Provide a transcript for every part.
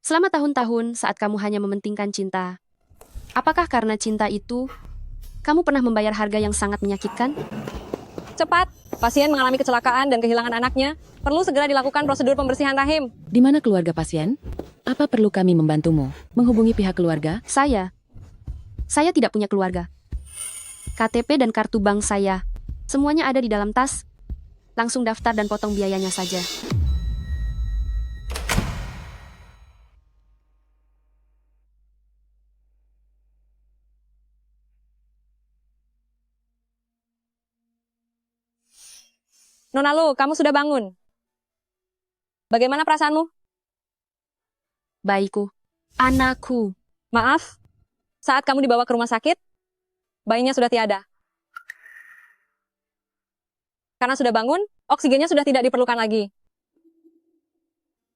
Selama tahun-tahun saat kamu hanya mementingkan cinta, apakah karena cinta itu, kamu pernah membayar harga yang sangat menyakitkan? Cepat, pasien mengalami kecelakaan dan kehilangan anaknya. Perlu segera dilakukan prosedur pembersihan rahim. Di mana keluarga pasien? Apa perlu kami membantumu? Menghubungi pihak keluarga? Saya tidak punya keluarga. KTP dan kartu bank saya, semuanya ada di dalam tas. Langsung daftar dan potong biayanya saja. Nona Lu, kamu sudah bangun. Bagaimana perasaanmu? Bayiku, anakku, Maaf, saat kamu dibawa ke rumah sakit, bayinya sudah tiada. Karena sudah bangun, oksigennya sudah tidak diperlukan lagi.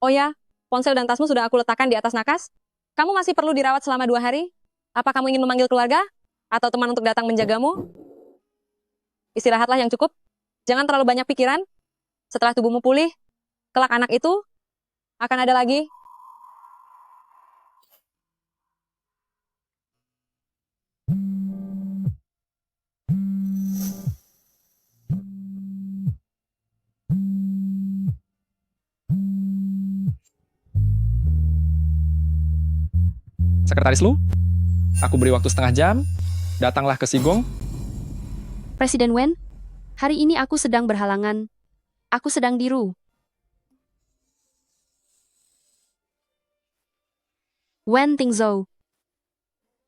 Oh ya, ponsel dan tasmu sudah aku letakkan di atas nakas. Kamu masih perlu dirawat selama 2 hari. Apa kamu ingin memanggil keluarga? Atau teman untuk datang menjagamu? Istirahatlah yang cukup. Jangan terlalu banyak pikiran. Setelah tubuhmu pulih, kelak anak itu akan ada lagi. Sekretaris Lu, aku beri waktu setengah jam, datanglah ke Sigong. Presiden Wen, hari ini aku sedang berhalangan. Aku sedang diru. Wen Tingzhou,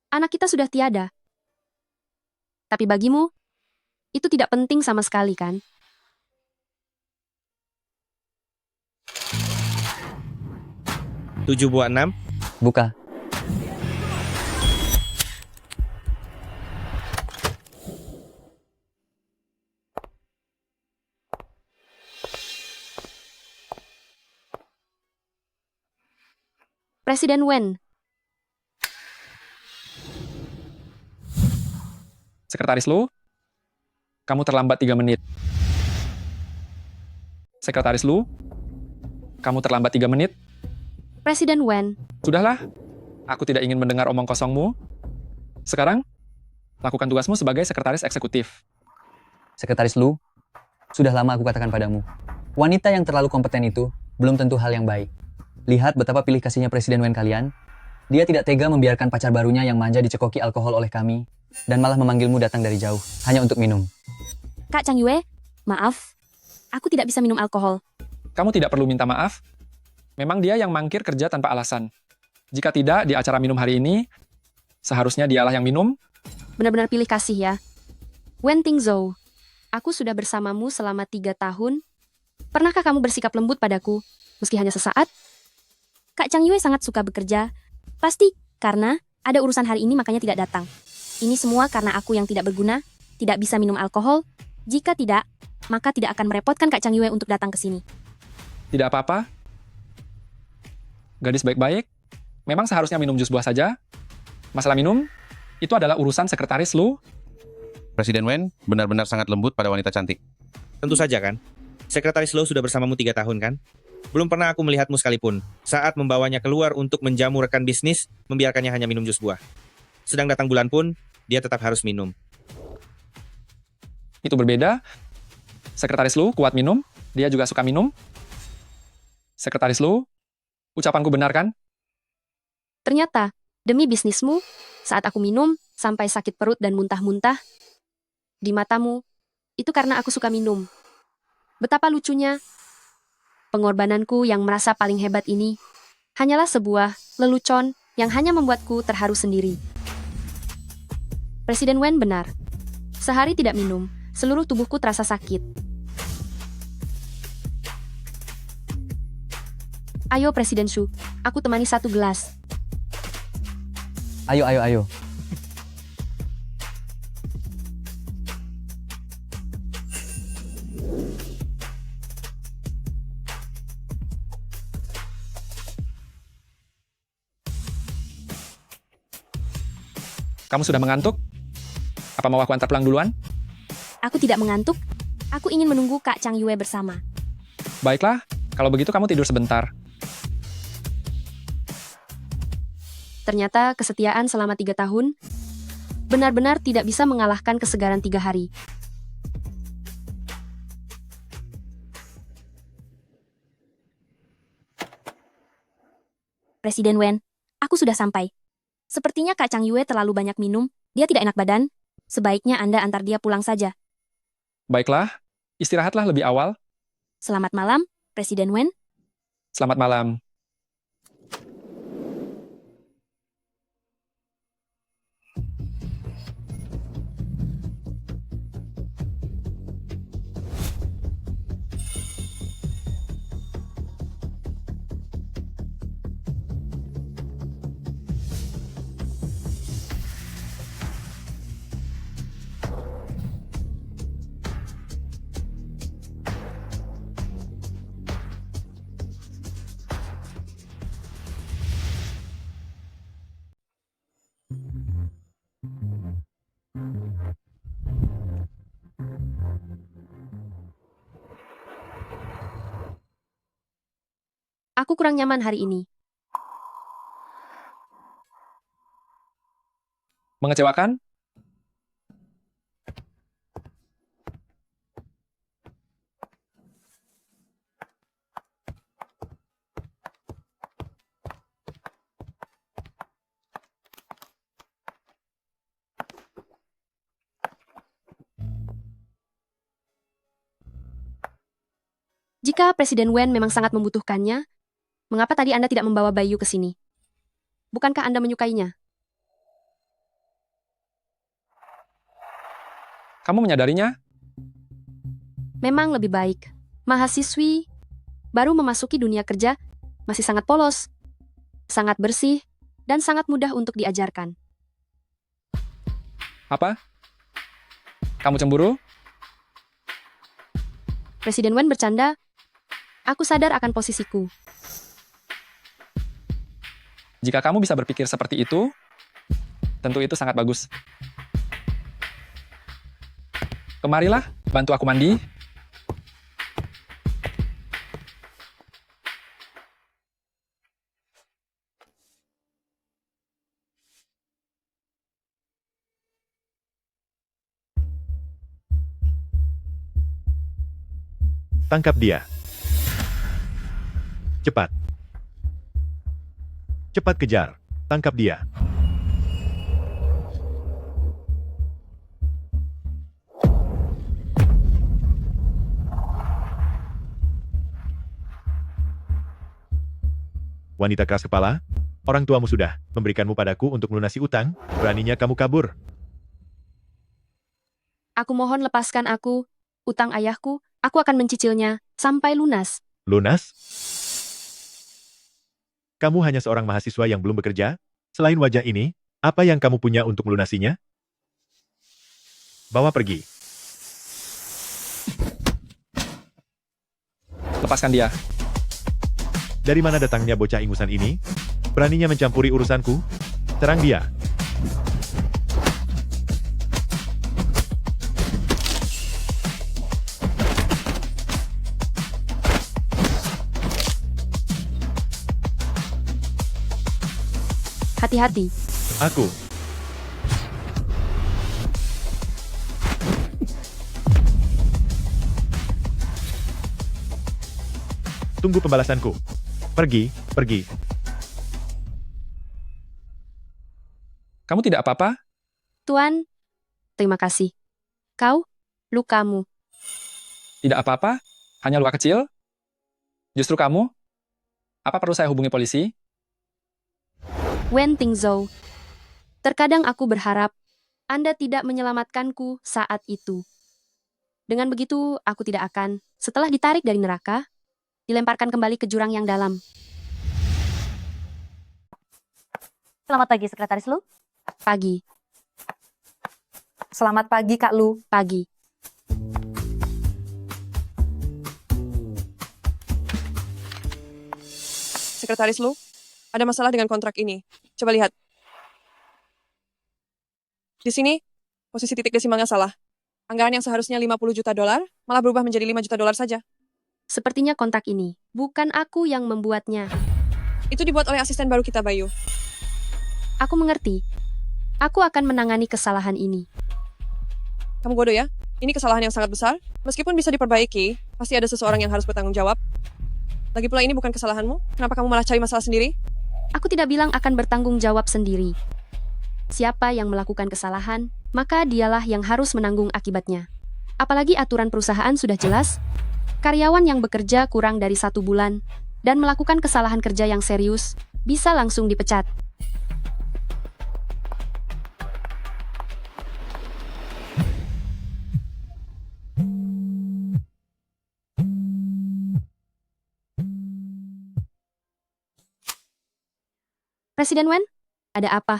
anak kita sudah tiada. Tapi bagimu, itu tidak penting sama sekali kan? Tujuh buah 6. Buka. Presiden Wen, Sekretaris Lu, kamu terlambat 3 menit. Sekretaris Lu, kamu terlambat 3 menit. Presiden Wen, Sudahlah, aku tidak ingin mendengar omong kosongmu. Sekarang, lakukan tugasmu sebagai sekretaris eksekutif. Sekretaris Lu, sudah lama aku katakan padamu, wanita yang terlalu kompeten itu belum tentu hal yang baik. Lihat betapa pilih kasihnya Presiden Wen kalian. Dia tidak tega membiarkan pacar barunya yang manja dicekoki alkohol oleh kami, dan malah memanggilmu datang dari jauh, hanya untuk minum. Kak Chang Yue, maaf, aku tidak bisa minum alkohol. Kamu tidak perlu minta maaf. Memang dia yang mangkir kerja tanpa alasan. Jika tidak, di acara minum hari ini, seharusnya dialah yang minum. Benar-benar pilih kasih ya. Wen Tingzhou, aku sudah bersamamu selama 3 tahun. Pernahkah kamu bersikap lembut padaku, meski hanya sesaat? Kak Chang Yue sangat suka bekerja. Pasti karena ada urusan hari ini makanya tidak datang. Ini semua karena aku yang tidak berguna, tidak bisa minum alkohol. Jika tidak, maka tidak akan merepotkan Kak Chang Yue untuk datang ke sini. Tidak apa-apa. Gadis baik-baik, memang seharusnya minum jus buah saja. Masalah minum, itu adalah urusan sekretaris Lu. Presiden Wen benar-benar sangat lembut pada wanita cantik. Tentu saja kan. Sekretaris Lo sudah bersamamu 3 tahun kan? Belum pernah aku melihatmu sekalipun. Saat membawanya keluar untuk menjamu rekan bisnis, membiarkannya hanya minum jus buah. Sedang datang bulan pun, dia tetap harus minum. Itu berbeda. Sekretaris Lu kuat minum, dia juga suka minum. Sekretaris Lu, ucapanku benar kan? Ternyata, demi bisnismu, saat aku minum, sampai sakit perut dan muntah-muntah, di matamu, itu karena aku suka minum. Betapa lucunya, pengorbananku yang merasa paling hebat ini, hanyalah sebuah lelucon yang hanya membuatku terharu sendiri. Presiden Wen benar. Sehari tidak minum, seluruh tubuhku terasa sakit. Ayo Presiden Shu, aku temani 1 gelas. Ayo, ayo, ayo. Kamu sudah mengantuk? Apa mau aku antar pulang duluan? Aku tidak mengantuk. Aku ingin menunggu Kak Chang Yue bersama. Baiklah, kalau begitu kamu tidur sebentar. Ternyata kesetiaan selama 3 tahun benar-benar tidak bisa mengalahkan kesegaran 3 hari. Presiden Wen, aku sudah sampai. Sepertinya Kak Chang Yue terlalu banyak minum, dia tidak enak badan. Sebaiknya Anda antar dia pulang saja. Baiklah, istirahatlah lebih awal. Selamat malam, Presiden Wen. Selamat malam. Aku kurang nyaman hari ini. Mengecewakan? Jika Presiden Wen memang sangat membutuhkannya, mengapa tadi Anda tidak membawa Bayu ke sini? Bukankah Anda menyukainya? Kamu menyadarinya? Memang lebih baik. Mahasiswi baru memasuki dunia kerja masih sangat polos, sangat bersih, dan sangat mudah untuk diajarkan. Apa? Kamu cemburu? Presiden Wen bercanda, aku sadar akan posisiku. Jika kamu bisa berpikir seperti itu, tentu itu sangat bagus. Kemarilah, bantu aku mandi. Tangkap dia. Cepat. Cepat kejar. Tangkap dia. Wanita keras kepala, orang tuamu sudah memberikanmu padaku untuk melunasi utang, beraninya kamu kabur. Aku mohon lepaskan aku, utang ayahku, aku akan mencicilnya sampai lunas. Lunas? Kamu hanya seorang mahasiswa yang belum bekerja? Selain wajah ini, apa yang kamu punya untuk melunasinya? Bawa pergi. Lepaskan dia. Dari mana datangnya bocah ingusan ini? Beraninya mencampuri urusanku? Serang dia. Hati-hati. Aku. Tunggu pembalasanku. Pergi, pergi. Kamu tidak apa-apa? Tuan, terima kasih. Kau, lukamu. Tidak apa-apa? Hanya luka kecil? Justru kamu? Apa perlu saya hubungi polisi? Wen Tingzhou. Terkadang aku berharap Anda tidak menyelamatkanku saat itu. Dengan begitu, aku tidak akan, setelah ditarik dari neraka, dilemparkan kembali ke jurang yang dalam. Selamat pagi, Sekretaris Lu. Pagi, Selamat pagi, Kak Lu. pagi. Sekretaris Lu, ada masalah dengan kontrak ini. Coba lihat. Di sini, posisi titik desimalnya salah. Anggaran yang seharusnya 50 juta dolar, malah berubah menjadi 5 juta dolar saja. Sepertinya kontrak ini, bukan aku yang membuatnya. Itu dibuat oleh asisten baru kita, Bayu. Aku mengerti. Aku akan menangani kesalahan ini. Kamu bodoh ya? Ini kesalahan yang sangat besar. Meskipun bisa diperbaiki, pasti ada seseorang yang harus bertanggung jawab. Lagi pula ini bukan kesalahanmu. Kenapa kamu malah cari masalah sendiri? Aku tidak bilang akan bertanggung jawab sendiri. Siapa yang melakukan kesalahan, maka dialah yang harus menanggung akibatnya. Apalagi aturan perusahaan sudah jelas, karyawan yang bekerja kurang dari 1 bulan dan melakukan kesalahan kerja yang serius bisa langsung dipecat. Presiden Wen, ada apa?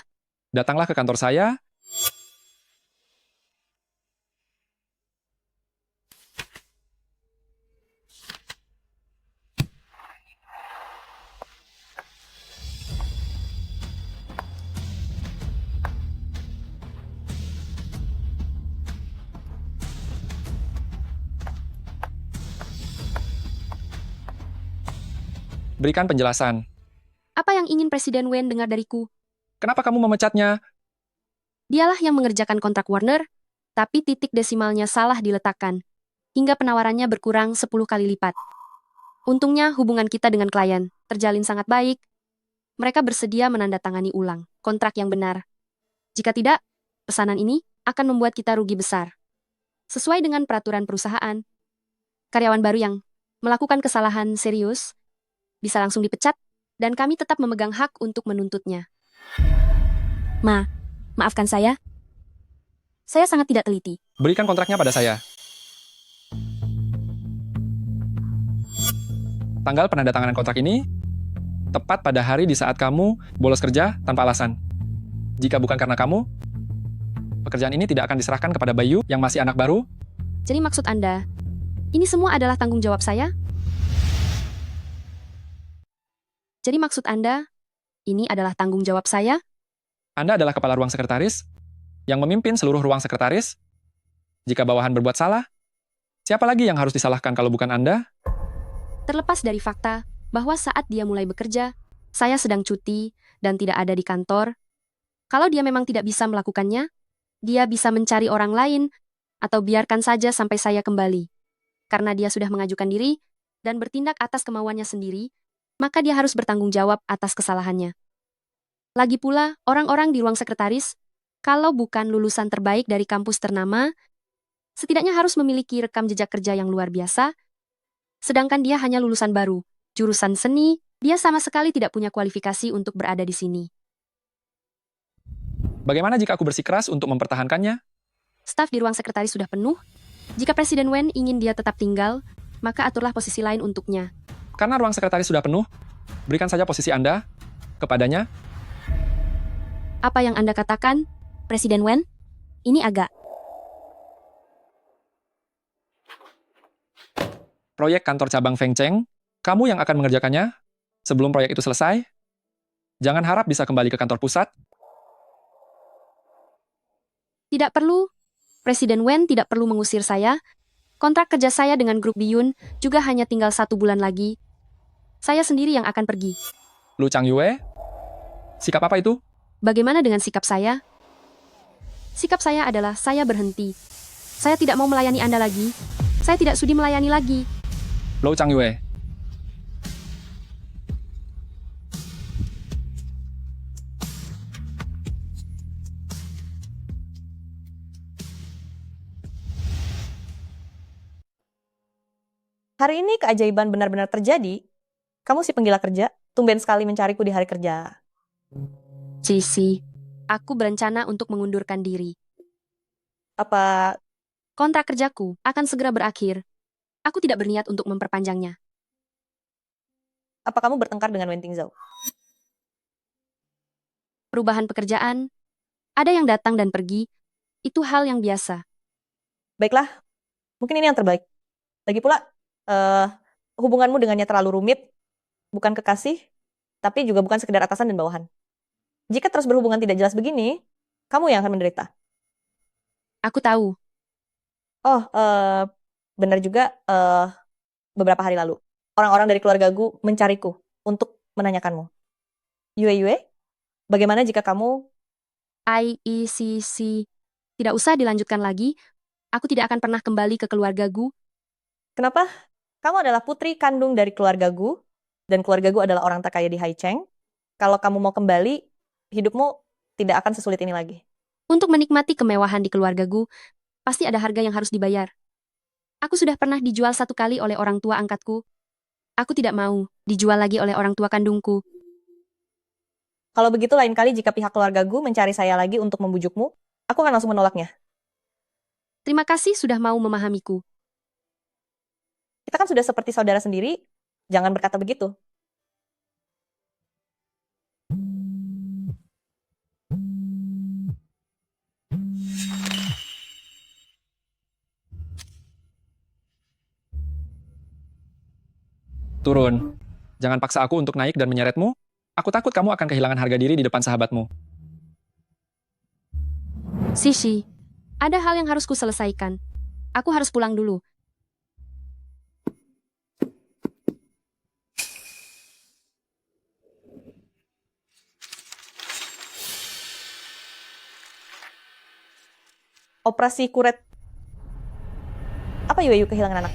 Datanglah ke kantor saya. Berikan penjelasan. Apa yang ingin Presiden Wen dengar dariku? Kenapa kamu memecatnya? Dialah yang mengerjakan kontrak Warner, tapi titik desimalnya salah diletakkan, hingga penawarannya berkurang 10 kali lipat. Untungnya hubungan kita dengan klien terjalin sangat baik. Mereka bersedia menandatangani ulang kontrak yang benar. Jika tidak, pesanan ini akan membuat kita rugi besar. Sesuai dengan peraturan perusahaan, karyawan baru yang melakukan kesalahan serius bisa langsung dipecat, dan kami tetap memegang hak untuk menuntutnya. Maafkan saya. Saya sangat tidak teliti. Berikan kontraknya pada saya. Tanggal penandatanganan kontrak ini tepat pada hari di saat kamu bolos kerja tanpa alasan. Jika bukan karena kamu, pekerjaan ini tidak akan diserahkan kepada Bayu yang masih anak baru. Jadi maksud Anda, ini semua adalah tanggung jawab saya? Jadi maksud Anda, ini adalah tanggung jawab saya? Anda adalah kepala ruang sekretaris yang memimpin seluruh ruang sekretaris. Jika bawahan berbuat salah, siapa lagi yang harus disalahkan kalau bukan Anda? Terlepas dari fakta bahwa saat dia mulai bekerja, saya sedang cuti dan tidak ada di kantor. Kalau dia memang tidak bisa melakukannya, dia bisa mencari orang lain atau biarkan saja sampai saya kembali. Karena dia sudah mengajukan diri dan bertindak atas kemauannya sendiri, maka dia harus bertanggung jawab atas kesalahannya. Lagi pula, orang-orang di ruang sekretaris, kalau bukan lulusan terbaik dari kampus ternama, setidaknya harus memiliki rekam jejak kerja yang luar biasa. Sedangkan dia hanya lulusan baru, jurusan seni, dia sama sekali tidak punya kualifikasi untuk berada di sini. Bagaimana jika aku bersikeras untuk mempertahankannya? Staf di ruang sekretaris sudah penuh. Jika Presiden Wen ingin dia tetap tinggal, maka aturlah posisi lain untuknya. Karena ruang sekretaris sudah penuh, berikan saja posisi Anda kepadanya. Apa yang Anda katakan, Presiden Wen? Ini agak... Proyek kantor cabang Feng Cheng, kamu yang akan mengerjakannya sebelum proyek itu selesai. Jangan harap bisa kembali ke kantor pusat. Tidak perlu. Presiden Wen tidak perlu mengusir saya. Kontrak kerja saya dengan grup Biyun juga hanya tinggal 1 bulan lagi. Saya sendiri yang akan pergi. Lu Chang Yue, sikap apa itu? Bagaimana dengan sikap saya? Sikap saya adalah saya berhenti. Saya tidak mau melayani Anda lagi. Saya tidak sudi melayani lagi. Lu Chang Yue. Hari ini keajaiban benar-benar terjadi. Kamu si penggila kerja, tumben sekali mencariku di hari kerja. Cici, aku berencana untuk mengundurkan diri. Apa Kontrak kerjaku akan segera berakhir. Aku tidak berniat untuk memperpanjangnya. apa kamu bertengkar dengan Wen Tingzhou? Perubahan pekerjaan, ada yang datang dan pergi, itu hal yang biasa. Baiklah, mungkin ini yang terbaik. Lagi pula, hubunganmu dengannya terlalu rumit, bukan kekasih, tapi juga bukan sekedar atasan dan bawahan. Jika terus berhubungan tidak jelas begini, kamu yang akan menderita. Aku tahu. Oh, benar juga, beberapa hari lalu, orang-orang dari keluargaku mencariku untuk menanyakanmu. Yue Yue, Bagaimana jika kamu... IECC. Tidak usah dilanjutkan lagi. Aku tidak akan pernah kembali ke keluarga Gu. Kenapa? Kamu adalah putri kandung dari keluarga Gu, dan keluarga Gu adalah orang terkaya di Haicheng. Kalau kamu mau kembali, hidupmu tidak akan sesulit ini lagi. Untuk menikmati kemewahan di keluarga Gu, pasti ada harga yang harus dibayar. Aku sudah pernah dijual 1 kali oleh orang tua angkatku. Aku tidak mau dijual lagi oleh orang tua kandungku. Kalau begitu lain kali jika pihak keluarga Gu mencari saya lagi untuk membujukmu, aku akan langsung menolaknya. Terima kasih sudah mau memahamiku. Kita kan sudah seperti saudara sendiri, jangan berkata begitu. Turun. Jangan paksa aku untuk naik dan menyeretmu. Aku takut kamu akan kehilangan harga diri di depan sahabatmu. Sishi, ada hal yang harus kuselesaikan. Aku harus pulang dulu. Operasi kuret... Apa Yueyu kehilangan anak?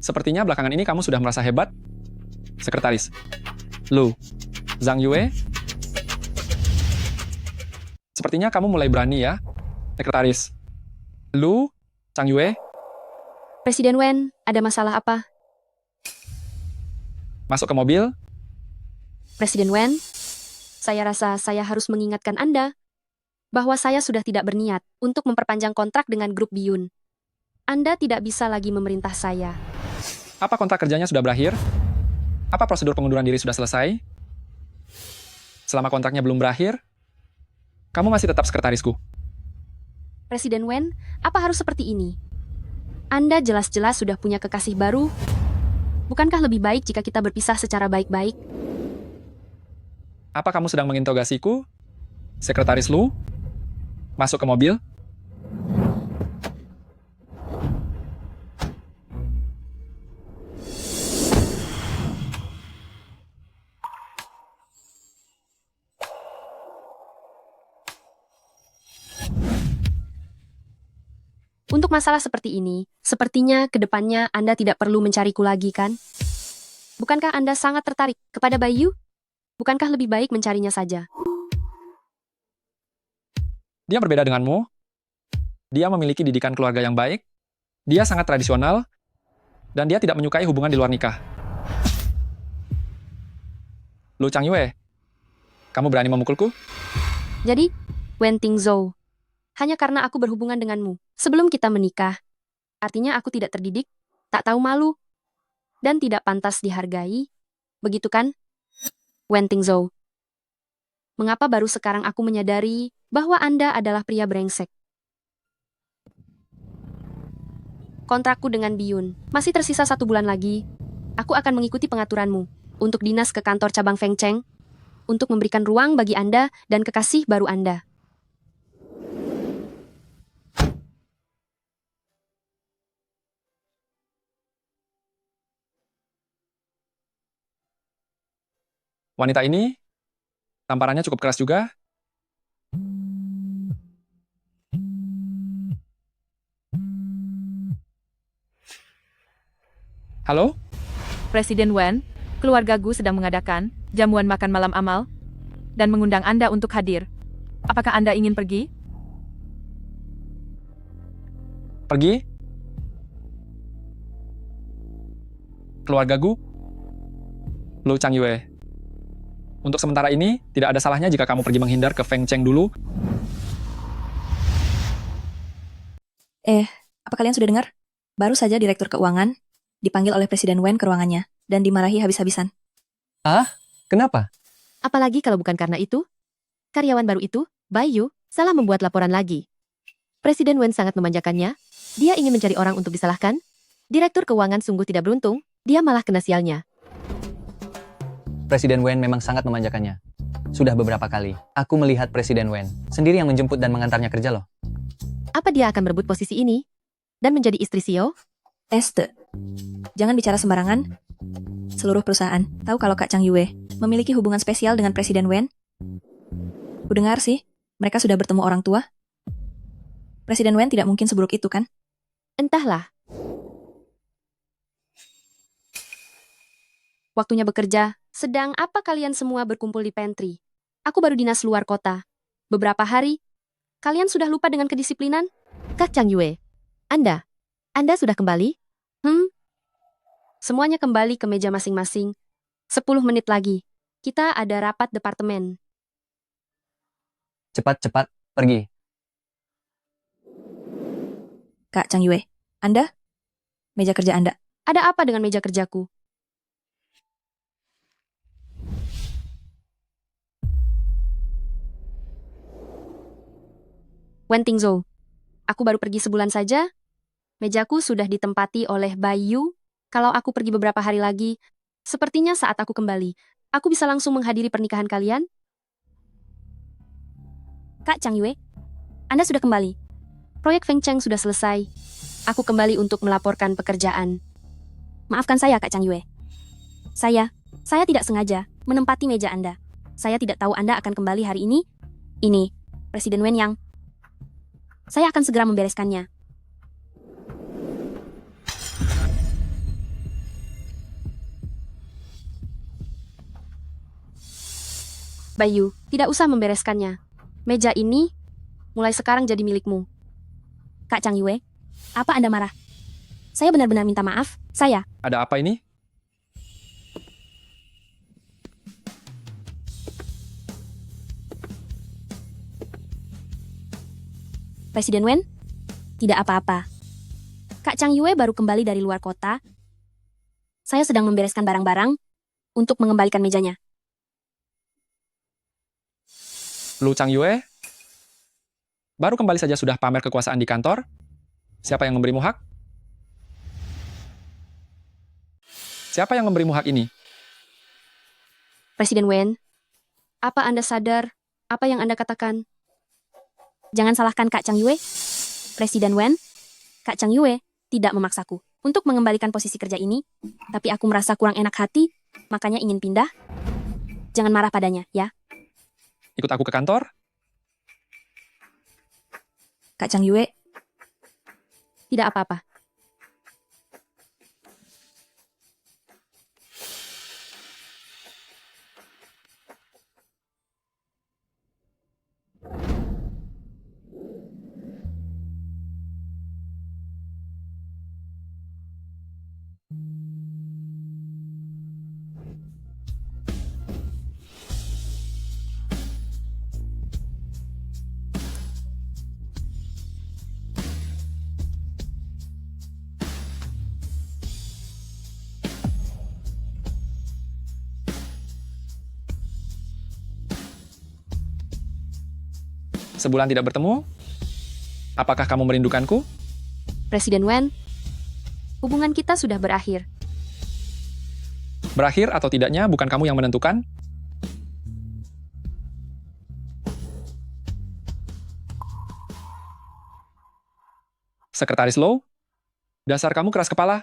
Sepertinya belakangan ini kamu sudah merasa hebat. Sekretaris. Lu. Zhang Yue. Sepertinya kamu mulai berani ya. Sekretaris. Lu. Zhang Yue. Presiden Wen, ada masalah apa? Masuk ke mobil. Presiden Wen, saya rasa saya harus mengingatkan Anda bahwa saya sudah tidak berniat untuk memperpanjang kontrak dengan grup Biyun. Anda tidak bisa lagi memerintah saya. Apa kontrak kerjanya sudah berakhir? Apa prosedur pengunduran diri sudah selesai? Selama kontraknya belum berakhir, kamu masih tetap sekretarisku. Presiden Wen, apa harus seperti ini? Anda jelas-jelas sudah punya kekasih baru. Bukankah lebih baik jika kita berpisah secara baik-baik? Apa kamu sedang menginterogasiku? Sekretaris Lu? Masuk ke mobil. Untuk masalah seperti ini, sepertinya ke depannya Anda tidak perlu mencariku lagi, kan? Bukankah Anda sangat tertarik kepada Bayu? Bukankah lebih baik mencarinya saja? Dia berbeda denganmu. Dia memiliki didikan keluarga yang baik. Dia sangat tradisional. Dan dia tidak menyukai hubungan di luar nikah. Lu Chang Yue, kamu berani memukulku? Jadi, Wen Tingzhou, hanya karena aku berhubungan denganmu sebelum kita menikah, artinya aku tidak terdidik, tak tahu malu, dan tidak pantas dihargai. Begitu kan? Wen Tingzhou. Mengapa baru sekarang aku menyadari bahwa Anda adalah pria brengsek? Kontrakku dengan Biyun masih tersisa 1 bulan lagi. Aku akan mengikuti pengaturanmu untuk dinas ke kantor cabang Fengcheng untuk memberikan ruang bagi Anda dan kekasih baru Anda. Wanita ini, tamparannya cukup keras juga. Halo? Presiden Wen, keluarga Gu sedang mengadakan jamuan makan malam amal dan mengundang Anda untuk hadir. Apakah Anda ingin pergi? Pergi? Keluarga Gu? Lu Chang Yue. Untuk sementara ini, tidak ada salahnya jika kamu pergi menghindar ke Feng Cheng dulu. Apa kalian sudah dengar? Baru saja Direktur Keuangan dipanggil oleh Presiden Wen ke ruangannya dan dimarahi habis-habisan. Kenapa? Apalagi kalau bukan karena itu? Karyawan baru itu, Bayu, salah membuat laporan lagi. Presiden Wen sangat memanjakannya. Dia ingin mencari orang untuk disalahkan. Direktur keuangan sungguh tidak beruntung. Dia malah kena sialnya. Presiden Wen memang sangat memanjakannya. Sudah beberapa kali, aku melihat Presiden Wen sendiri yang menjemput dan mengantarnya kerja loh. Apa dia akan merebut posisi ini dan menjadi istri CEO? Este, jangan bicara sembarangan. Seluruh perusahaan tahu kalau Kak Chang Yue memiliki hubungan spesial dengan Presiden Wen. Kudengar sih, mereka sudah bertemu orang tua. Presiden Wen tidak mungkin seburuk itu kan? Entahlah. Waktunya bekerja. Sedang apa kalian semua berkumpul di pantry? Aku baru dinas luar kota. Beberapa hari. Kalian sudah lupa dengan kedisiplinan? Kak Chang Yue, Anda sudah kembali? Semuanya kembali ke meja masing-masing. 10 menit lagi. Kita ada rapat departemen. Cepat-cepat, pergi. Kak Chang Yue, Anda? Meja kerja Anda. Ada apa dengan meja kerjaku? Wen Tingzhou, aku baru pergi sebulan saja. Mejaku sudah ditempati oleh Bayu. Kalau aku pergi beberapa hari lagi, sepertinya saat aku kembali, aku bisa langsung menghadiri pernikahan kalian. Kak Chang Yue, Anda sudah kembali. Proyek Feng Cheng sudah selesai. Aku kembali untuk melaporkan pekerjaan. Maafkan saya, Kak Chang Yue. Saya tidak sengaja menempati meja Anda. Saya tidak tahu Anda akan kembali hari ini. Ini, Presiden Wen Yang. Saya akan segera membereskannya. Bayu, tidak usah membereskannya. Meja ini mulai sekarang jadi milikmu. Kak Chang Yue, apa Anda marah? Saya benar-benar minta maaf. Saya. Ada apa ini? Presiden Wen? Tidak apa-apa. Kak Chang Yue baru kembali dari luar kota. Saya sedang membereskan barang-barang untuk mengembalikan mejanya. Lu Chang Yue? Baru kembali saja sudah pamer kekuasaan di kantor? Siapa yang memberimu hak? Siapa yang memberimu hak ini? Presiden Wen, apa Anda sadar apa yang Anda katakan? Jangan salahkan Kak Chang Yue. Presiden Wen, Kak Chang Yue tidak memaksaku untuk mengembalikan posisi kerja ini, tapi aku merasa kurang enak hati, makanya ingin pindah. Jangan marah padanya, ya. Ikut aku ke kantor? Kak Chang Yue, Tidak apa-apa. Sebulan tidak bertemu? Apakah kamu merindukanku? Presiden Wen, hubungan kita sudah berakhir. Berakhir atau tidaknya bukan kamu yang menentukan? Sekretaris Low? Dasar kamu keras kepala?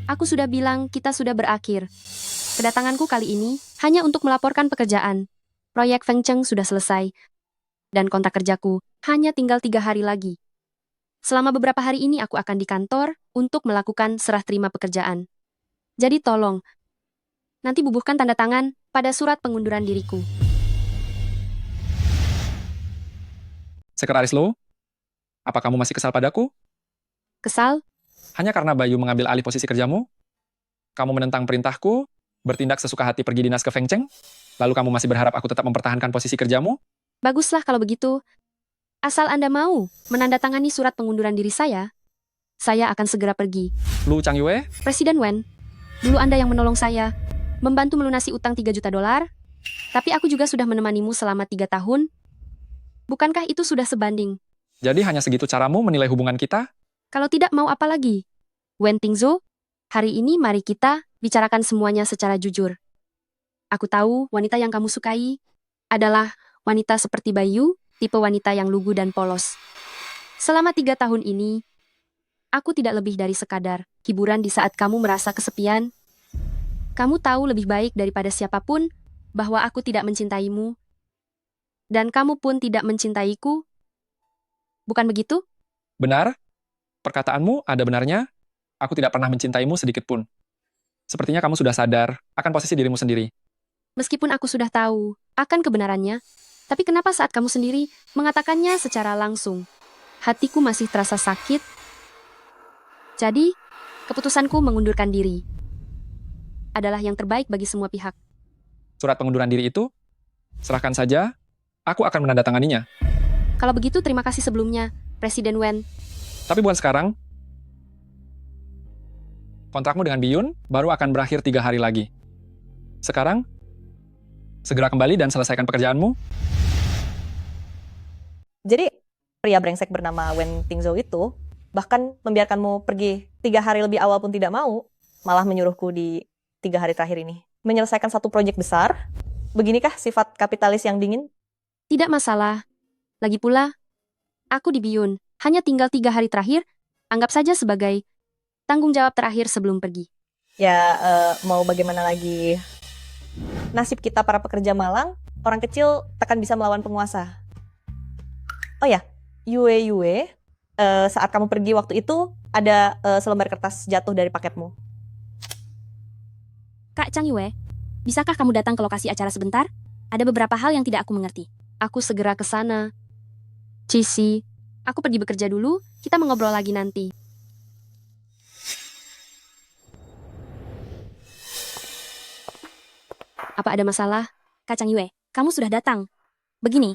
Aku sudah bilang kita sudah berakhir. Kedatanganku kali ini hanya untuk melaporkan pekerjaan. Proyek Feng Cheng sudah selesai. Dan kontrak kerjaku hanya tinggal 3 hari lagi. Selama beberapa hari ini aku akan di kantor untuk melakukan serah terima pekerjaan. Jadi tolong, nanti bubuhkan tanda tangan pada surat pengunduran diriku. Sekretaris Low? Apa kamu masih kesal padaku? Kesal? Hanya karena Bayu mengambil alih posisi kerjamu? Kamu menentang perintahku, bertindak sesuka hati pergi dinas ke Feng Cheng? Lalu kamu masih berharap aku tetap mempertahankan posisi kerjamu? Baguslah kalau begitu. Asal Anda mau menandatangani surat pengunduran diri saya akan segera pergi. Lu Chang Yue? Presiden Wen, dulu Anda yang menolong saya, membantu melunasi utang 3 juta dolar, tapi aku juga sudah menemanimu selama 3 tahun. Bukankah itu sudah sebanding? Jadi hanya segitu caramu menilai hubungan kita? Kalau tidak mau apa lagi? Wen Tingzhou, hari ini mari kita bicarakan semuanya secara jujur. Aku tahu wanita yang kamu sukai adalah wanita seperti Bayu, tipe wanita yang lugu dan polos. Selama 3 tahun ini, aku tidak lebih dari sekadar hiburan di saat kamu merasa kesepian. Kamu tahu lebih baik daripada siapapun bahwa aku tidak mencintaimu, dan kamu pun tidak mencintaiku. Bukan begitu? Benar? Perkataanmu ada benarnya. Aku tidak pernah mencintaimu sedikit pun. Sepertinya kamu sudah sadar akan posisi dirimu sendiri. Meskipun aku sudah tahu akan kebenarannya, tapi kenapa saat kamu sendiri mengatakannya secara langsung, hatiku masih terasa sakit? Jadi, keputusanku mengundurkan diri adalah yang terbaik bagi semua pihak. Surat pengunduran diri itu, serahkan saja, aku akan menandatanganinya. Kalau begitu, terima kasih sebelumnya, Presiden Wen. Tapi bukan sekarang. Kontrakmu dengan Biyun baru akan berakhir 3 hari lagi. Sekarang, segera kembali dan selesaikan pekerjaanmu. Jadi, pria brengsek bernama Wen Tingzhou itu bahkan membiarkanmu pergi 3 hari lebih awal pun tidak mau, malah menyuruhku di 3 hari terakhir ini menyelesaikan satu proyek besar. Beginikah sifat kapitalis yang dingin? Tidak masalah. Lagi pula, aku di Biyun hanya tinggal 3 hari terakhir, anggap saja sebagai tanggung jawab terakhir sebelum pergi. Ya, mau bagaimana lagi? Nasib kita para pekerja malang, orang kecil takkan bisa melawan penguasa. Oh ya, Yue, saat kamu pergi waktu itu, ada selembar kertas jatuh dari paketmu. Kak Chang Yue, bisakah kamu datang ke lokasi acara sebentar? Ada beberapa hal yang tidak aku mengerti. Aku segera ke sana. Cisi, aku pergi bekerja dulu, kita mengobrol lagi nanti. Apa ada masalah? Kak Chang Yue, kamu sudah datang. Begini,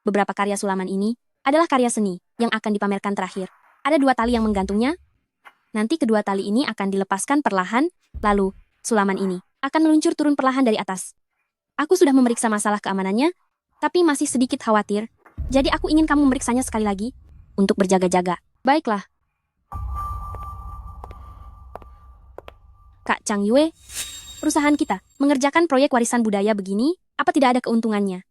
beberapa karya sulaman ini adalah karya seni yang akan dipamerkan terakhir. Ada 2 tali yang menggantungnya. Nanti kedua tali ini akan dilepaskan perlahan, lalu sulaman ini akan meluncur turun perlahan dari atas. Aku sudah memeriksa masalah keamanannya, tapi masih sedikit khawatir. Jadi aku ingin kamu memeriksanya sekali lagi untuk berjaga-jaga. Baiklah. Kak Chang Yue, perusahaan kita mengerjakan proyek warisan budaya begini, apa tidak ada keuntungannya?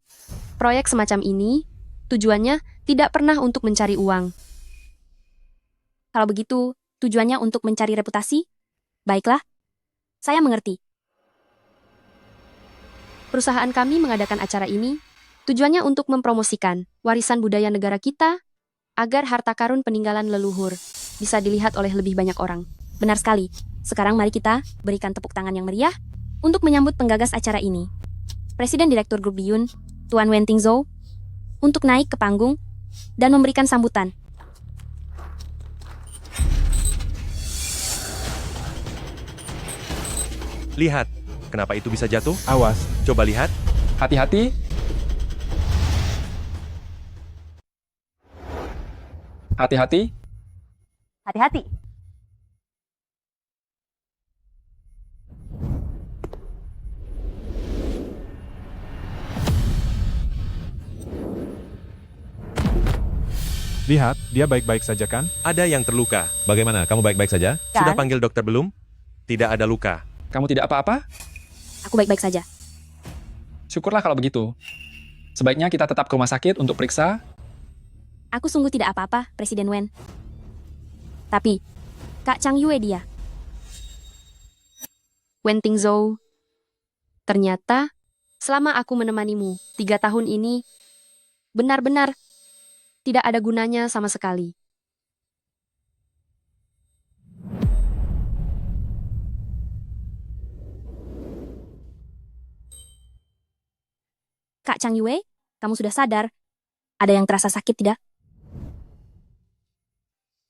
Proyek semacam ini, tujuannya tidak pernah untuk mencari uang. Kalau begitu, tujuannya untuk mencari reputasi? Baiklah, saya mengerti. Perusahaan kami mengadakan acara ini, tujuannya untuk mempromosikan warisan budaya negara kita agar harta karun peninggalan leluhur bisa dilihat oleh lebih banyak orang. Benar sekali. Sekarang mari kita berikan tepuk tangan yang meriah untuk menyambut penggagas acara ini. Presiden Direktur Grup Biyun, Tuan Wen Tingzhou, untuk naik ke panggung dan memberikan sambutan. Lihat, kenapa itu bisa jatuh? Awas, coba lihat. Hati-hati. Hati-hati. Hati-hati. Lihat, dia baik-baik saja kan? Ada yang terluka. Bagaimana, kamu baik-baik saja? Kan? Sudah panggil dokter belum? Tidak ada luka. Kamu tidak apa-apa? Aku baik-baik saja. Syukurlah kalau begitu. Sebaiknya kita tetap ke rumah sakit untuk periksa. Aku sungguh tidak apa-apa, Presiden Wen. Tapi, Kak Chang Yue dia. Wen Tingzhou, ternyata selama aku menemanimu 3 tahun ini, benar-benar tidak ada gunanya sama sekali. Kak Chang Yue, kamu sudah sadar? Ada yang terasa sakit tidak?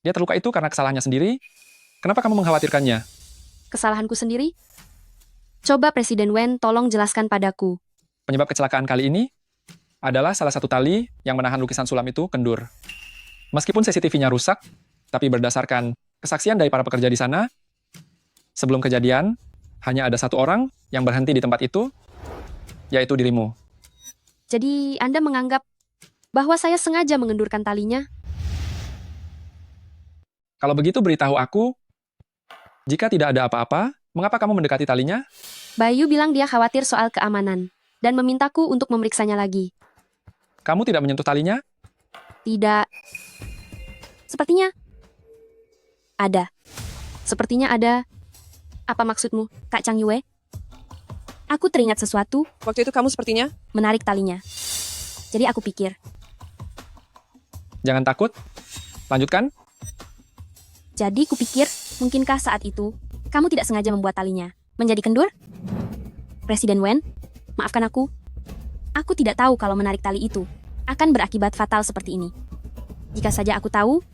Dia terluka itu karena kesalahannya sendiri. Kenapa kamu mengkhawatirkannya? Kesalahanku sendiri? Coba Presiden Wen tolong jelaskan padaku. Penyebab kecelakaan kali ini adalah salah satu tali yang menahan lukisan sulam itu kendur. Meskipun CCTV-nya rusak, tapi berdasarkan kesaksian dari para pekerja di sana, sebelum kejadian, hanya ada 1 orang yang berhenti di tempat itu, yaitu dirimu. Jadi Anda menganggap bahwa saya sengaja mengendurkan talinya? Kalau begitu beritahu aku, jika tidak ada apa-apa, mengapa kamu mendekati talinya? Bayu bilang dia khawatir soal keamanan dan memintaku untuk memeriksanya lagi. Kamu tidak menyentuh talinya? Tidak. Sepertinya ada. Sepertinya ada. Apa maksudmu, Kak Chang Yue? Aku teringat sesuatu, Waktu itu kamu sepertinya menarik talinya. Jadi aku pikir, Jangan takut. Lanjutkan. jadi kupikir, mungkinkah saat itu, kamu tidak sengaja membuat talinya menjadi kendur? Presiden Wen, maafkan aku. Aku tidak tahu kalau menarik tali itu akan berakibat fatal seperti ini. Jika saja aku tahu,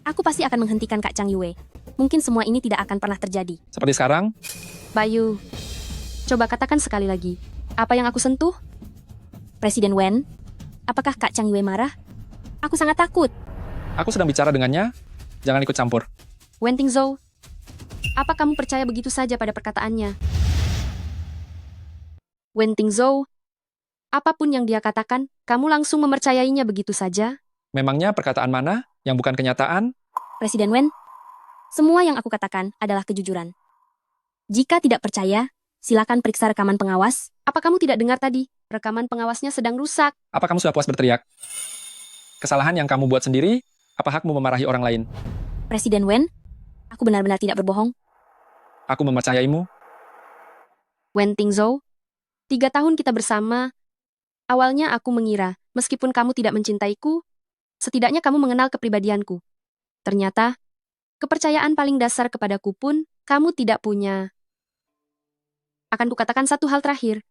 aku pasti akan menghentikan Kak Chang Yue. Mungkin semua ini tidak akan pernah terjadi. Seperti sekarang, Bayu, coba katakan sekali lagi. Apa yang aku sentuh? Presiden Wen, apakah Kak Chang Yue marah? Aku sangat takut. aku sedang bicara dengannya. Jangan ikut campur. Wen Tingzhou, apa kamu percaya begitu saja pada perkataannya? Wen Tingzhou, apapun yang dia katakan, kamu langsung mempercayainya begitu saja? Memangnya perkataan mana yang bukan kenyataan? Presiden Wen, semua yang aku katakan adalah kejujuran. Jika tidak percaya, silakan periksa rekaman pengawas. Apa kamu tidak dengar tadi? Rekaman pengawasnya sedang rusak. Apa kamu sudah puas berteriak? Kesalahan yang kamu buat sendiri, apa hakmu memarahi orang lain? Presiden Wen, aku benar-benar tidak berbohong. Aku mempercayaimu. Wen Tingzhou, 3 tahun kita bersama. Awalnya aku mengira, meskipun kamu tidak mencintaiku, setidaknya kamu mengenal kepribadianku. Ternyata, kepercayaan paling dasar kepadaku pun kamu tidak punya. Akan kukatakan satu hal terakhir.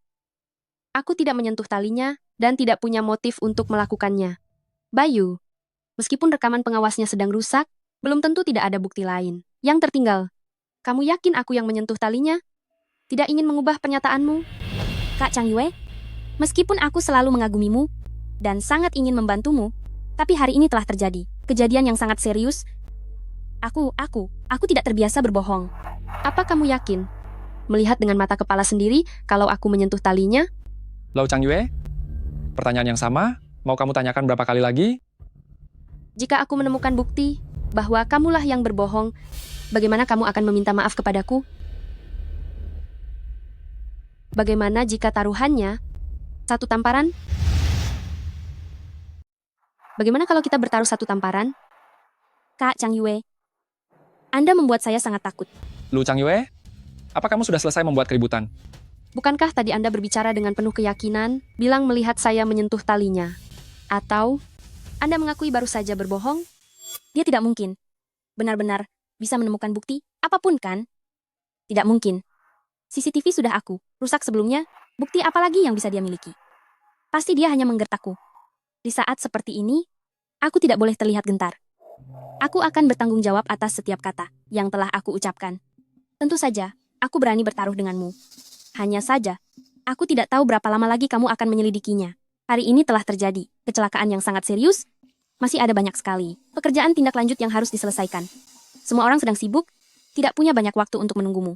Aku tidak menyentuh talinya dan tidak punya motif untuk melakukannya. Bayu, meskipun rekaman pengawasnya sedang rusak, belum tentu tidak ada bukti lain. Yang tertinggal, kamu yakin aku yang menyentuh talinya? Tidak ingin mengubah pernyataanmu? Kak Chang Yue, meskipun aku selalu mengagumimu dan sangat ingin membantumu, tapi hari ini telah terjadi kejadian yang sangat serius. Aku tidak terbiasa berbohong. Apa kamu yakin? Melihat dengan mata kepala sendiri kalau aku menyentuh talinya? Lau Chang Yue, pertanyaan yang sama, mau kamu tanyakan berapa kali lagi? Jika aku menemukan bukti bahwa kamulah yang berbohong, bagaimana kamu akan meminta maaf kepadaku? Bagaimana jika taruhannya 1 tamparan? Bagaimana kalau kita bertaruh 1 tamparan? Kak Chang Yue, Anda membuat saya sangat takut. Lu Chang Yue, apa kamu sudah selesai membuat keributan? Bukankah tadi Anda berbicara dengan penuh keyakinan, bilang melihat saya menyentuh talinya? Atau Anda mengakui baru saja berbohong? Dia tidak mungkin benar-benar bisa menemukan bukti apapun, kan? Tidak mungkin. CCTV sudah aku rusak sebelumnya, bukti apa lagi yang bisa dia miliki? Pasti dia hanya menggertakku. Di saat seperti ini, aku tidak boleh terlihat gentar. Aku akan bertanggung jawab atas setiap kata yang telah aku ucapkan. Tentu saja, aku berani bertaruh denganmu. Hanya saja, aku tidak tahu berapa lama lagi kamu akan menyelidikinya. Hari ini telah terjadi kecelakaan yang sangat serius. Masih ada banyak sekali pekerjaan tindak lanjut yang harus diselesaikan. Semua orang sedang sibuk, tidak punya banyak waktu untuk menunggumu.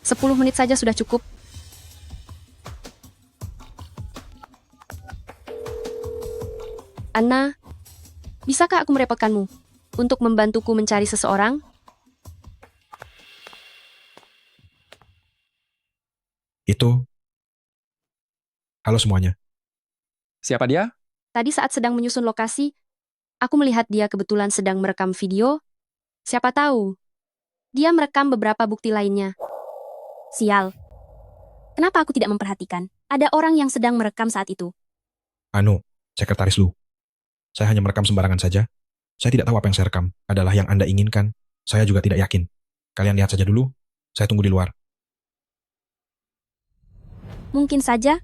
10 menit saja sudah cukup. Anna, bisakah aku merepotkanmu untuk membantuku mencari seseorang? Itu. Halo semuanya. Siapa dia? Tadi saat sedang menyusun lokasi, aku melihat dia kebetulan sedang merekam video. Siapa tahu, dia merekam beberapa bukti lainnya. Sial. Kenapa aku tidak memperhatikan? Ada orang yang sedang merekam saat itu. Anu, sekretaris Lu. Saya hanya merekam sembarangan saja. Saya tidak tahu apa yang saya rekam adalah yang Anda inginkan. Saya juga tidak yakin. Kalian lihat saja dulu. Saya tunggu di luar. Mungkin saja,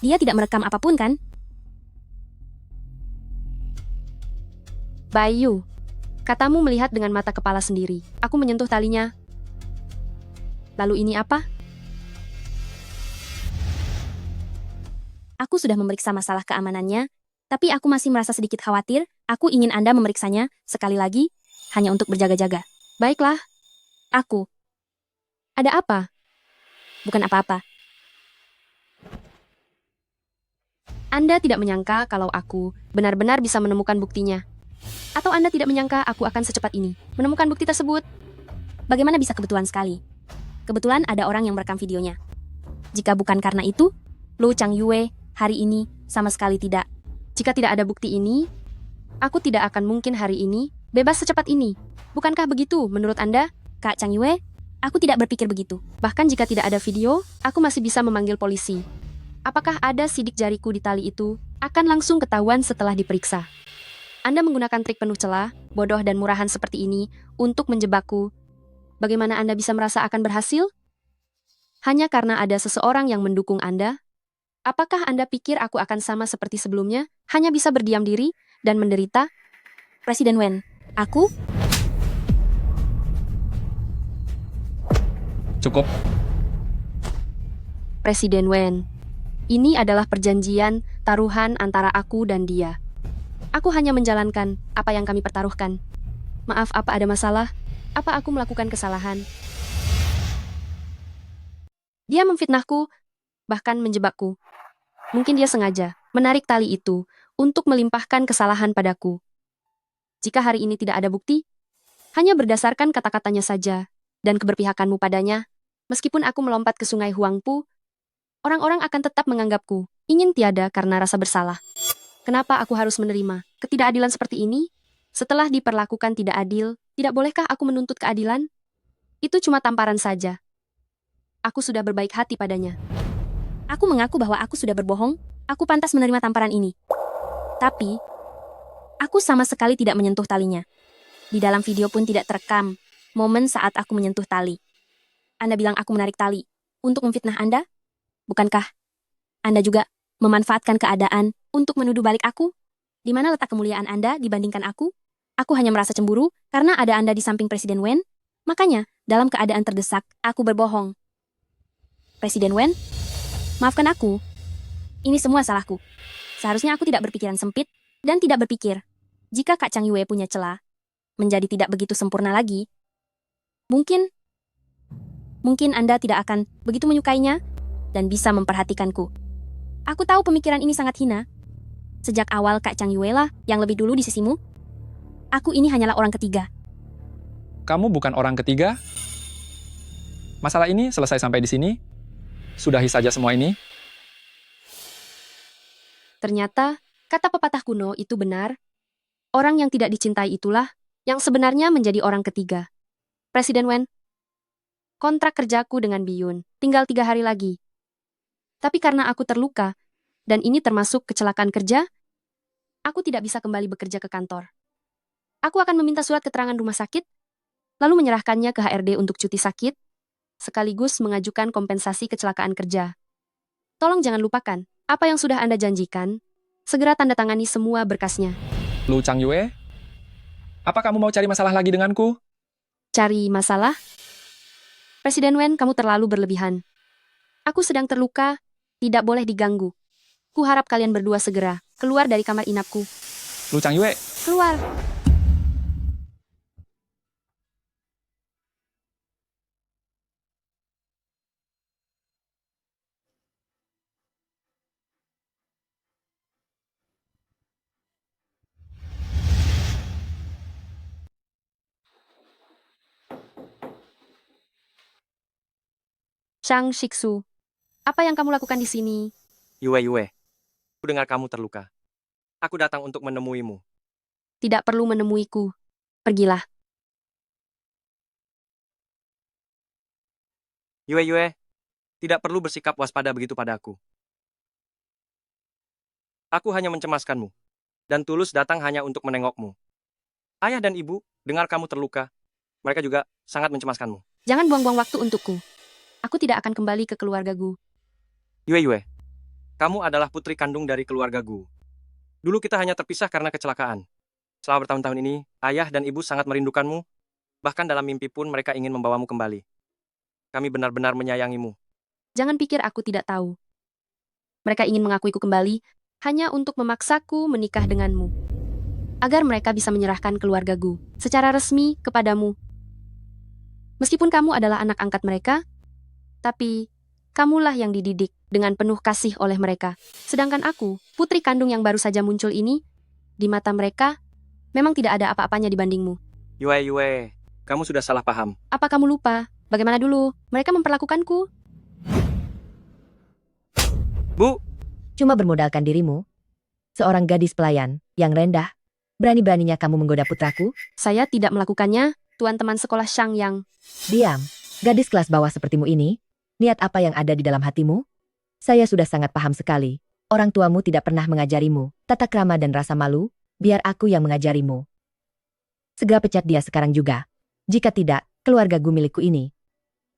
dia tidak merekam apapun, kan? Bayu, katamu melihat dengan mata kepala sendiri. Aku menyentuh talinya. Lalu ini apa? Aku sudah memeriksa masalah keamanannya, tapi aku masih merasa sedikit khawatir. Aku ingin Anda memeriksanya sekali lagi, hanya untuk berjaga-jaga. Baiklah. Aku. Ada apa? Bukan apa-apa. Anda tidak menyangka kalau aku benar-benar bisa menemukan buktinya. Atau Anda tidak menyangka aku akan secepat ini menemukan bukti tersebut. Bagaimana bisa kebetulan sekali? Kebetulan ada orang yang merekam videonya. Jika bukan karena itu, Lu Chang Yue hari ini sama sekali tidak. Jika tidak ada bukti ini, Aku tidak akan mungkin hari ini bebas secepat ini. Bukankah begitu menurut Anda, Kak Chang Yue? Aku tidak berpikir begitu. Bahkan jika tidak ada video, aku masih bisa memanggil polisi. Apakah ada sidik jariku di tali itu? Akan langsung ketahuan setelah diperiksa. Anda menggunakan trik penuh celah, bodoh dan murahan seperti ini untuk menjebakku. Bagaimana Anda bisa merasa akan berhasil? Hanya karena ada seseorang yang mendukung Anda? Apakah Anda pikir aku akan sama seperti sebelumnya, hanya bisa berdiam diri dan menderita? Presiden Wen, aku? Cukup. Presiden Wen, ini adalah perjanjian taruhan antara aku dan dia. Aku hanya menjalankan apa yang kami pertaruhkan. Maaf, apa ada masalah? Apa aku melakukan kesalahan? Dia memfitnahku, bahkan menjebakku. Mungkin dia sengaja menarik tali itu untuk melimpahkan kesalahan padaku. Jika hari ini tidak ada bukti, hanya berdasarkan kata-katanya saja dan keberpihakanmu padanya, meskipun aku melompat ke sungai Huangpu, orang-orang akan tetap menganggapku ingin tiada karena rasa bersalah. Kenapa aku harus menerima ketidakadilan seperti ini? Setelah diperlakukan tidak adil, tidak bolehkah aku menuntut keadilan? Itu cuma tamparan saja. Aku sudah berbaik hati padanya. Aku mengaku bahwa aku sudah berbohong, aku pantas menerima tamparan ini. Tapi, aku sama sekali tidak menyentuh talinya. Di dalam video pun tidak terekam momen saat aku menyentuh tali. Anda bilang aku menarik tali untuk memfitnah Anda? Bukankah Anda juga memanfaatkan keadaan untuk menuduh balik aku? Di mana letak kemuliaan Anda dibandingkan aku? Aku hanya merasa cemburu karena ada Anda di samping Presiden Wen. Makanya, dalam keadaan terdesak, aku berbohong. Presiden Wen, maafkan aku. Ini semua salahku. Seharusnya aku tidak berpikiran sempit dan tidak berpikir jika Kak Chang Yue punya celah menjadi tidak begitu sempurna lagi. Mungkin Anda tidak akan begitu menyukainya dan bisa memperhatikanku. Aku tahu pemikiran ini sangat hina. Sejak awal Kak Chang Yue lah yang lebih dulu di sisimu. Aku ini hanyalah orang ketiga. Kamu bukan orang ketiga. Masalah ini selesai sampai di sini. Sudahi saja semua ini. Ternyata, kata pepatah kuno itu benar. Orang yang tidak dicintai itulah yang sebenarnya menjadi orang ketiga. Presiden Wen, kontrak kerjaku dengan Biyun tinggal 3 hari lagi. Tapi karena aku terluka, dan ini termasuk kecelakaan kerja, aku tidak bisa kembali bekerja ke kantor. Aku akan meminta surat keterangan rumah sakit, lalu menyerahkannya ke HRD untuk cuti sakit, sekaligus mengajukan kompensasi kecelakaan kerja. Tolong jangan lupakan, apa yang sudah Anda janjikan, segera tanda tangani semua berkasnya. Lu Chang Yue, apa kamu mau cari masalah lagi denganku? Cari masalah? Presiden Wen, kamu terlalu berlebihan. Aku sedang terluka, tidak boleh diganggu. Ku harap kalian berdua segera keluar dari kamar inapku. Lu Chang Yue, Keluar! Shang Shiksu, apa yang kamu lakukan di sini? Yue, aku dengar kamu terluka. Aku datang untuk menemuimu. Tidak perlu menemuiku. Pergilah. Yue, tidak perlu bersikap waspada begitu padaku. Aku hanya mencemaskanmu, dan tulus datang hanya untuk menengokmu. Ayah dan ibu, dengar kamu terluka. Mereka juga sangat mencemaskanmu. Jangan buang-buang waktu untukku. Aku tidak akan kembali ke keluargaku. Yue, kamu adalah putri kandung dari keluargaku. Dulu kita hanya terpisah karena kecelakaan. Selama bertahun-tahun ini, ayah dan ibu sangat merindukanmu. Bahkan dalam mimpi pun mereka ingin membawamu kembali. Kami benar-benar menyayangimu. Jangan pikir aku tidak tahu. Mereka ingin mengakuiku kembali hanya untuk memaksaku menikah denganmu. Agar mereka bisa menyerahkan keluargaku secara resmi kepadamu. Meskipun kamu adalah anak angkat mereka, tapi kamulah yang dididik dengan penuh kasih oleh mereka. Sedangkan aku, putri kandung yang baru saja muncul ini, di mata mereka, memang tidak ada apa-apanya dibandingmu. Yue, kamu sudah salah paham. Apa kamu lupa? Bagaimana dulu mereka memperlakukanku? Bu! Cuma bermodalkan dirimu, seorang gadis pelayan yang rendah, Berani-beraninya kamu menggoda putraku? Saya tidak melakukannya, tuan teman sekolah Shang Yang. Diam. Gadis kelas bawah sepertimu ini, niat apa yang ada di dalam hatimu? Saya sudah sangat paham sekali. Orang tuamu tidak pernah mengajarimu tata krama dan rasa malu, biar aku yang mengajarimu. Segera pecat dia sekarang juga. Jika tidak, keluarga gu milikku ini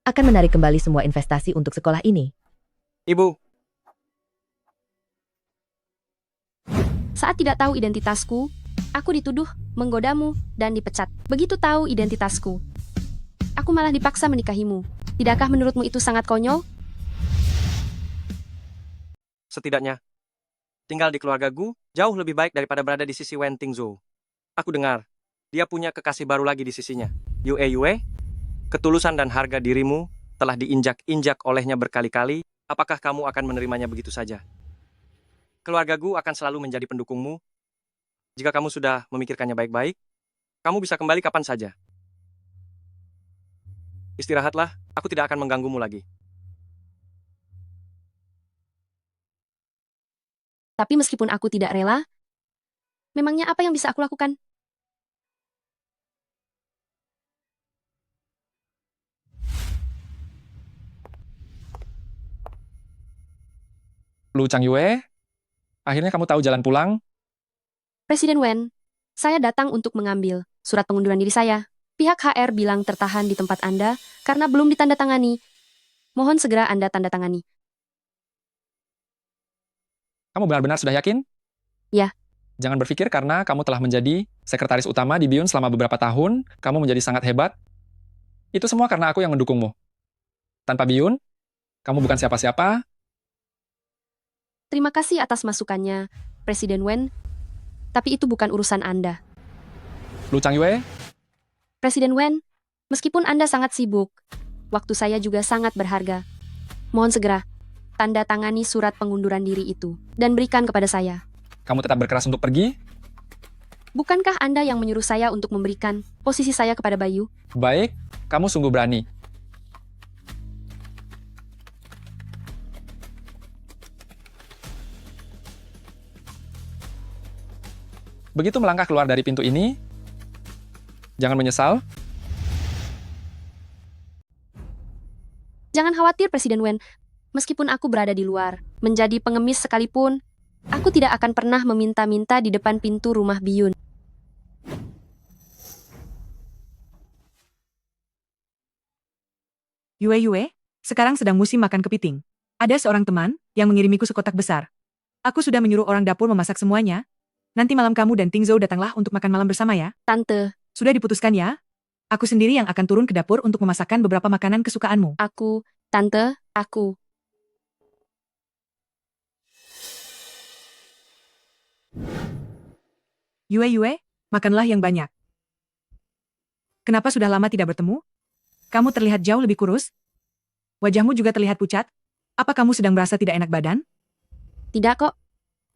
akan menarik kembali semua investasi untuk sekolah ini. Ibu, Saat tidak tahu identitasku, aku dituduh menggodamu dan dipecat. Begitu tahu identitasku, aku malah dipaksa menikahimu. Tidakkah menurutmu itu sangat konyol? setidaknya tinggal di keluarga Gu jauh lebih baik daripada berada di sisi Wen Tingzhou. Aku dengar, dia punya kekasih baru lagi di sisinya. Yue, ketulusan dan harga dirimu telah diinjak-injak olehnya berkali-kali. Apakah kamu akan menerimanya begitu saja? Keluarga Gu akan selalu menjadi pendukungmu. Jika kamu sudah memikirkannya baik-baik, kamu bisa kembali kapan saja. Istirahatlah, aku tidak akan mengganggumu lagi. Tapi meskipun aku tidak rela, memangnya apa yang bisa aku lakukan? Lu Chang Yue, akhirnya kamu tahu jalan pulang. Presiden Wen, saya datang untuk mengambil surat pengunduran diri saya. Pihak HR bilang tertahan di tempat Anda karena belum ditandatangani. Mohon segera Anda tanda tangani. Kamu benar-benar sudah yakin? Ya. Jangan berpikir karena kamu telah menjadi sekretaris utama di Biyun selama beberapa tahun, kamu menjadi sangat hebat. Itu semua karena aku yang mendukungmu. Tanpa Biyun, kamu bukan siapa-siapa. Terima kasih atas masukannya, Presiden Wen. Tapi itu bukan urusan Anda. Lu Chang Yue, Presiden Wen, meskipun Anda sangat sibuk, waktu saya juga sangat berharga. Mohon segera, tanda tangani surat pengunduran diri itu, dan berikan kepada saya. kamu tetap berkeras untuk pergi? Bukankah Anda yang menyuruh saya untuk memberikan posisi saya kepada Bayu? Baik, kamu sungguh berani. Begitu melangkah keluar dari pintu ini, jangan menyesal. Jangan khawatir, Presiden Wen. Meskipun aku berada di luar, menjadi pengemis sekalipun, aku tidak akan pernah meminta-minta di depan pintu rumah Biyun. Yue, sekarang sedang musim makan kepiting. Ada seorang teman yang mengirimiku sekotak besar. Aku sudah menyuruh orang dapur memasak semuanya. Nanti malam kamu dan Tingzhou datanglah untuk makan malam bersama ya. Tante, Sudah diputuskan ya? Aku sendiri yang akan turun ke dapur untuk memasakkan beberapa makanan kesukaanmu. Tante, aku. Yue, makanlah yang banyak. Kenapa sudah lama tidak bertemu? Kamu terlihat jauh lebih kurus. Wajahmu juga terlihat pucat. Apa kamu sedang merasa tidak enak badan? Tidak kok.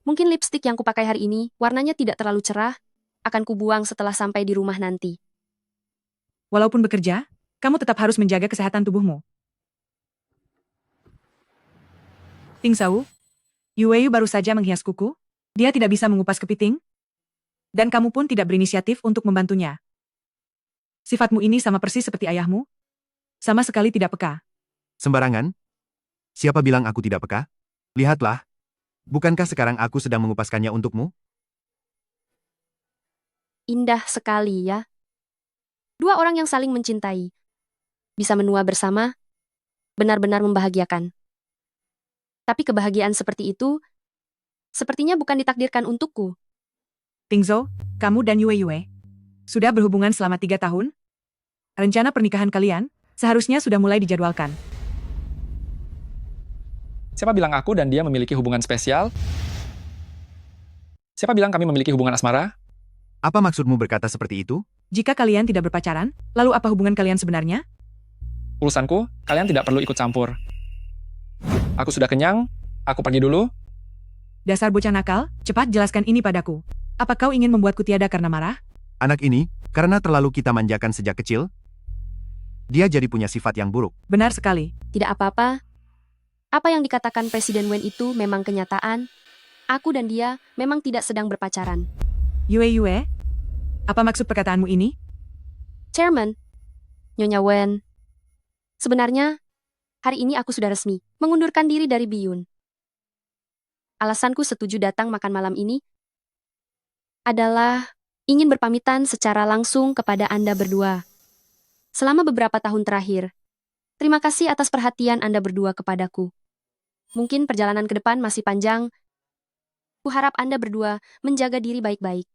Mungkin lipstik yang kupakai hari ini, warnanya tidak terlalu cerah, akan kubuang setelah sampai di rumah nanti. Walaupun bekerja, kamu tetap harus menjaga kesehatan tubuhmu. Tingzhou, Yue baru saja menghias kuku. Dia tidak bisa mengupas kepiting. Dan kamu pun tidak berinisiatif untuk membantunya. Sifatmu ini sama persis seperti ayahmu. Sama sekali tidak peka. Sembarangan? Siapa bilang aku tidak peka? Lihatlah. Bukankah sekarang aku sedang mengupaskannya untukmu? Indah sekali ya. Dua orang yang saling mencintai. Bisa menua bersama, benar-benar membahagiakan. Tapi kebahagiaan seperti itu, sepertinya bukan ditakdirkan untukku. Tingzhou, kamu dan Yue sudah berhubungan selama 3 tahun? Rencana pernikahan kalian seharusnya sudah mulai dijadwalkan. Siapa bilang aku dan dia memiliki hubungan spesial? Siapa bilang kami memiliki hubungan asmara? Apa maksudmu berkata seperti itu? Jika kalian tidak berpacaran, lalu apa hubungan kalian sebenarnya? Urusanku, kalian tidak perlu ikut campur. Aku sudah kenyang, aku pergi dulu. Dasar bocah nakal, cepat jelaskan ini padaku. Apa kau ingin membuatku tiada karena marah? Anak ini, karena terlalu kita manjakan sejak kecil, dia jadi punya sifat yang buruk. Benar sekali. Tidak apa-apa. Apa yang dikatakan Presiden Wen itu memang kenyataan. Aku dan dia memang tidak sedang berpacaran. Yue, Apa maksud perkataanmu ini? Chairman, Nyonya Wen. Sebenarnya, hari ini aku sudah resmi mengundurkan diri dari Biyun. Alasanku setuju datang makan malam ini adalah ingin berpamitan secara langsung kepada Anda berdua. Selama beberapa tahun terakhir, terima kasih atas perhatian Anda berdua kepadaku. Mungkin perjalanan ke depan masih panjang. Kuharap Anda berdua menjaga diri baik-baik.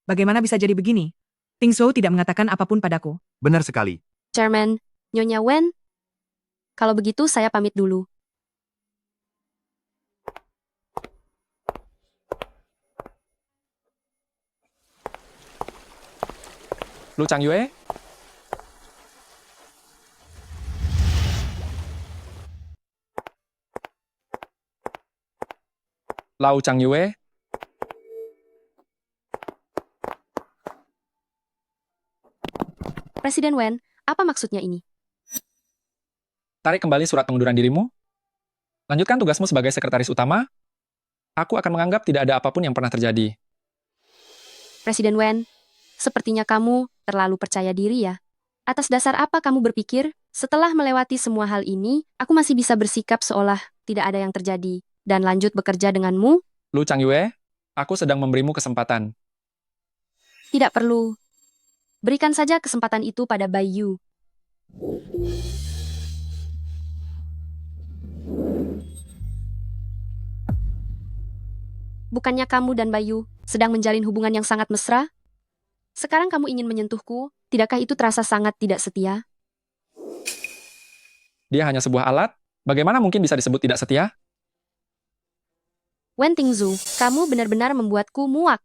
Bagaimana bisa jadi begini? Ting Zhou tidak mengatakan apapun padaku. Benar sekali. Chairman, Nyonya Wen, kalau begitu saya pamit dulu. Lu Changyue? Lau Changyue? Presiden Wen, apa maksudnya ini? Tarik kembali surat pengunduran dirimu. Lanjutkan tugasmu sebagai sekretaris utama. Aku akan menganggap tidak ada apapun yang pernah terjadi. Presiden Wen, sepertinya kamu terlalu percaya diri ya. Atas dasar apa kamu berpikir, setelah melewati semua hal ini, aku masih bisa bersikap seolah tidak ada yang terjadi, dan lanjut bekerja denganmu? Lu Changyue, aku sedang memberimu kesempatan. Tidak perlu. Berikan saja kesempatan itu pada Bai Yu. Bukannya kamu dan Bayu sedang menjalin hubungan yang sangat mesra? Sekarang kamu ingin menyentuhku, tidakkah itu terasa sangat tidak setia? Dia hanya sebuah alat, bagaimana mungkin bisa disebut tidak setia? Wen Tingzu, kamu benar-benar membuatku muak.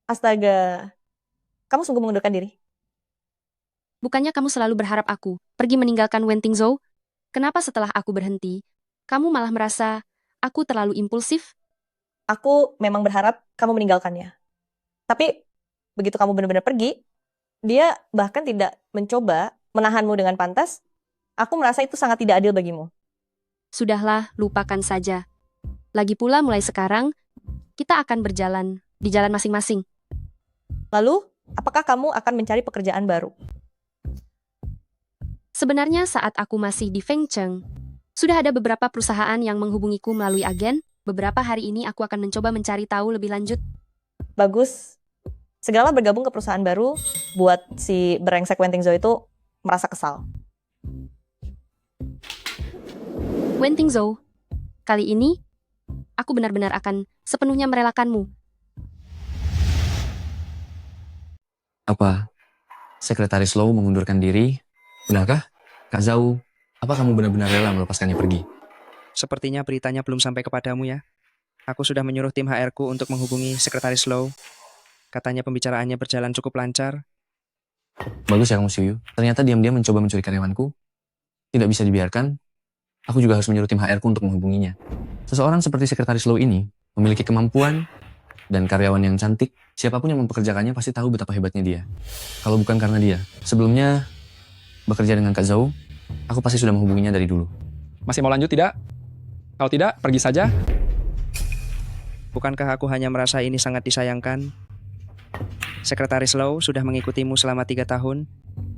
Astaga, kamu sungguh mengundurkan diri? Bukannya kamu selalu berharap aku pergi meninggalkan Wen Tingzhou? Kenapa setelah aku berhenti, kamu malah merasa aku terlalu impulsif? Aku memang berharap kamu meninggalkannya. Tapi, begitu kamu benar-benar pergi, dia bahkan tidak mencoba menahanmu dengan pantas. Aku merasa itu sangat tidak adil bagimu. Sudahlah, lupakan saja. Lagi pula mulai sekarang, kita akan berjalan di jalan masing-masing. Lalu, apakah kamu akan mencari pekerjaan baru? Sebenarnya saat aku masih di Fengcheng, sudah ada beberapa perusahaan yang menghubungiku melalui agen. Beberapa hari ini aku akan mencoba mencari tahu lebih lanjut. Bagus. Segeralah bergabung ke perusahaan baru buat si brengsek Wen Tingzhou itu merasa kesal. Wen Tingzhou, kali ini, aku benar-benar akan sepenuhnya merelakanmu. Apa? Sekretaris Low mengundurkan diri? Benarkah? Kak Zhou, apa kamu benar-benar rela melepaskannya pergi? Sepertinya beritanya belum sampai kepadamu ya. Aku sudah menyuruh tim HR-ku untuk menghubungi Sekretaris Low. Katanya pembicaraannya berjalan cukup lancar. Bagus ya kamu Xiuyu. Ternyata diam-diam mencoba mencuri karyawanku. Tidak bisa dibiarkan. Aku juga harus menyuruh tim HR-ku untuk menghubunginya. Seseorang seperti Sekretaris Low ini memiliki kemampuan dan karyawan yang cantik. Siapapun yang mempekerjakannya pasti tahu betapa hebatnya dia. Kalau bukan karena dia, sebelumnya bekerja dengan Kak Zhou, aku pasti sudah menghubunginya dari dulu. Masih mau lanjut tidak? Kalau tidak, pergi saja. Bukankah aku hanya merasa ini sangat disayangkan? Sekretaris Low sudah mengikutimu selama 3 tahun.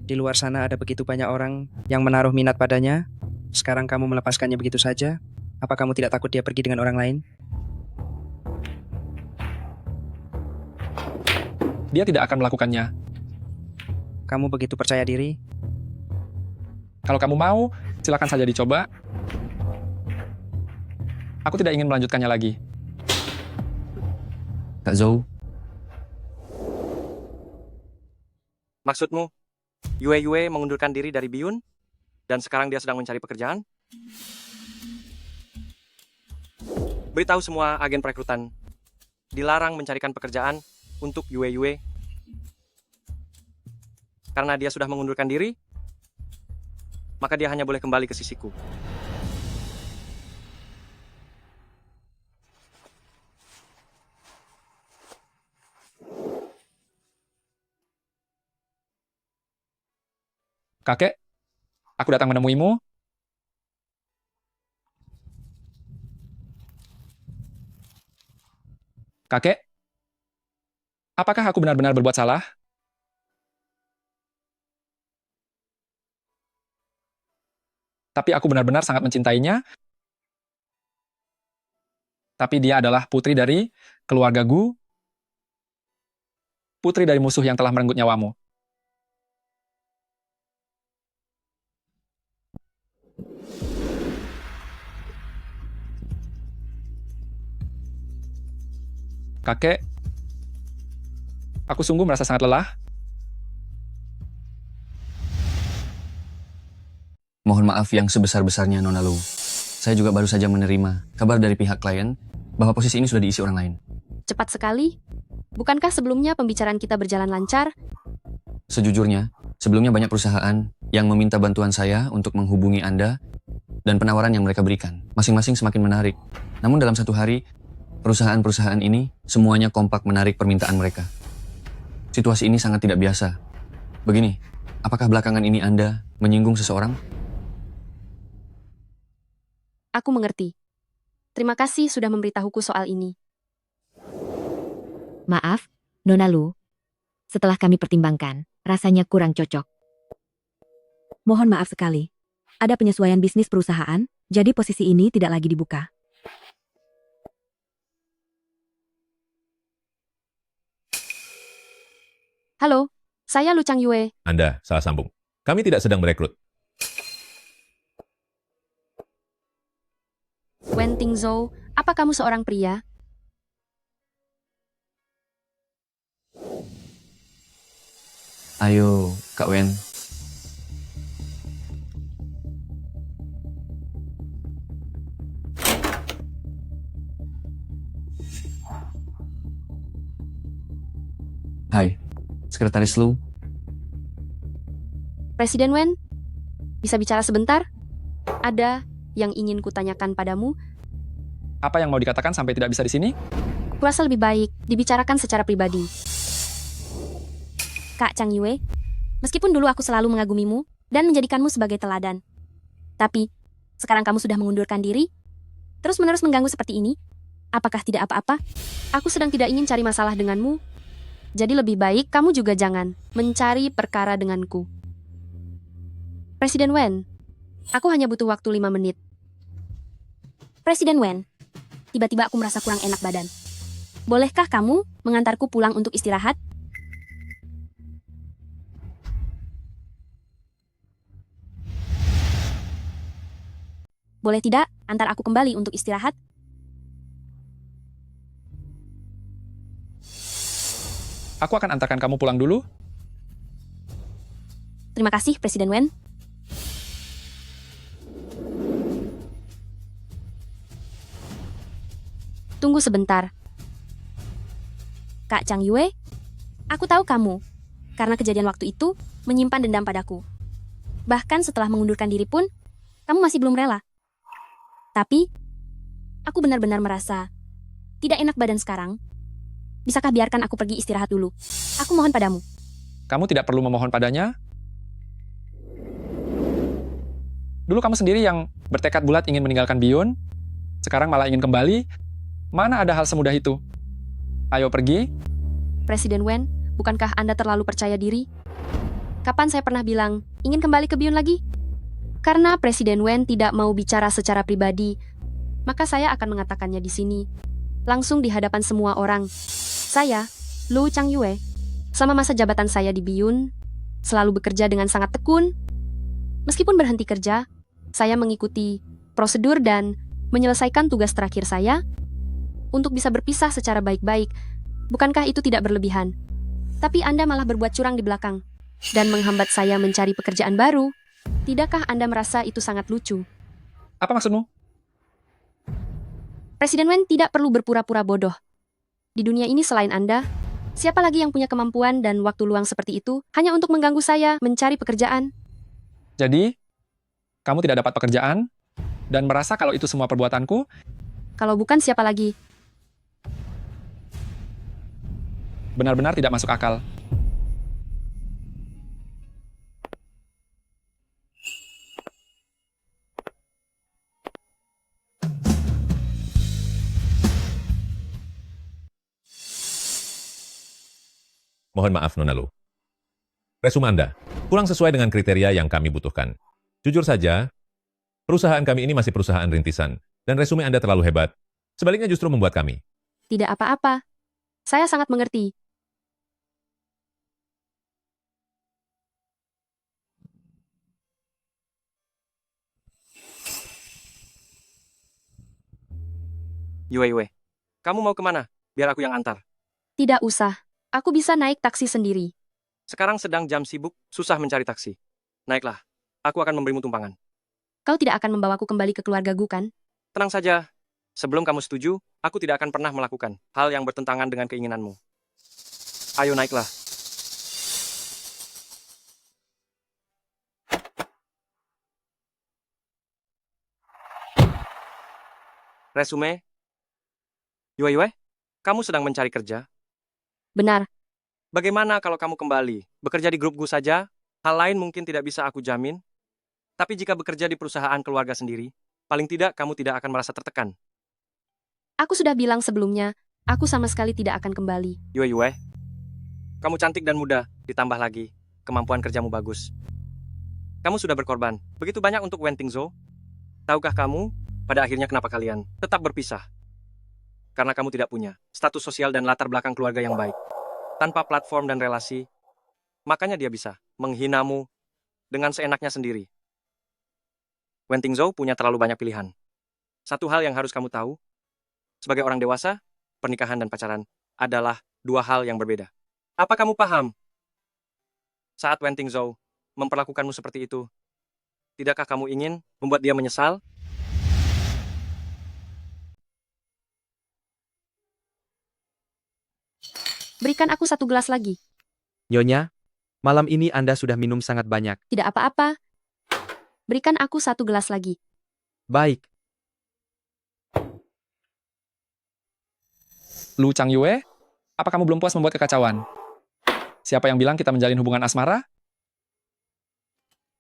Di luar sana ada begitu banyak orang yang menaruh minat padanya. Sekarang kamu melepaskannya begitu saja. Apa kamu tidak takut dia pergi dengan orang lain? Dia tidak akan melakukannya. Kamu begitu percaya diri? Kalau kamu mau, silakan saja dicoba. Aku tidak ingin melanjutkannya lagi. Kak Zhou, Maksudmu, Yue mengundurkan diri dari Biyun, dan sekarang dia sedang mencari pekerjaan? Beritahu semua agen perekrutan, dilarang mencarikan pekerjaan untuk Yue. Karena dia sudah mengundurkan diri, maka dia hanya boleh kembali ke sisiku. Kakek, aku datang menemuimu. Kakek, apakah aku benar-benar berbuat salah? Tapi aku benar-benar sangat mencintainya. Tapi dia adalah putri dari keluarga Gu, putri dari musuh yang telah merenggut nyawamu. Kakek, aku sungguh merasa sangat lelah. Mohon maaf yang sebesar-besarnya, Nona Lu. Saya juga baru saja menerima kabar dari pihak klien bahwa posisi ini sudah diisi orang lain. Cepat sekali. Bukankah sebelumnya pembicaraan kita berjalan lancar? Sejujurnya, sebelumnya banyak perusahaan yang meminta bantuan saya untuk menghubungi Anda dan penawaran yang mereka berikan. Masing-masing semakin menarik. Namun dalam satu hari, perusahaan-perusahaan ini semuanya kompak menarik permintaan mereka. Situasi ini sangat tidak biasa. Begini, apakah belakangan ini Anda menyinggung seseorang? Aku mengerti. Terima kasih sudah memberitahuku soal ini. Maaf, Nona Lu. Setelah kami pertimbangkan, rasanya kurang cocok. Mohon maaf sekali. Ada penyesuaian bisnis perusahaan, jadi posisi ini tidak lagi dibuka. Halo, saya Lu Chang Yue. Anda salah sambung. Kami tidak sedang merekrut. Wen Tingzhou, apa kamu seorang pria? Ayo, Kak Wen. Hai, Sekretaris Lu. Presiden Wen, bisa bicara sebentar? Ada yang ingin kutanyakan padamu. Apa yang mau dikatakan sampai tidak bisa di sini? Kurasa lebih baik dibicarakan secara pribadi. Kak Chang Yue, meskipun dulu aku selalu mengagumimu dan menjadikanmu sebagai teladan. Tapi, sekarang kamu sudah mengundurkan diri, terus-menerus mengganggu seperti ini. Apakah tidak apa-apa? Aku sedang tidak ingin cari masalah denganmu. Jadi lebih baik kamu juga jangan mencari perkara denganku. Presiden Wen, aku hanya butuh waktu 5 menit. Presiden Wen, tiba-tiba aku merasa kurang enak badan. Bolehkah kamu mengantarku pulang untuk istirahat? Boleh tidak, antar aku kembali untuk istirahat? Aku akan antarkan kamu pulang dulu. Terima kasih, Presiden Wen. Tunggu sebentar. Kak Chang Yue, aku tahu kamu, karena kejadian waktu itu, menyimpan dendam padaku. Bahkan setelah mengundurkan diri pun, kamu masih belum rela. Tapi, aku benar-benar merasa tidak enak badan sekarang. Bisakah biarkan aku pergi istirahat dulu? Aku mohon padamu. Kamu tidak perlu memohon padanya. Dulu kamu sendiri yang bertekad bulat ingin meninggalkan Biyun, sekarang malah ingin kembali. Mana ada hal semudah itu? Ayo pergi. Presiden Wen, bukankah Anda terlalu percaya diri? Kapan saya pernah bilang ingin kembali ke Biyun lagi? Karena Presiden Wen tidak mau bicara secara pribadi, maka saya akan mengatakannya di sini, langsung di hadapan semua orang. Saya, Lu Chang Yue, selama masa jabatan saya di Biyun, selalu bekerja dengan sangat tekun. Meskipun berhenti kerja, saya mengikuti prosedur dan menyelesaikan tugas terakhir saya untuk bisa berpisah secara baik-baik. Bukankah itu tidak berlebihan? Tapi Anda malah berbuat curang di belakang dan menghambat saya mencari pekerjaan baru. Tidakkah Anda merasa itu sangat lucu? Apa maksudmu? Presiden Wen tidak perlu berpura-pura bodoh. Di dunia ini selain Anda, siapa lagi yang punya kemampuan dan waktu luang seperti itu hanya untuk mengganggu saya mencari pekerjaan? Jadi, kamu tidak dapat pekerjaan dan merasa kalau itu semua perbuatanku? Kalau bukan siapa lagi? Benar-benar tidak masuk akal. Mohon maaf, Nona Lu. Resume Anda kurang sesuai dengan kriteria yang kami butuhkan. Jujur saja, perusahaan kami ini masih perusahaan rintisan, dan resume Anda terlalu hebat. Sebaliknya justru membuat kami. Tidak apa-apa. Saya sangat mengerti. Yue, kamu mau kemana? Biar aku yang antar. Tidak usah. Aku bisa naik taksi sendiri. Sekarang sedang jam sibuk, susah mencari taksi. Naiklah, aku akan memberimu tumpangan. Kau tidak akan membawaku kembali ke keluargaku, kan? Tenang saja, sebelum kamu setuju, aku tidak akan pernah melakukan hal yang bertentangan dengan keinginanmu. Ayo naiklah. Resume? Yue, kamu sedang mencari kerja? Benar. Bagaimana kalau kamu kembali, bekerja di grup Gu saja? Hal lain mungkin tidak bisa aku jamin. Tapi jika bekerja di perusahaan keluarga sendiri, paling tidak kamu tidak akan merasa tertekan. Aku sudah bilang sebelumnya, aku sama sekali tidak akan kembali. Yue, kamu cantik dan muda, ditambah lagi, kemampuan kerjamu bagus. Kamu sudah berkorban, begitu banyak untuk Wen Tingzhou. Tahukah kamu, pada akhirnya kenapa kalian tetap berpisah? Karena kamu tidak punya status sosial dan latar belakang keluarga yang baik. Tanpa platform dan relasi, makanya dia bisa menghinamu dengan seenaknya sendiri. Wen Tingzhou punya terlalu banyak pilihan. Satu hal yang harus kamu tahu, sebagai orang dewasa, pernikahan dan pacaran adalah dua hal yang berbeda. Apa kamu paham? Saat Wen Tingzhou memperlakukanmu seperti itu, tidakkah kamu ingin membuat dia menyesal? Berikan aku satu gelas lagi. Nyonya, malam ini Anda sudah minum sangat banyak. Tidak apa-apa. Berikan aku satu gelas lagi. Baik. Lu Changyue, apa kamu belum puas membuat kekacauan? Siapa yang bilang kita menjalin hubungan asmara?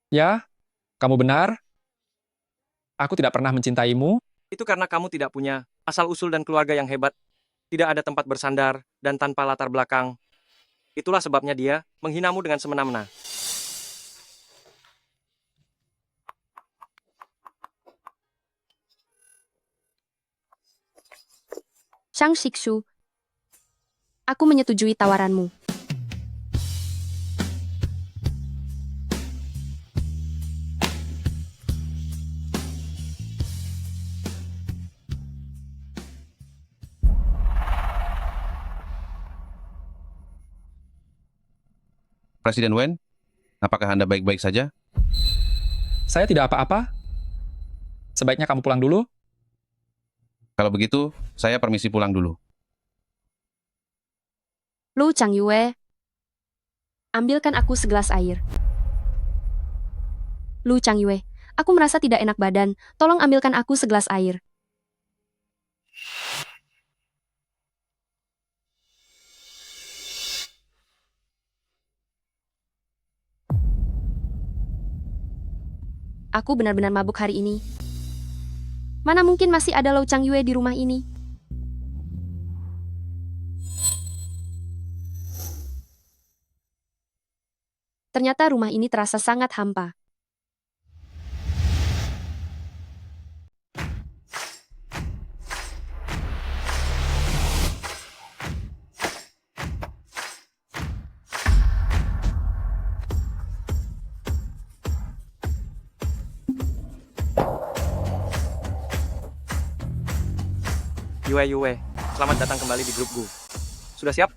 Ya, kamu benar. Aku tidak pernah mencintaimu. Itu karena kamu tidak punya asal-usul dan keluarga yang hebat. Tidak ada tempat bersandar, dan tanpa latar belakang. Itulah sebabnya dia menghinamu dengan semena-mena. Shang Shikshu, aku menyetujui tawaranmu. Presiden Wen, apakah Anda baik-baik saja? Saya tidak apa-apa. Sebaiknya kamu pulang dulu. Kalau begitu, saya permisi pulang dulu. Lu Changyue, ambilkan aku segelas air. Lu Changyue, aku merasa tidak enak badan. Tolong ambilkan aku segelas air. Aku benar-benar mabuk hari ini. Mana mungkin masih ada Lou Changyue di rumah ini? Ternyata rumah ini terasa sangat hampa. Yue, selamat datang kembali di grup Gu. Sudah siap?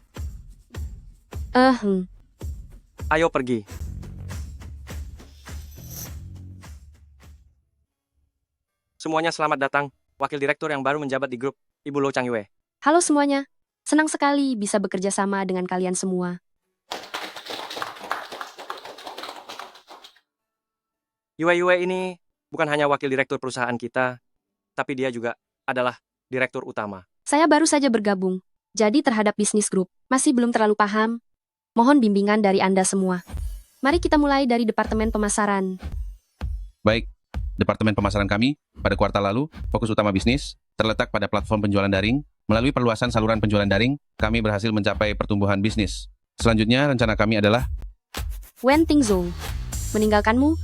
Ayo pergi. Semuanya selamat datang, wakil direktur yang baru menjabat di grup, Ibu Lou Changyue. Halo semuanya. Senang sekali bisa bekerja sama dengan kalian semua. Yue ini bukan hanya wakil direktur perusahaan kita, tapi dia juga adalah direktur utama. Saya baru saja bergabung, jadi terhadap bisnis grup, masih belum terlalu paham. Mohon bimbingan dari Anda semua. Mari kita mulai dari Departemen Pemasaran. Baik, Departemen Pemasaran kami, pada kuartal lalu, fokus utama bisnis, terletak pada platform penjualan daring. Melalui perluasan saluran penjualan daring, kami berhasil mencapai pertumbuhan bisnis Selanjutnya, rencana kami adalah Wen Tingzhou, meninggalkanmu,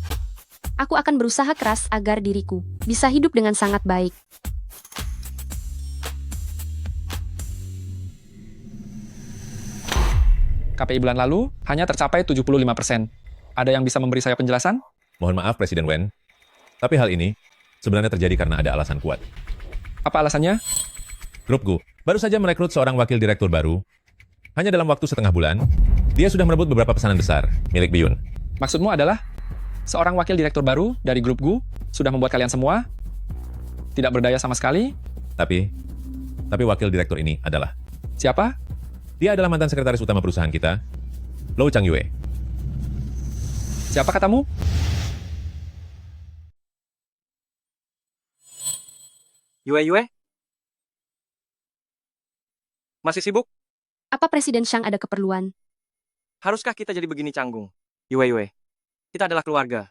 aku akan berusaha keras agar diriku bisa hidup dengan sangat baik. KPI bulan lalu hanya tercapai 75%. Ada yang bisa memberi saya penjelasan? Mohon maaf, Presiden Wen. Tapi hal ini sebenarnya terjadi karena ada alasan kuat. Apa alasannya? Grup Gu baru saja merekrut seorang wakil direktur baru. Hanya dalam waktu setengah bulan, dia sudah merebut beberapa pesanan besar milik Biyun. Maksudmu adalah seorang wakil direktur baru dari grup Gu sudah membuat kalian semua tidak berdaya sama sekali? Tapi wakil direktur ini adalah... Siapa? Dia adalah mantan sekretaris utama perusahaan kita, Lou Changyue. Siapa katamu? Yue? Masih sibuk? Apa Presiden Shang ada keperluan? Haruskah kita jadi begini canggung? Yue, kita adalah keluarga.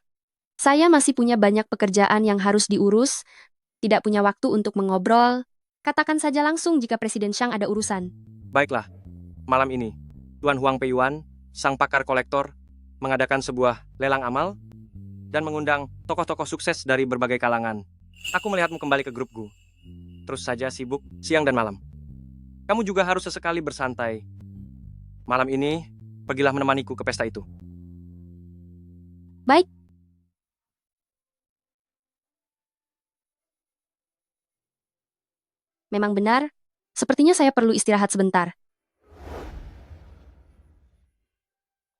Saya masih punya banyak pekerjaan yang harus diurus, tidak punya waktu untuk mengobrol. Katakan saja langsung jika Presiden Shang ada urusan. Baiklah, malam ini, Tuan Huang Peiyuan, sang pakar kolektor, mengadakan sebuah lelang amal dan mengundang tokoh-tokoh sukses dari berbagai kalangan. Aku melihatmu kembali ke grup Gu. Terus saja sibuk siang dan malam. Kamu juga harus sesekali bersantai. Malam ini, pergilah menemaniku ke pesta itu. Baik. Memang benar, sepertinya saya perlu istirahat sebentar.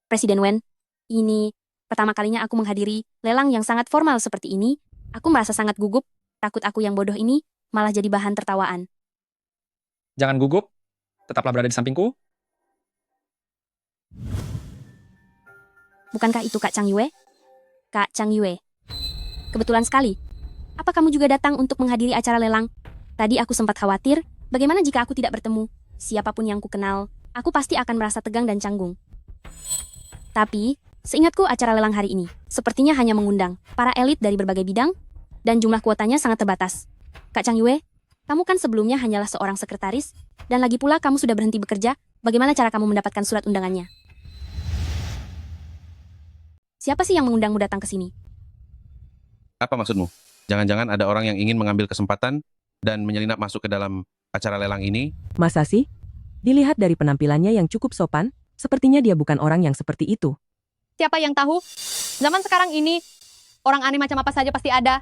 Presiden Wen, ini pertama kalinya aku menghadiri lelang yang sangat formal seperti ini. Aku merasa sangat gugup, takut aku yang bodoh ini malah jadi bahan tertawaan. Jangan gugup, tetaplah berada di sampingku. Bukankah itu Kak Changyue? Kak Changyue. Kebetulan sekali. Apa kamu juga datang untuk menghadiri acara lelang? Tadi aku sempat khawatir, bagaimana jika aku tidak bertemu? Siapapun yang ku kenal, aku pasti akan merasa tegang dan canggung. Tapi, seingatku acara lelang hari ini, sepertinya hanya mengundang para elit dari berbagai bidang, dan jumlah kuotanya sangat terbatas. Kak Changyue, kamu kan sebelumnya hanyalah seorang sekretaris, dan lagi pula kamu sudah berhenti bekerja, bagaimana cara kamu mendapatkan surat undangannya? Siapa sih yang mengundangmu datang ke sini? apa maksudmu? Jangan-jangan ada orang yang ingin mengambil kesempatan dan menyelinap masuk ke dalam acara lelang ini? Masa sih? Dilihat dari penampilannya yang cukup sopan, sepertinya dia bukan orang yang seperti itu. Siapa yang tahu? Zaman sekarang ini, orang aneh macam apa saja pasti ada.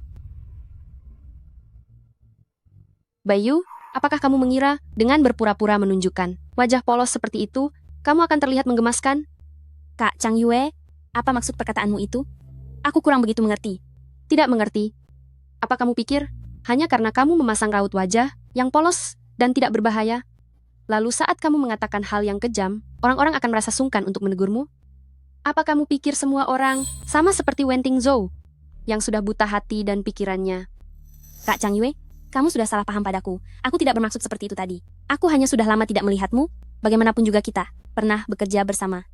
Bayu, apakah kamu mengira dengan berpura-pura menunjukkan wajah polos seperti itu, kamu akan terlihat menggemaskan? Kak Changyue, apa maksud perkataanmu itu? Aku kurang begitu mengerti. Tidak mengerti. Apa kamu pikir, hanya karena kamu memasang raut wajah yang polos dan tidak berbahaya, lalu saat kamu mengatakan hal yang kejam, orang-orang akan merasa sungkan untuk menegurmu? Apa kamu pikir semua orang sama seperti Wen Tingzhou, yang sudah buta hati dan pikirannya? Kak Changyue, kamu sudah salah paham padaku. Aku tidak bermaksud seperti itu tadi. Aku hanya sudah lama tidak melihatmu, bagaimanapun juga kita pernah bekerja bersama.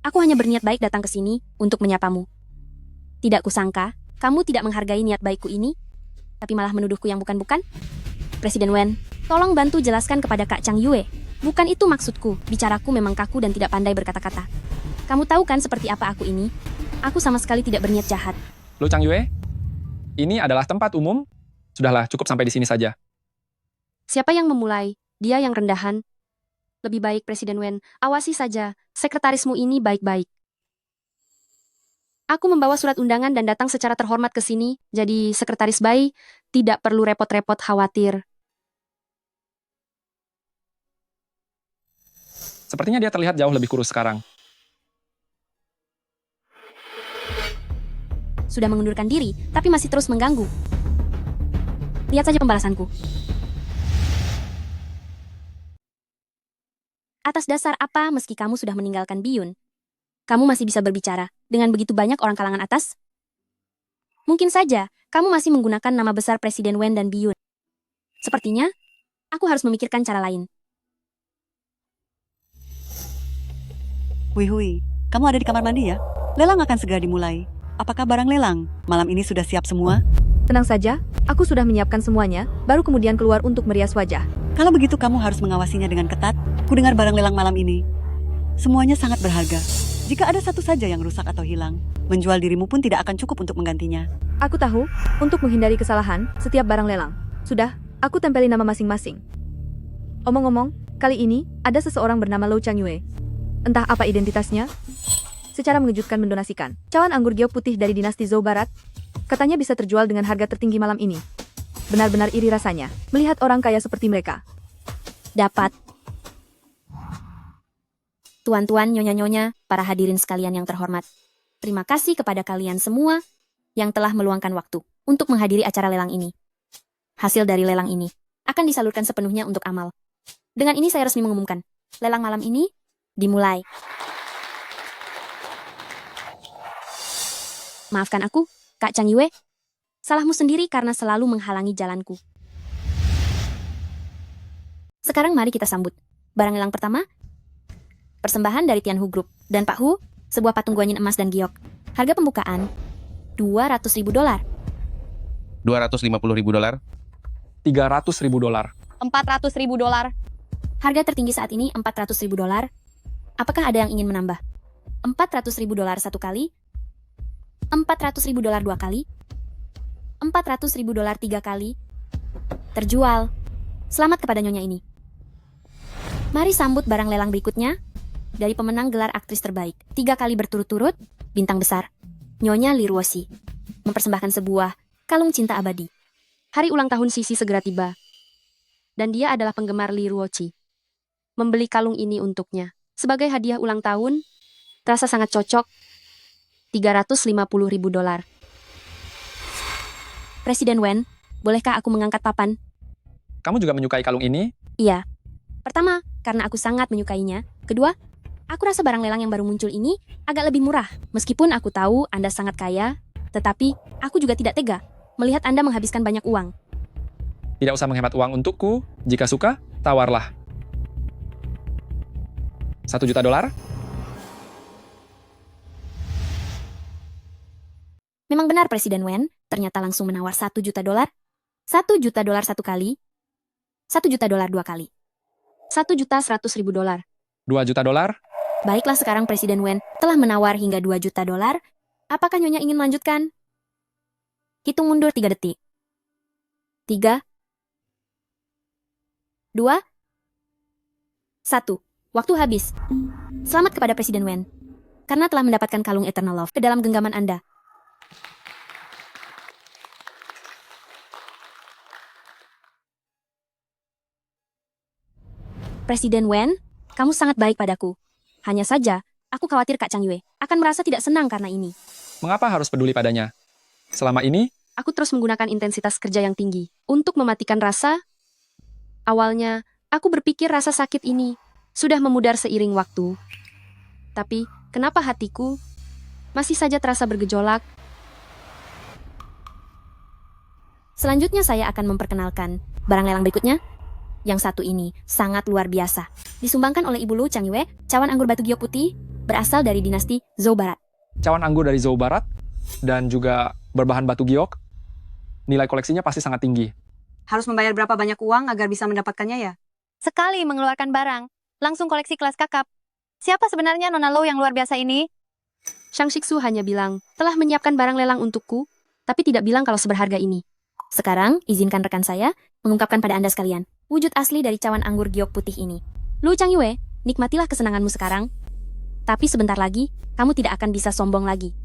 Aku hanya berniat baik datang ke sini untuk menyapamu. Tidak kusangka, kamu tidak menghargai niat baikku ini, tapi malah menuduhku yang bukan-bukan. Presiden Wen, tolong bantu jelaskan kepada Kak Changyue. Bukan itu maksudku, bicaraku memang kaku dan tidak pandai berkata-kata. Kamu tahu kan seperti apa aku ini? Aku sama sekali tidak berniat jahat. Lo Changyue, ini adalah tempat umum. Sudahlah, cukup sampai di sini saja. Siapa yang memulai? Dia yang rendahan. Lebih baik Presiden Wen, awasi saja, sekretarismu ini baik-baik. Aku membawa surat undangan dan datang secara terhormat ke sini, jadi sekretaris Bai tidak perlu repot-repot khawatir. Sepertinya dia terlihat jauh lebih kurus sekarang. Sudah mengundurkan diri, tapi masih terus mengganggu. Lihat saja pembalasanku. Atas dasar apa meski kamu sudah meninggalkan Biyun, kamu masih bisa berbicara dengan begitu banyak orang kalangan atas? Mungkin saja, kamu masih menggunakan nama besar Presiden Wen dan Biyun. Sepertinya, aku harus memikirkan cara lain. Hui, kamu ada di kamar mandi ya? Lelang akan segera dimulai. Apakah barang lelang malam ini sudah siap semua? Tenang saja, aku sudah menyiapkan semuanya, baru kemudian keluar untuk merias wajah. Kalau begitu kamu harus mengawasinya dengan ketat. Ku dengar barang lelang malam ini Semuanya sangat berharga. Jika ada satu saja yang rusak atau hilang, menjual dirimu pun tidak akan cukup untuk menggantinya. Aku tahu, untuk menghindari kesalahan, setiap barang lelang. Sudah, aku tempeli nama masing-masing. Omong-omong, kali ini, ada seseorang bernama Lou Changyue. Entah apa identitasnya, secara mengejutkan mendonasikan cawan anggur giok putih dari dinasti Zhou Barat. Katanya bisa terjual dengan harga tertinggi malam ini. Benar-benar iri rasanya, melihat orang kaya seperti mereka. Dapat. Tuan-tuan, nyonya-nyonya, para hadirin sekalian yang terhormat. Terima kasih kepada kalian semua yang telah meluangkan waktu untuk menghadiri acara lelang ini. Hasil dari lelang ini akan disalurkan sepenuhnya untuk amal. Dengan ini saya resmi mengumumkan, lelang malam ini dimulai. Maafkan aku, Kak Changyue. Salahmu sendiri karena selalu menghalangi jalanku. Sekarang mari kita sambut. Barang lelang pertama, persembahan dari Tianhu Group dan Pak Hu, sebuah patung guanyin emas dan giok. Harga pembukaan $200.000. $250.000? $300.000. $400.000. Harga tertinggi saat ini $400.000. Apakah ada yang ingin menambah? $400.000 satu kali? $400.000 dua kali? $400.000 tiga kali? Terjual. Selamat kepada nyonya ini. Mari sambut barang lelang berikutnya dari pemenang gelar aktris terbaik 3 kali berturut-turut, bintang besar, Nyonya Li Ruoxi, mempersembahkan sebuah kalung cinta abadi. Hari ulang tahun Sisi segera tiba, dan dia adalah penggemar Li Ruoxi. Membeli kalung ini untuknya sebagai hadiah ulang tahun terasa sangat cocok. $350.000. Presiden Wen, bolehkah aku mengangkat papan? Kamu juga menyukai kalung ini? Iya. Pertama, karena aku sangat menyukainya. Kedua, aku rasa barang lelang yang baru muncul ini agak lebih murah. Meskipun aku tahu Anda sangat kaya, tetapi aku juga tidak tega melihat Anda menghabiskan banyak uang. Tidak usah menghemat uang untukku. Jika suka, tawarlah. $1 juta? Memang benar Presiden Wen, ternyata langsung menawar $1 juta. $1 juta satu kali, $1 juta dua kali. $1.100.000. $2 juta? Baiklah, sekarang Presiden Wen telah menawar hingga $2 juta. Apakah Nyonya ingin melanjutkan? Hitung mundur 3 detik. 3, 2, 1. Waktu habis. Selamat kepada Presiden Wen, karena telah mendapatkan kalung Eternal Love ke dalam genggaman Anda. Presiden Wen, kamu sangat baik padaku. Hanya saja, aku khawatir Kak Changyue akan merasa tidak senang karena ini. Mengapa harus peduli padanya? Selama ini, Aku terus menggunakan intensitas kerja yang tinggi untuk mematikan rasa. Awalnya, aku berpikir rasa sakit ini sudah memudar seiring waktu. Tapi, kenapa hatiku masih saja terasa bergejolak? Selanjutnya saya akan memperkenalkan barang lelang berikutnya. Yang satu ini sangat luar biasa. Disumbangkan oleh Ibu Lou Changyue, cawan anggur batu giok putih, berasal dari dinasti Zhou Barat. cawan anggur dari Zhou Barat dan juga berbahan batu giok. Nilai koleksinya pasti sangat tinggi. Harus membayar berapa banyak uang agar bisa mendapatkannya ya? Sekali mengeluarkan barang, langsung koleksi kelas kakap. Siapa sebenarnya Nona Lou yang luar biasa ini? Shang Shixu hanya bilang, telah menyiapkan barang lelang untukku, tapi tidak bilang kalau seberharga ini. Sekarang, izinkan rekan saya mengungkapkan pada Anda sekalian, wujud asli dari cawan anggur giok putih ini. Lou Changyue, nikmatilah kesenanganmu sekarang. Tapi sebentar lagi, kamu tidak akan bisa sombong lagi.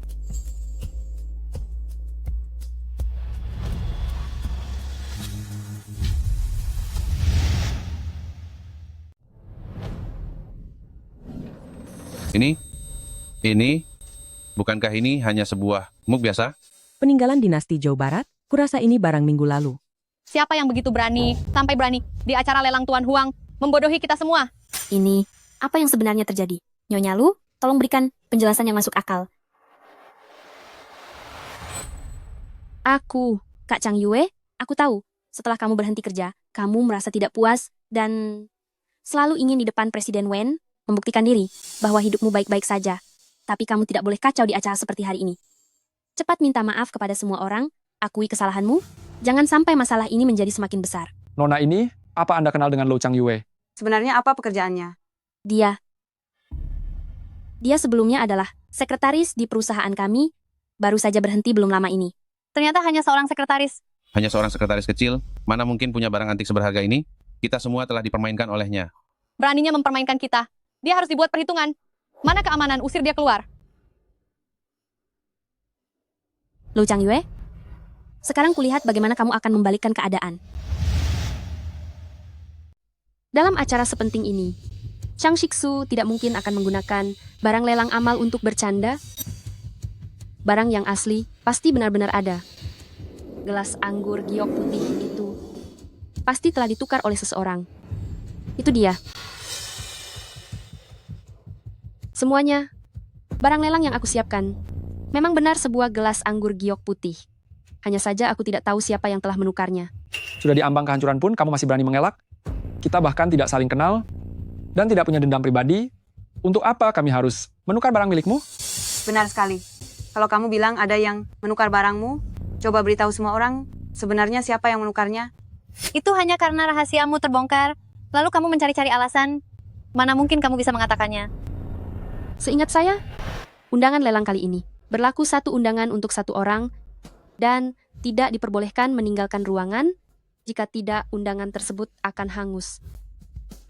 Ini, bukankah ini hanya sebuah mug biasa? Peninggalan dinasti Zhou Barat, kurasa ini barang minggu lalu. Siapa yang begitu berani, sampai berani, di acara lelang Tuan Huang, membodohi kita semua? Ini, apa yang sebenarnya terjadi? Nyonya Lu, tolong berikan penjelasan yang masuk akal. Aku, Kak Changyue, aku tahu, setelah kamu berhenti kerja, kamu merasa tidak puas dan selalu ingin di depan Presiden Wen membuktikan diri bahwa hidupmu baik-baik saja. Tapi kamu tidak boleh kacau di acara seperti hari ini. Cepat minta maaf kepada semua orang, akui kesalahanmu, jangan sampai masalah ini menjadi semakin besar. Nona ini, apa Anda kenal dengan Lou Changyue? Sebenarnya apa pekerjaannya? Dia Dia sebelumnya adalah sekretaris di perusahaan kami, baru saja berhenti belum lama ini. Ternyata hanya seorang sekretaris. Hanya seorang sekretaris kecil, mana mungkin punya barang antik seberharga ini? Kita semua telah dipermainkan olehnya. Beraninya mempermainkan kita. Dia harus dibuat perhitungan. Mana keamanan? Usir dia keluar. Lou Changyue, sekarang kulihat bagaimana kamu akan membalikkan keadaan. Dalam acara sepenting ini, Chang Shiksu tidak mungkin akan menggunakan barang lelang amal untuk bercanda. Barang yang asli pasti benar-benar ada. Gelas anggur giok putih itu pasti telah ditukar oleh seseorang. Itu dia. Semuanya, barang lelang yang aku siapkan, memang benar sebuah gelas anggur giok putih. Hanya saja aku tidak tahu siapa yang telah menukarnya. Sudah diambang kehancuran pun kamu masih berani mengelak? Kita bahkan tidak saling kenal dan tidak punya dendam pribadi. Untuk apa kami harus menukar barang milikmu? Benar sekali. Kalau kamu bilang ada yang menukar barangmu, coba beritahu semua orang sebenarnya siapa yang menukarnya. Itu hanya karena rahasiamu terbongkar, lalu kamu mencari-cari alasan. Mana mungkin kamu bisa mengatakannya? Seingat saya, undangan lelang kali ini berlaku satu undangan untuk satu orang dan tidak diperbolehkan meninggalkan ruangan. Jika tidak, undangan tersebut akan hangus.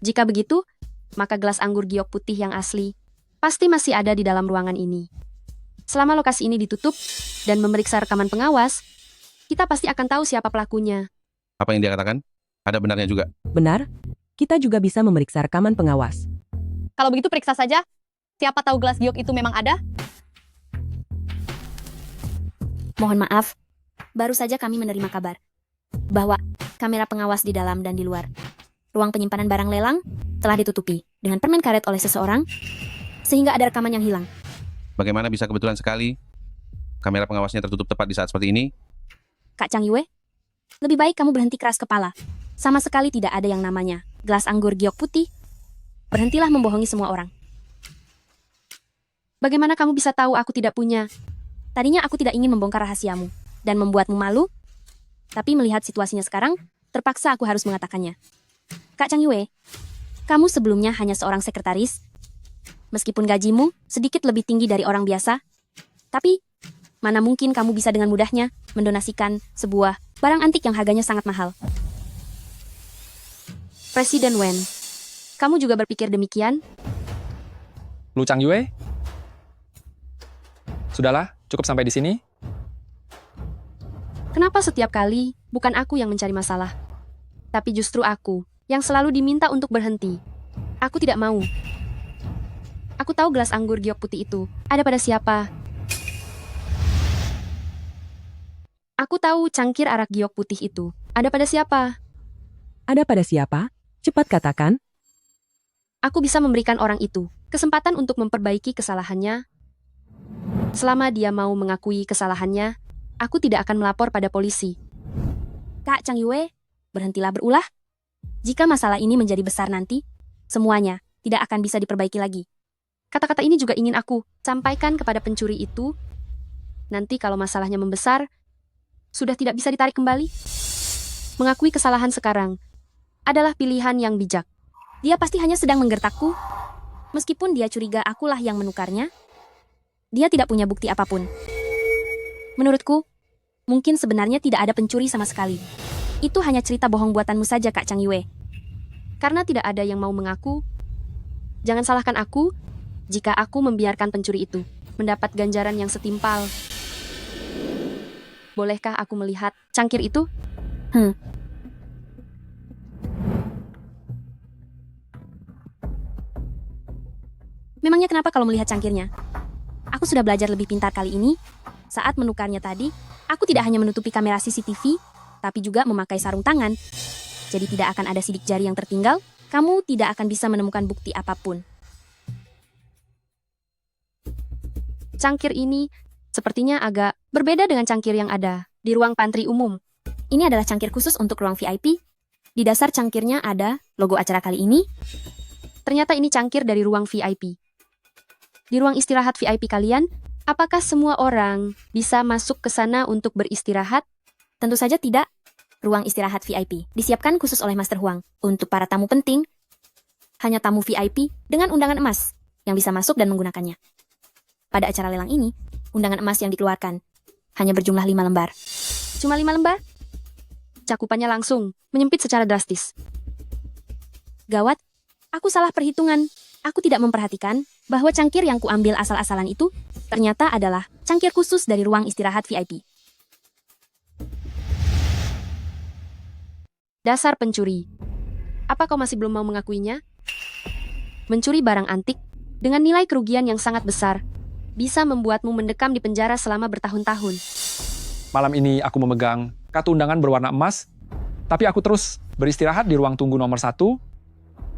Jika begitu, maka gelas anggur giok putih yang asli pasti masih ada di dalam ruangan ini. Selama lokasi ini ditutup dan memeriksa rekaman pengawas, kita pasti akan tahu siapa pelakunya. Apa yang dia katakan? Ada benarnya juga. Benar, kita juga bisa memeriksa rekaman pengawas. Kalau begitu periksa saja. Siapa tahu gelas giok itu memang ada? Mohon maaf, baru saja kami menerima kabar bahwa kamera pengawas di dalam dan di luar ruang penyimpanan barang lelang telah ditutupi dengan permen karet oleh seseorang, sehingga ada rekaman yang hilang. Bagaimana bisa kebetulan sekali kamera pengawasnya tertutup tepat di saat seperti ini? Kak Changyue, lebih baik kamu berhenti keras kepala. Sama sekali tidak ada yang namanya gelas anggur giok putih. Berhentilah membohongi semua orang. Bagaimana kamu bisa tahu aku tidak punya? Tadinya aku tidak ingin membongkar rahasiamu dan membuatmu malu, tapi melihat situasinya sekarang, terpaksa aku harus mengatakannya. Kak Changyue, kamu sebelumnya hanya seorang sekretaris. Meskipun gajimu sedikit lebih tinggi dari orang biasa, tapi mana mungkin kamu bisa dengan mudahnya mendonasikan sebuah barang antik yang harganya sangat mahal. Presiden Wen, kamu juga berpikir demikian? Lou Changyue? Sudahlah, cukup sampai di sini. Kenapa setiap kali bukan aku yang mencari masalah, tapi justru aku yang selalu diminta untuk berhenti? Aku tidak mau. Aku tahu gelas anggur giok putih itu ada pada siapa. Aku tahu cangkir arak giok putih itu ada pada siapa. Ada pada siapa? Cepat katakan. Aku bisa memberikan orang itu kesempatan untuk memperbaiki kesalahannya. Selama dia mau mengakui kesalahannya, aku tidak akan melapor pada polisi. Kak Changyue, berhentilah berulah. Jika masalah ini menjadi besar nanti, semuanya tidak akan bisa diperbaiki lagi. Kata-kata ini juga ingin aku sampaikan kepada pencuri itu. Nanti kalau masalahnya membesar, sudah tidak bisa ditarik kembali. Mengakui kesalahan sekarang adalah pilihan yang bijak. Dia pasti hanya sedang menggertakku. Meskipun dia curiga akulah yang menukarnya, dia tidak punya bukti apapun. Menurutku, mungkin sebenarnya tidak ada pencuri sama sekali. Itu hanya cerita bohong buatanmu saja, Kak Changyue. Karena tidak ada yang mau mengaku, jangan salahkan aku jika aku membiarkan pencuri itu mendapat ganjaran yang setimpal. Bolehkah aku melihat cangkir itu? Memangnya kenapa kalau melihat cangkirnya? Aku sudah belajar lebih pintar kali ini. Saat menukarnya tadi, aku tidak hanya menutupi kamera CCTV, tapi juga memakai sarung tangan. Jadi tidak akan ada sidik jari yang tertinggal, kamu tidak akan bisa menemukan bukti apapun. Cangkir ini sepertinya agak berbeda dengan cangkir yang ada di ruang pantry umum. Ini adalah cangkir khusus untuk ruang VIP. Di dasar cangkirnya ada logo acara kali ini. Ternyata ini cangkir dari ruang VIP. Di ruang istirahat VIP kalian, apakah semua orang bisa masuk ke sana untuk beristirahat? Tentu saja tidak. Ruang istirahat VIP disiapkan khusus oleh Master Huang untuk para tamu penting. Hanya tamu VIP dengan undangan emas yang bisa masuk dan menggunakannya. Pada acara lelang ini, undangan emas yang dikeluarkan hanya berjumlah 5 lembar. Cuma 5 lembar? Cakupannya langsung menyempit secara drastis. Gawat, aku salah perhitungan. Aku tidak memperhatikan bahwa cangkir yang kuambil asal-asalan itu ternyata adalah cangkir khusus dari ruang istirahat VIP. Dasar pencuri. Apa kau masih belum mau mengakuinya? Mencuri barang antik dengan nilai kerugian yang sangat besar bisa membuatmu mendekam di penjara selama bertahun-tahun. Malam ini aku memegang kartu undangan berwarna emas, tapi aku terus beristirahat di ruang tunggu nomor 1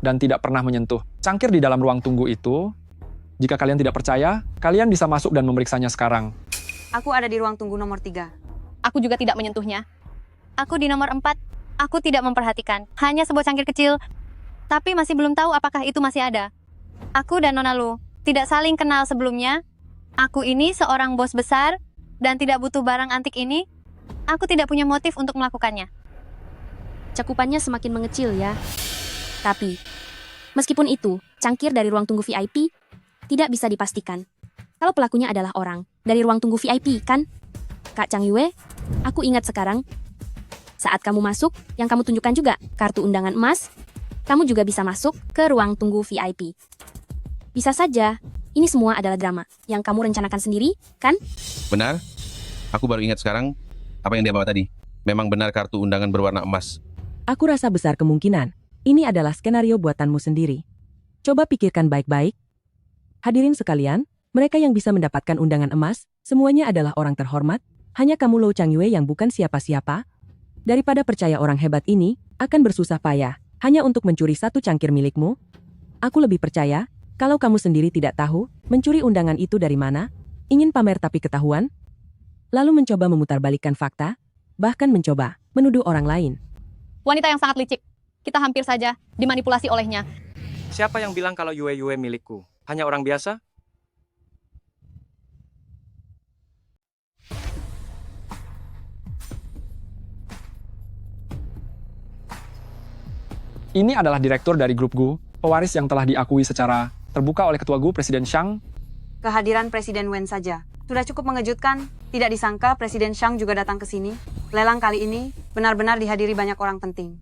dan tidak pernah menyentuh cangkir di dalam ruang tunggu itu. Jika kalian tidak percaya, kalian bisa masuk dan memeriksanya sekarang. Aku ada di ruang tunggu nomor 3. Aku juga tidak menyentuhnya. Aku di nomor 4. Aku tidak memperhatikan. Hanya sebuah cangkir kecil. Tapi masih belum tahu apakah itu masih ada. Aku dan Nona Lu tidak saling kenal sebelumnya. Aku ini seorang bos besar dan tidak butuh barang antik ini. Aku tidak punya motif untuk melakukannya. Cakupannya semakin mengecil ya. Tapi, meskipun itu, cangkir dari ruang tunggu VIP tidak bisa dipastikan. Kalau pelakunya adalah orang dari ruang tunggu VIP, kan? Kak Chang Yue, aku ingat sekarang. Saat kamu masuk, yang kamu tunjukkan juga kartu undangan emas, kamu juga bisa masuk ke ruang tunggu VIP. Bisa saja, ini semua adalah drama yang kamu rencanakan sendiri, kan? Benar? Aku baru ingat sekarang apa yang dia bawa tadi. Memang benar kartu undangan berwarna emas. Aku rasa besar kemungkinan ini adalah skenario buatanmu sendiri. Coba pikirkan baik-baik. Hadirin sekalian, mereka yang bisa mendapatkan undangan emas, semuanya adalah orang terhormat, hanya kamu Lou Chang Yue yang bukan siapa-siapa. Daripada percaya orang hebat ini akan bersusah payah hanya untuk mencuri satu cangkir milikmu, aku lebih percaya kalau kamu sendiri tidak tahu mencuri undangan itu dari mana, ingin pamer tapi ketahuan, lalu mencoba memutarbalikkan fakta, bahkan mencoba menuduh orang lain. Wanita yang sangat licik. Kita hampir saja dimanipulasi olehnya. Siapa yang bilang kalau Yue milikku? Hanya orang biasa? Ini adalah direktur dari grup Gu, pewaris yang telah diakui secara terbuka oleh ketua Gu, Presiden Shang. Kehadiran Presiden Wen saja sudah cukup mengejutkan. Tidak disangka Presiden Shang juga datang ke sini. Lelang kali ini benar-benar dihadiri banyak orang penting.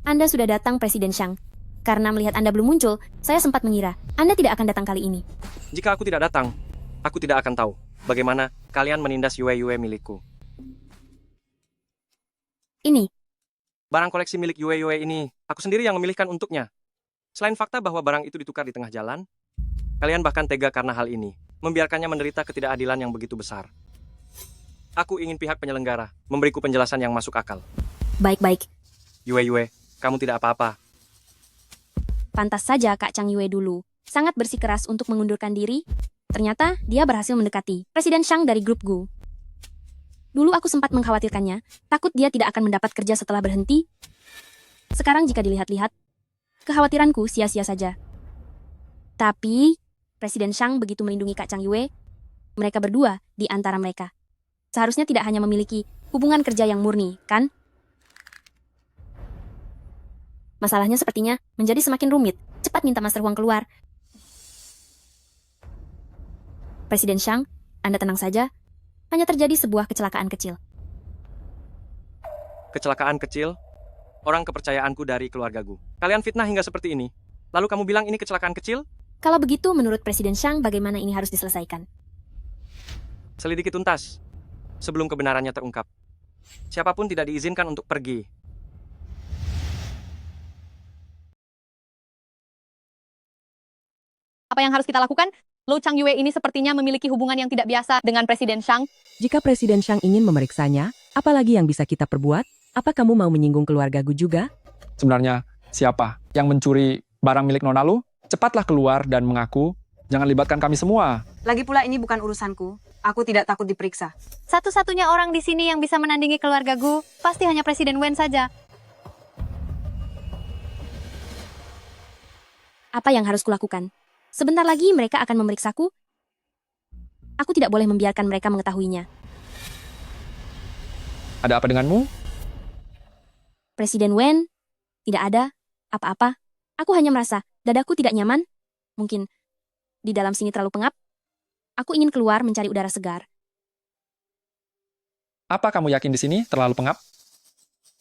Anda sudah datang, Presiden Shang. Karena melihat Anda belum muncul, saya sempat mengira Anda tidak akan datang kali ini. Jika aku tidak datang, aku tidak akan tahu bagaimana kalian menindas Yue milikku. Ini. Barang koleksi milik Yue ini, aku sendiri yang memilihkan untuknya. Selain fakta bahwa barang itu ditukar di tengah jalan, kalian bahkan tega karena hal ini, membiarkannya menderita ketidakadilan yang begitu besar. Aku ingin pihak penyelenggara memberiku penjelasan yang masuk akal. Baik-baik. Yue, kamu tidak apa-apa. Pantas saja Kak Chang Yue dulu sangat bersikeras untuk mengundurkan diri. Ternyata dia berhasil mendekati Presiden Shang dari grup Gu. Dulu aku sempat mengkhawatirkannya, takut dia tidak akan mendapat kerja setelah berhenti. Sekarang jika dilihat-lihat, kekhawatiranku sia-sia saja. Tapi, Presiden Shang begitu melindungi Kak Chang Yue, mereka berdua di antara mereka. Seharusnya tidak hanya memiliki hubungan kerja yang murni, kan? Masalahnya sepertinya menjadi semakin rumit. Cepat minta Master Huang keluar. Presiden Shang, Anda tenang saja. Hanya terjadi sebuah kecelakaan kecil. Kecelakaan kecil? Orang kepercayaanku dari keluarga Gu. Kalian fitnah hingga seperti ini. Lalu kamu bilang ini kecelakaan kecil? Kalau begitu, menurut Presiden Shang, bagaimana ini harus diselesaikan? Selidiki tuntas. Sebelum kebenarannya terungkap. Siapapun tidak diizinkan untuk pergi. Apa yang harus kita lakukan? Lou Chang Yue ini sepertinya memiliki hubungan yang tidak biasa dengan Presiden Shang. Jika Presiden Shang ingin memeriksanya, apalagi yang bisa kita perbuat? Apa kamu mau menyinggung keluarga Gu juga? Sebenarnya, siapa yang mencuri barang milik Nona Lu? Cepatlah keluar dan mengaku. Jangan libatkan kami semua. Lagi pula ini bukan urusanku. Aku tidak takut diperiksa. Satu-satunya orang di sini yang bisa menandingi keluarga Gu pasti hanya Presiden Wen saja. Apa yang harus kulakukan? Sebentar lagi mereka akan memeriksaku. Aku tidak boleh membiarkan mereka mengetahuinya. Ada apa denganmu? Presiden Wen, tidak ada apa-apa. Aku hanya merasa dadaku tidak nyaman. Mungkin Di dalam sini terlalu pengap. Aku ingin keluar mencari udara segar. Apa kamu yakin di sini terlalu pengap?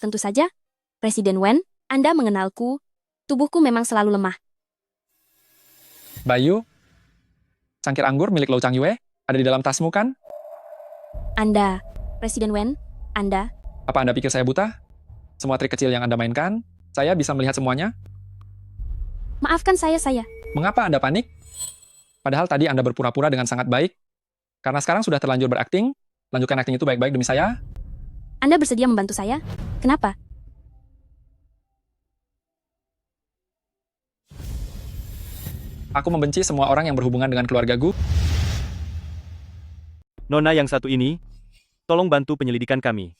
Tentu saja, Presiden Wen, Anda mengenalku. Tubuhku memang selalu lemah. Bayu, cangkir anggur milik Lou Changyue ada di dalam tasmu kan? Anda, Presiden Wen, Anda. Apa Anda pikir saya buta? Semua trik kecil yang Anda mainkan, saya bisa melihat semuanya. Maafkan saya. Mengapa Anda panik? Padahal tadi Anda berpura-pura dengan sangat baik. Karena sekarang sudah terlanjur berakting, lanjutkan akting itu baik-baik demi saya. Anda bersedia membantu saya? Kenapa? Aku membenci semua orang yang berhubungan dengan keluarga Gu. Nona yang satu ini, tolong bantu penyelidikan kami.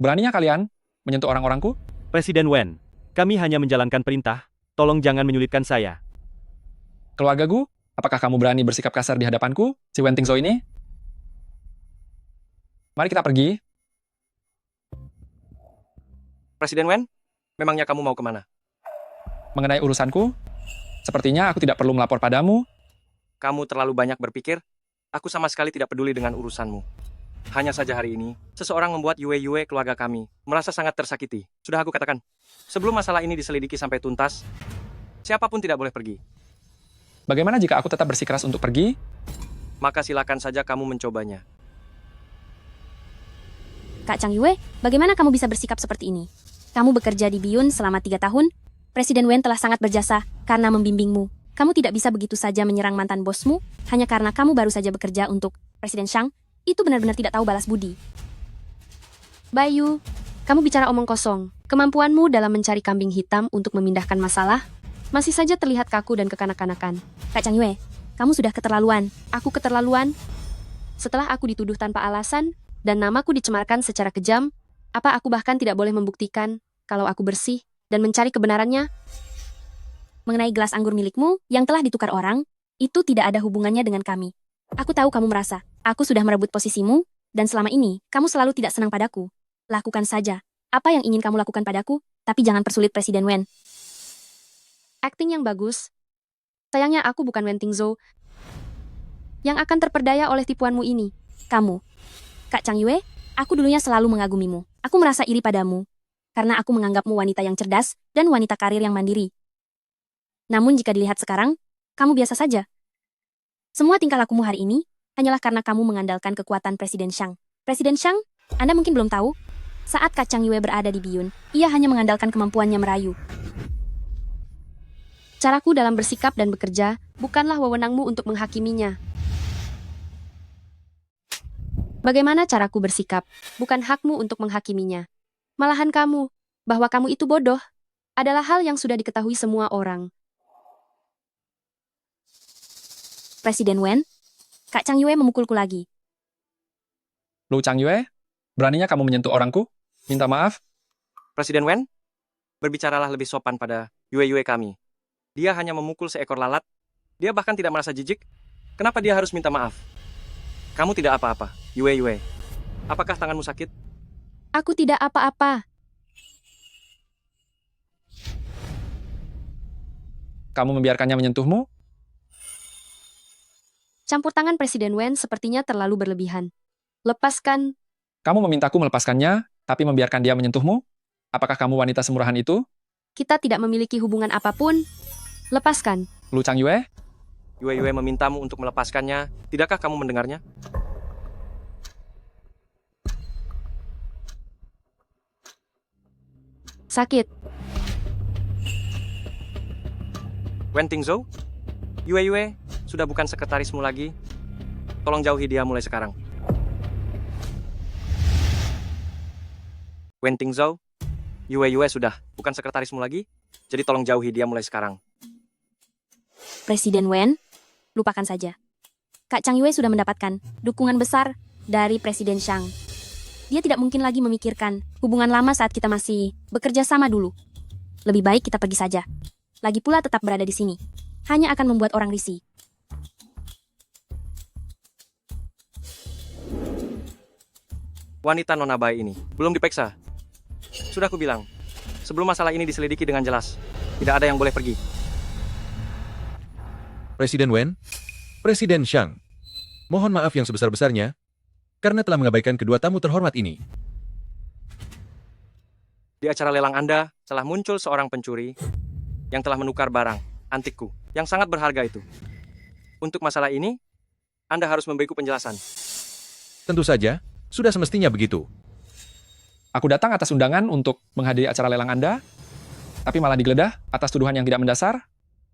Beraninya kalian menyentuh orang-orangku? Presiden Wen, kami hanya menjalankan perintah, tolong jangan menyulitkan saya. Keluarga Gu, apakah kamu berani bersikap kasar di hadapanku, si Wen Tingzhou ini? Mari kita pergi. Presiden Wen, memangnya kamu mau kemana? Mengenai urusanku, sepertinya aku tidak perlu melapor padamu. Kamu terlalu banyak berpikir. Aku sama sekali tidak peduli dengan urusanmu. Hanya saja hari ini, seseorang membuat Yue keluarga kami merasa sangat tersakiti. Sudah aku katakan, sebelum masalah ini diselidiki sampai tuntas, siapapun tidak boleh pergi. Bagaimana jika aku tetap bersikeras untuk pergi? Maka silakan saja kamu mencobanya. Kak Changyue, bagaimana kamu bisa bersikap seperti ini? Kamu bekerja di Biyun selama 3 tahun. Presiden Wen telah sangat berjasa karena membimbingmu. Kamu tidak bisa begitu saja menyerang mantan bosmu hanya karena kamu baru saja bekerja untuk Presiden Shang. Itu benar-benar tidak tahu balas budi. Bayu, kamu bicara omong kosong. Kemampuanmu dalam mencari kambing hitam untuk memindahkan masalah masih saja terlihat kaku dan kekanak-kanakan. Kak Changyue, kamu sudah keterlaluan. Aku keterlaluan. Setelah aku dituduh tanpa alasan dan namaku dicemarkan secara kejam, apa aku bahkan tidak boleh membuktikan kalau aku bersih dan mencari kebenarannya? Mengenai gelas anggur milikmu yang telah ditukar orang, itu tidak ada hubungannya dengan kami. Aku tahu kamu merasa, aku sudah merebut posisimu, dan selama ini, kamu selalu tidak senang padaku. Lakukan saja apa yang ingin kamu lakukan padaku, tapi jangan persulit Presiden Wen. Akting yang bagus. Sayangnya aku bukan Wen Tingzhou yang akan terperdaya oleh tipuanmu ini. Kamu, Kak Changyue, aku dulunya selalu mengagumimu. Aku merasa iri padamu, karena aku menganggapmu wanita yang cerdas dan wanita karir yang mandiri. Namun jika dilihat sekarang, kamu biasa saja. Semua tingkah lakumu hari ini hanyalah karena kamu mengandalkan kekuatan Presiden Shang. Presiden Shang, Anda mungkin belum tahu, saat Kak Changyue berada di Biyun, ia hanya mengandalkan kemampuannya merayu. Caraku dalam bersikap dan bekerja bukanlah wewenangmu untuk menghakiminya. Bagaimana caraku bersikap bukan hakmu untuk menghakiminya. Malahan kamu, bahwa kamu itu bodoh, adalah hal yang sudah diketahui semua orang. Presiden Wen, Kak Changyue memukulku lagi. Lou Changyue, beraninya kamu menyentuh orangku? Minta maaf? Presiden Wen, berbicaralah lebih sopan pada Yue kami. Dia hanya memukul seekor lalat. Dia bahkan tidak merasa jijik. Kenapa dia harus minta maaf? Kamu tidak apa-apa, Yue. Apakah tanganmu sakit? Aku tidak apa-apa. Kamu membiarkannya menyentuhmu? Campur tangan Presiden Wen sepertinya terlalu berlebihan. Lepaskan. Kamu memintaku melepaskannya, tapi membiarkan dia menyentuhmu? Apakah kamu wanita semurahan itu? Kita tidak memiliki hubungan apapun. Lepaskan. Lou Changyue? Yue memintamu untuk melepaskannya. Tidakkah kamu mendengarnya? Sakit. Wen Tingzhou? Yue sudah bukan sekretarismu lagi. Tolong jauhi dia mulai sekarang. Wen Tingzhou, Yue sudah bukan sekretarismu lagi. Jadi tolong jauhi dia mulai sekarang. Presiden Wen, lupakan saja. Kak Changyue sudah mendapatkan dukungan besar dari Presiden Shang. Dia tidak mungkin lagi memikirkan hubungan lama saat kita masih bekerja sama dulu. Lebih baik kita pergi saja. Lagi pula tetap berada di sini hanya akan membuat orang risih. Wanita nona bayi ini belum diperiksa. Sudah aku bilang, Sebelum masalah ini diselidiki dengan jelas, tidak ada yang boleh pergi. Presiden Wen, Presiden Shang, mohon maaf yang sebesar-besarnya karena telah mengabaikan kedua tamu terhormat ini. Di acara lelang Anda telah muncul seorang pencuri yang telah menukar barang antikku yang sangat berharga itu. Untuk masalah ini, Anda harus memberiku penjelasan. Tentu saja, sudah semestinya begitu. Aku datang atas undangan untuk menghadiri acara lelang Anda, tapi malah digeledah atas tuduhan yang tidak mendasar.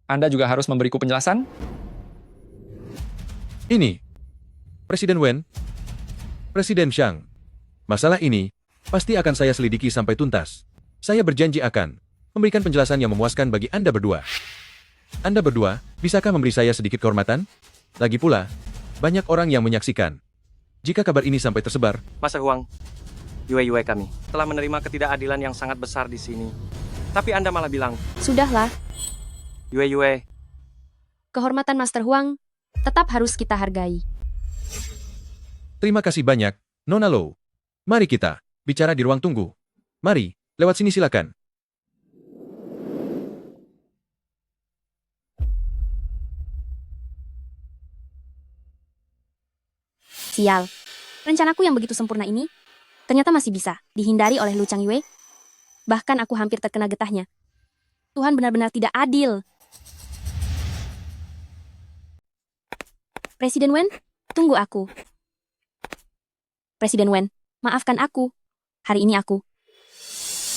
Anda juga harus memberiku penjelasan. Ini, Presiden Wen, Presiden Shang. Masalah ini pasti akan saya selidiki sampai tuntas. Saya berjanji akan memberikan penjelasan yang memuaskan bagi Anda berdua. Anda berdua, bisakah memberi saya sedikit kehormatan? Lagi pula, banyak orang yang menyaksikan. Jika kabar ini sampai tersebar, Master Huang, Yue kami telah menerima ketidakadilan yang sangat besar di sini. Tapi Anda malah bilang, Sudahlah, Yue, kehormatan Master Huang tetap harus kita hargai. terima kasih banyak, Nona Lo. Mari kita bicara di ruang tunggu. Mari, lewat sini silakan. Sial. Rencanaku yang begitu sempurna ini ternyata masih bisa dihindari oleh Lu Changyue. Bahkan aku hampir terkena getahnya. Tuhan benar-benar tidak adil. Presiden Wen, tunggu aku. Presiden Wen, maafkan aku. Hari ini aku.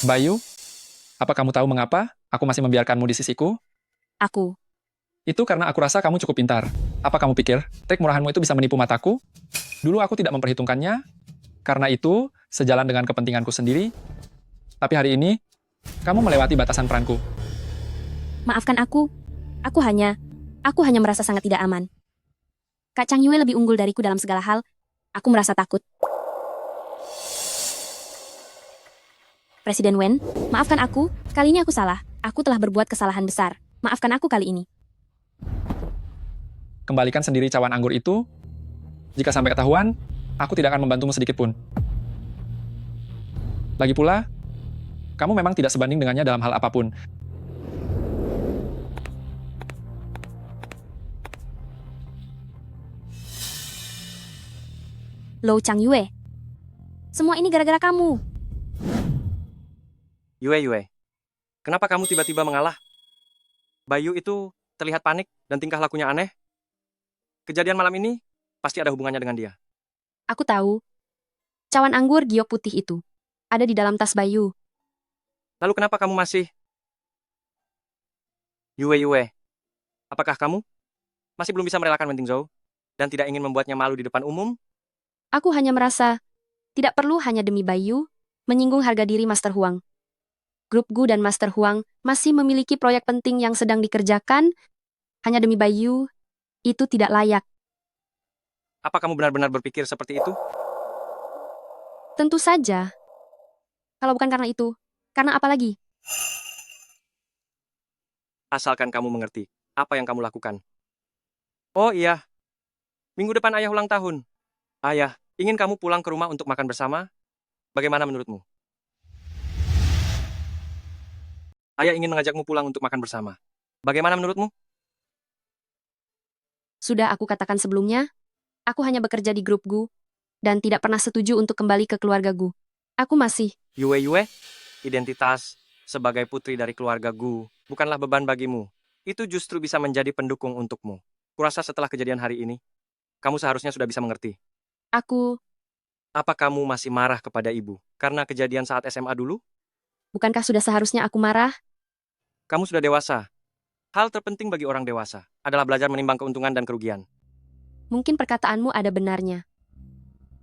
Bayu, apa kamu tahu mengapa aku masih membiarkanmu di sisiku? Aku. Itu karena aku rasa kamu cukup pintar. Apa kamu pikir, trik murahanmu itu bisa menipu mataku? Dulu aku tidak memperhitungkannya, karena itu sejalan dengan kepentinganku sendiri. Tapi hari ini, kamu melewati batasan peranku. Maafkan aku. Aku hanya merasa sangat tidak aman. Kak Changyue lebih unggul dariku dalam segala hal. Aku merasa takut. Presiden Wen, maafkan aku. Kali ini aku salah. Aku telah berbuat kesalahan besar. Maafkan aku kali ini. Kembalikan sendiri cawan anggur itu. Jika sampai ketahuan, aku tidak akan membantumu sedikit pun. Lagi pula, kamu memang tidak sebanding dengannya dalam hal apapun. Lou Changyue. Semua ini gara-gara kamu. Yue, kenapa kamu tiba-tiba mengalah? Bayu itu terlihat panik dan tingkah lakunya aneh. Kejadian malam ini pasti ada hubungannya dengan dia. Aku tahu. Cawan anggur giok putih itu ada di dalam tas Bayu. Lalu kenapa kamu masih... Yue, apakah kamu masih belum bisa merelakan Wen Tingzhou dan tidak ingin membuatnya malu di depan umum? Aku hanya merasa tidak perlu hanya demi Bayu menyinggung harga diri Master Huang. Grup Gu dan Master Huang masih memiliki proyek penting yang sedang dikerjakan. Hanya demi Bayu, itu tidak layak. Apa kamu benar-benar berpikir seperti itu? Tentu saja. Kalau bukan karena itu, karena apa lagi? Asalkan kamu mengerti apa yang kamu lakukan. Oh iya, minggu depan ayah ulang tahun. Ayah, ingin kamu pulang ke rumah untuk makan bersama? Bagaimana menurutmu? Ayah ingin mengajakmu pulang untuk makan bersama. Bagaimana menurutmu? Sudah aku katakan sebelumnya, aku hanya bekerja di grup Gu, dan tidak pernah setuju untuk kembali ke keluarga Gu. Aku masih... Yue, identitas sebagai putri dari keluarga Gu bukanlah beban bagimu. Itu justru bisa menjadi pendukung untukmu. Kurasa setelah kejadian hari ini, kamu seharusnya sudah bisa mengerti. Aku... Apa kamu masih marah kepada ibu karena kejadian saat SMA dulu? Bukankah sudah seharusnya aku marah? Kamu sudah dewasa. Hal terpenting bagi orang dewasa adalah belajar menimbang keuntungan dan kerugian. Mungkin perkataanmu ada benarnya.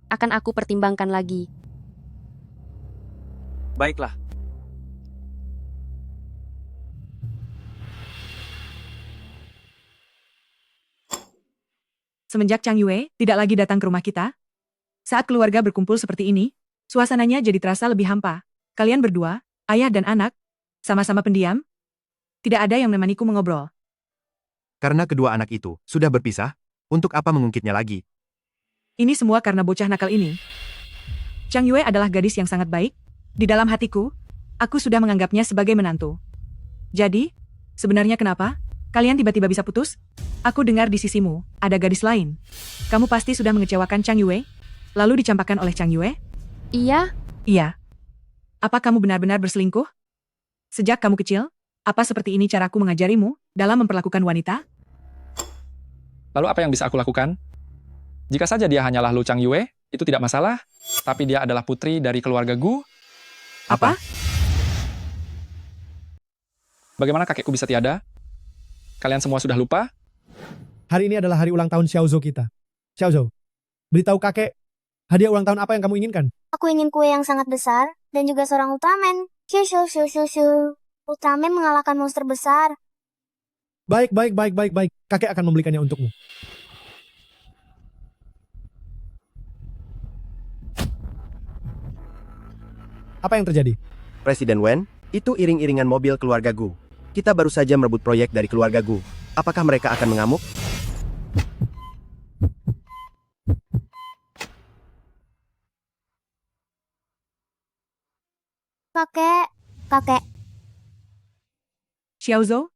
Akan aku pertimbangkan lagi. Baiklah. Semenjak Chang Yue tidak lagi datang ke rumah kita, saat keluarga berkumpul seperti ini, suasananya jadi terasa lebih hampa. Kalian berdua, ayah dan anak, sama-sama pendiam. Tidak ada yang menemaniku mengobrol. Karena kedua anak itu sudah berpisah, untuk apa mengungkitnya lagi? Ini semua karena bocah nakal ini. Chang Yue adalah gadis yang sangat baik. Di dalam hatiku, aku sudah menganggapnya sebagai menantu. Jadi, sebenarnya kenapa kalian tiba-tiba bisa putus? Aku dengar di sisimu ada gadis lain. Kamu pasti sudah mengecewakan Chang Yue, lalu dicampakkan oleh Chang Yue? Iya. Iya. Apa kamu benar-benar berselingkuh? Sejak kamu kecil, apa seperti ini caraku mengajarimu dalam memperlakukan wanita? Lalu apa yang bisa aku lakukan? Jika saja dia hanyalah Lu Chang Yue, itu tidak masalah. Tapi dia adalah putri dari keluarga Gu. Apa? Bagaimana kakekku bisa tiada? Kalian semua sudah lupa? Hari ini adalah hari ulang tahun Xiaozhou kita. Xiaozhou, beritahu kakek, hadiah ulang tahun apa yang kamu inginkan? Aku ingin kue yang sangat besar, dan juga seorang Ultraman. Shoo shoo shoo shoo shoo. Ultraman mengalahkan monster besar. Baik. Kakek akan membelikannya untukmu. Apa yang terjadi? Presiden Wen, itu iring-iringan mobil keluarga Gu. Kita baru saja merebut proyek dari keluarga Gu. Apakah mereka akan mengamuk? Kakek. Xiaozhou?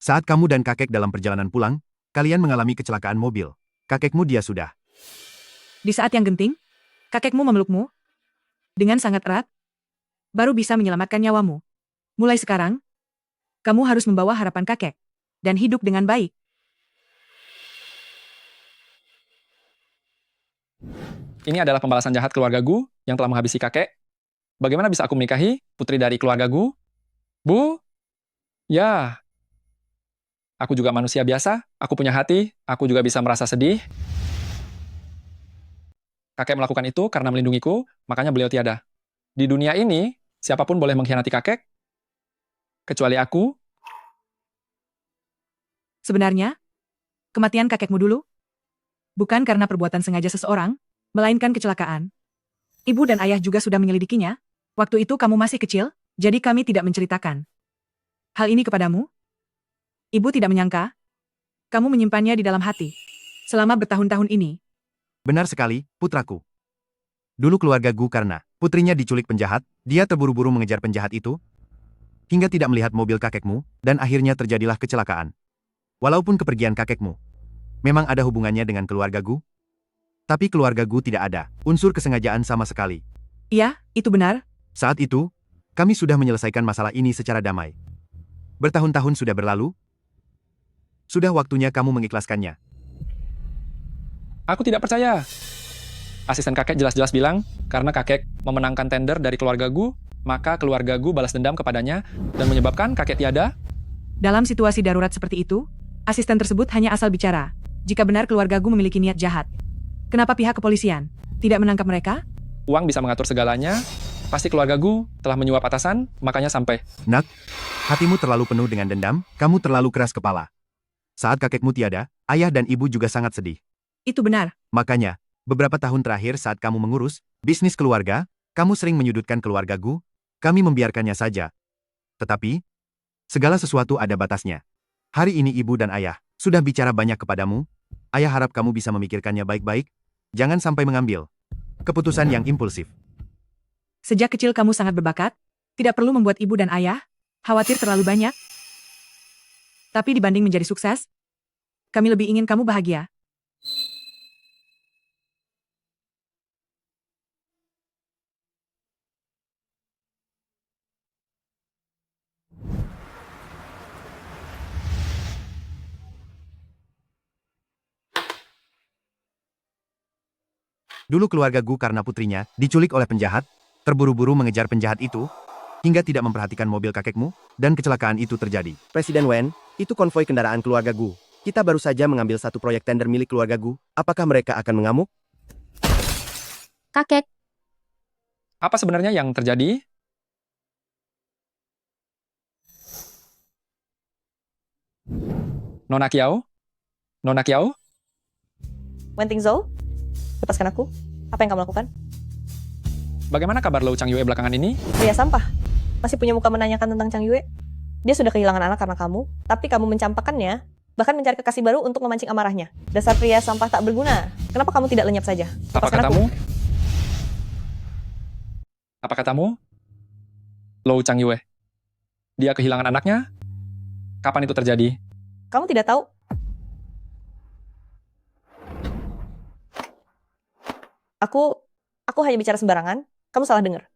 Saat kamu dan kakek dalam perjalanan pulang, kalian mengalami kecelakaan mobil. Kakekmu dia sudah. Di saat yang genting, kakekmu memelukmu dengan sangat erat, baru bisa menyelamatkan nyawamu. Mulai sekarang, kamu harus membawa harapan kakek dan hidup dengan baik. Ini adalah pembalasan jahat keluarga Gu yang telah menghabisi kakek. Bagaimana bisa aku menikahi putri dari keluarga Gu? Bu? Ya. Aku juga manusia biasa, aku punya hati, aku juga bisa merasa sedih. Kakek melakukan itu karena melindungiku, makanya beliau tiada. Di dunia ini, siapapun boleh mengkhianati kakek, kecuali aku. Sebenarnya, kematian kakekmu dulu bukan karena perbuatan sengaja seseorang, melainkan kecelakaan. Ibu dan ayah juga sudah menyelidikinya. Waktu itu kamu masih kecil, jadi kami tidak menceritakan hal ini kepadamu. Ibu tidak menyangka kamu menyimpannya di dalam hati selama bertahun-tahun ini. Benar sekali, putraku. Dulu keluarga Gu karena putrinya diculik penjahat, dia terburu-buru mengejar penjahat itu, hingga tidak melihat mobil kakekmu, dan akhirnya terjadilah kecelakaan. Walaupun kepergian kakekmu memang ada hubungannya dengan keluarga Gu, tapi keluarga Gu tidak ada unsur kesengajaan sama sekali. Iya, itu benar. Saat itu, kami sudah menyelesaikan masalah ini secara damai. Bertahun-tahun sudah berlalu, sudah waktunya kamu mengikhlaskannya. Aku tidak percaya. Asisten kakek jelas-jelas bilang, karena kakek memenangkan tender dari keluarga Gu, maka keluarga Gu balas dendam kepadanya dan menyebabkan kakek tiada. Dalam situasi darurat seperti itu, asisten tersebut hanya asal bicara. Jika benar keluarga Gu memiliki niat jahat, kenapa pihak kepolisian tidak menangkap mereka? Uang bisa mengatur segalanya. Pasti keluarga Gu telah menyuap atasan, makanya sampai. Nak, hatimu terlalu penuh dengan dendam, kamu terlalu keras kepala. Saat kakekmu tiada, ayah dan ibu juga sangat sedih. Itu benar. Makanya, beberapa tahun terakhir saat kamu mengurus bisnis keluarga, kamu sering menyudutkan keluarga Gu, kami membiarkannya saja. Tetapi, segala sesuatu ada batasnya. Hari ini ibu dan ayah sudah bicara banyak kepadamu, ayah harap kamu bisa memikirkannya baik-baik, jangan sampai mengambil keputusan yang impulsif. Sejak kecil kamu sangat berbakat, tidak perlu membuat ibu dan ayah khawatir terlalu banyak. Tapi dibanding menjadi sukses, kami lebih ingin kamu bahagia. Dulu keluarga Gu karena putrinya diculik oleh penjahat, terburu-buru mengejar penjahat itu, hingga tidak memperhatikan mobil kakekmu, dan kecelakaan itu terjadi. Presiden Wen, itu konvoi kendaraan keluarga Gu. Kita baru saja mengambil satu proyek tender milik keluarga Gu. Apakah mereka akan mengamuk? Kakek. Apa sebenarnya yang terjadi? Nona Kiao? Nona Kiao? Wen Tingzhou, lepaskan aku. Apa yang kamu lakukan? Bagaimana kabar Lu Chang Yue belakangan ini? Pria sampah. Masih punya muka menanyakan tentang Chang Yue. Dia sudah kehilangan anak karena kamu, tapi kamu mencampakkannya, bahkan mencari kekasih baru untuk memancing amarahnya. Dasar pria sampah tak berguna. Kenapa kamu tidak lenyap saja? Apa Lepaskan katamu? aku. Apa katamu? Lou Chang Yue. Dia kehilangan anaknya? Kapan itu terjadi? Kamu tidak tahu? Aku hanya bicara sembarangan. Kamu salah dengar.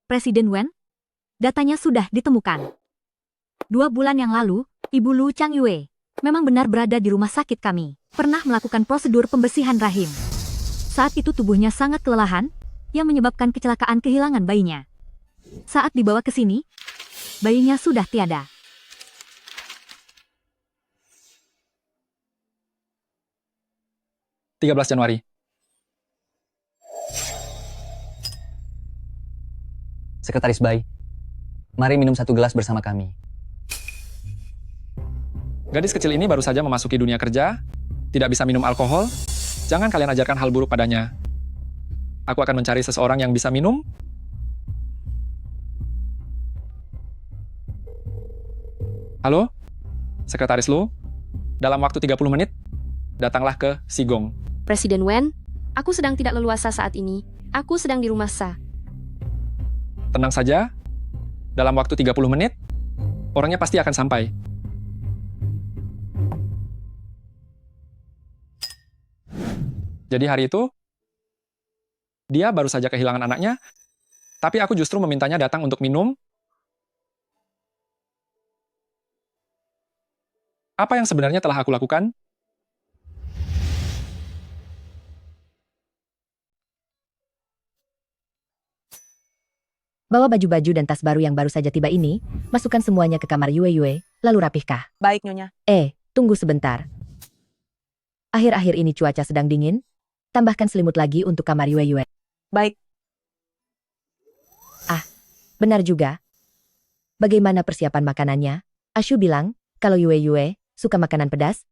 Presiden Wen, datanya sudah ditemukan. 2 bulan yang lalu, Ibu Lu Chang Yue memang benar berada di rumah sakit kami. Pernah melakukan prosedur pembersihan rahim. Saat itu tubuhnya sangat kelelahan, yang menyebabkan kecelakaan kehilangan bayinya. Saat dibawa ke sini, bayinya sudah tiada. Januari. Sekretaris Bai, mari minum 1 gelas bersama kami. Gadis kecil ini baru saja memasuki dunia kerja, tidak bisa minum alkohol. Jangan kalian ajarkan hal buruk padanya. Aku akan mencari seseorang yang bisa minum. Halo? Sekretaris Lu? Dalam waktu 30 menit, datanglah ke Sigong. Presiden Wen, aku sedang tidak leluasa saat ini. Aku sedang di rumah Sa. Tenang saja, dalam waktu 30 menit, orangnya pasti akan sampai. Jadi hari itu, dia baru saja kehilangan anaknya, tapi aku justru memintanya datang untuk minum. Apa yang sebenarnya telah aku lakukan? Bawa baju-baju dan tas baru yang baru saja tiba ini, masukkan semuanya ke kamar Yue Yue, lalu rapihkah. Baik, Nyonya. Tunggu sebentar. Akhir-akhir ini cuaca sedang dingin, tambahkan selimut lagi untuk kamar Yue Yue. Baik. Benar juga. Bagaimana persiapan makanannya? Ashu bilang, kalau Yue Yue suka makanan pedas,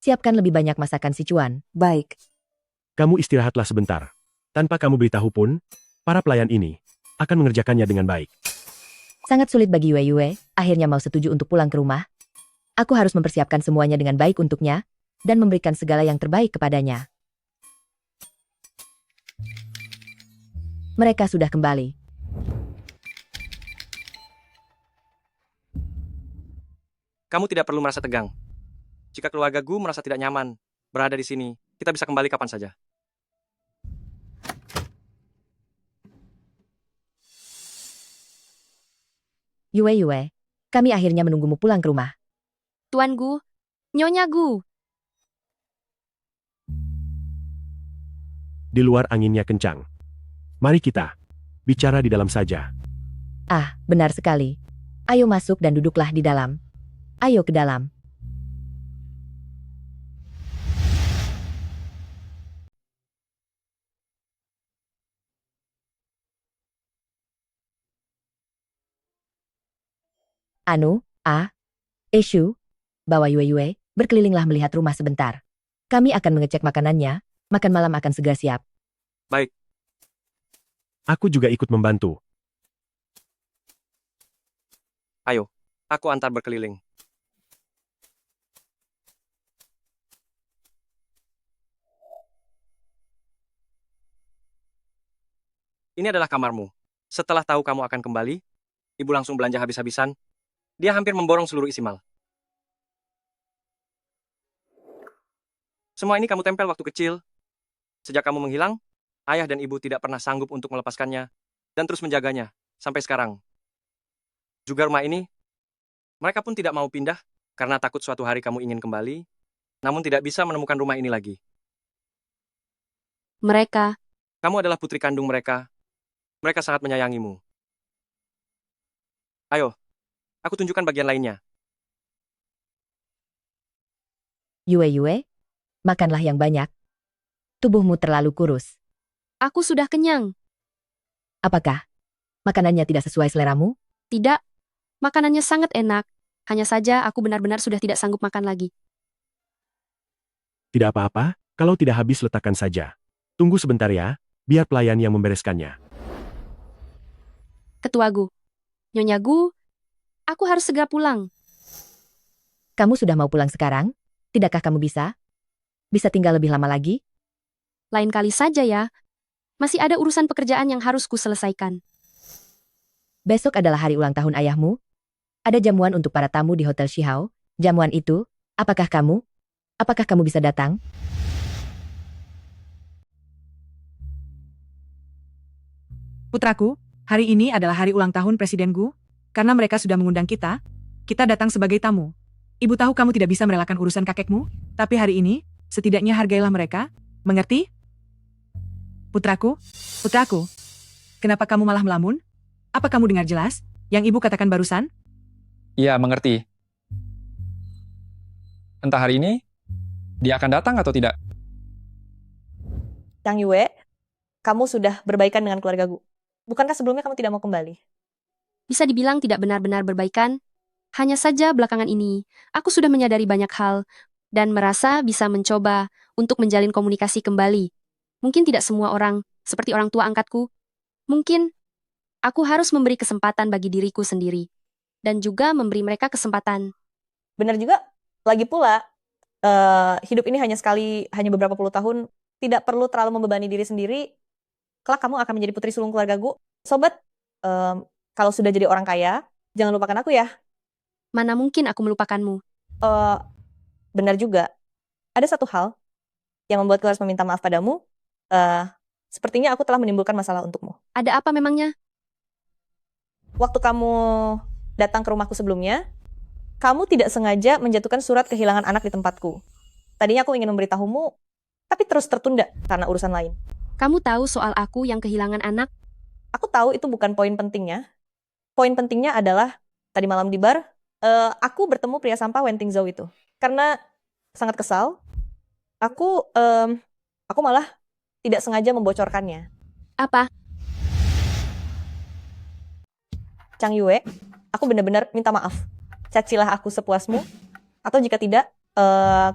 siapkan lebih banyak masakan Sichuan. Baik. Kamu istirahatlah sebentar. Tanpa kamu beritahu pun, para pelayan ini akan mengerjakannya dengan baik. Sangat sulit bagi Yue Yue, akhirnya mau setuju untuk pulang ke rumah. Aku harus mempersiapkan semuanya dengan baik untuknya, dan memberikan segala yang terbaik kepadanya. Mereka sudah kembali. Kamu tidak perlu merasa tegang. Jika keluarga Gu merasa tidak nyaman berada di sini, kita bisa kembali kapan saja. Yue Yue, kami akhirnya menunggumu pulang ke rumah. Tuan Gu, Nyonya Gu. Di luar anginnya kencang. Mari kita bicara di dalam saja. Benar sekali. Ayo masuk dan duduklah di dalam. Ayo ke dalam. Eshu, bawa Yue Yue, berkelilinglah melihat rumah sebentar. Kami akan mengecek makanannya, makan malam akan segera siap. Baik. Aku juga ikut membantu. Ayo, aku antar berkeliling. Ini adalah kamarmu. Setelah tahu kamu akan kembali, ibu langsung belanja habis-habisan. Dia hampir memborong seluruh isi mal. Semua ini kamu tempel waktu kecil. Sejak kamu menghilang, ayah dan ibu tidak pernah sanggup untuk melepaskannya dan terus menjaganya sampai sekarang. Juga rumah ini, mereka pun tidak mau pindah karena takut suatu hari kamu ingin kembali, namun tidak bisa menemukan rumah ini lagi. Mereka. Kamu adalah putri kandung mereka. Mereka sangat menyayangimu. Ayo, aku tunjukkan bagian lainnya. Yue Yue, makanlah yang banyak. Tubuhmu terlalu kurus. Aku sudah kenyang. Apakah makanannya tidak sesuai seleramu? Tidak. Makanannya sangat enak. Hanya saja aku benar-benar sudah tidak sanggup makan lagi. Tidak apa-apa, kalau tidak habis letakkan saja. Tunggu sebentar ya, biar pelayan yang membereskannya. Ketua Gu. Nyonya Gu, aku harus segera pulang. Kamu sudah mau pulang sekarang? Tidakkah kamu bisa? Bisa tinggal lebih lama lagi? Lain kali saja ya. Masih ada urusan pekerjaan yang harus kuselesaikan. Besok adalah hari ulang tahun ayahmu. Ada jamuan untuk para tamu di Hotel Shihao. Jamuan itu, apakah kamu bisa datang? Putraku, hari ini adalah hari ulang tahun Presiden Gu. Karena mereka sudah mengundang kita datang sebagai tamu. Ibu tahu kamu tidak bisa merelakan urusan kakekmu, tapi hari ini, setidaknya hargailah mereka. Mengerti? Putraku, kenapa kamu malah melamun? Apa kamu dengar jelas yang ibu katakan barusan? Iya, mengerti. Entah hari ini, dia akan datang atau tidak. Chang Yue, kamu sudah berbaikan dengan keluarga Gu. Bukankah sebelumnya kamu tidak mau kembali? Bisa dibilang tidak benar-benar berbaikan. Hanya saja belakangan ini, aku sudah menyadari banyak hal dan merasa bisa mencoba untuk menjalin komunikasi kembali. Mungkin tidak semua orang, seperti orang tua angkatku. Mungkin aku harus memberi kesempatan bagi diriku sendiri. Dan juga memberi mereka kesempatan. Benar juga. Lagi pula, hidup ini hanya sekali, hanya beberapa puluh tahun. Tidak perlu terlalu membebani diri sendiri. Kelak kamu akan menjadi putri sulung keluarga Gu. Sobat, kalau sudah jadi orang kaya, jangan lupakan aku ya. Mana mungkin aku melupakanmu? Benar juga. Ada satu hal yang membuatku harus meminta maaf padamu. Sepertinya aku telah menimbulkan masalah untukmu. Ada apa memangnya? Waktu kamu datang ke rumahku sebelumnya, kamu tidak sengaja menjatuhkan surat kehilangan anak di tempatku. Tadinya aku ingin memberitahumu, tapi terus tertunda karena urusan lain. Kamu tahu soal aku yang kehilangan anak? Aku tahu itu bukan poin pentingnya. Poin pentingnya adalah, tadi malam di bar, aku bertemu pria sampah Wenting Zhou itu. Karena sangat kesal, aku malah tidak sengaja membocorkannya. Apa? Chang Yue, aku benar-benar minta maaf. Cacilah aku sepuasmu, atau jika tidak,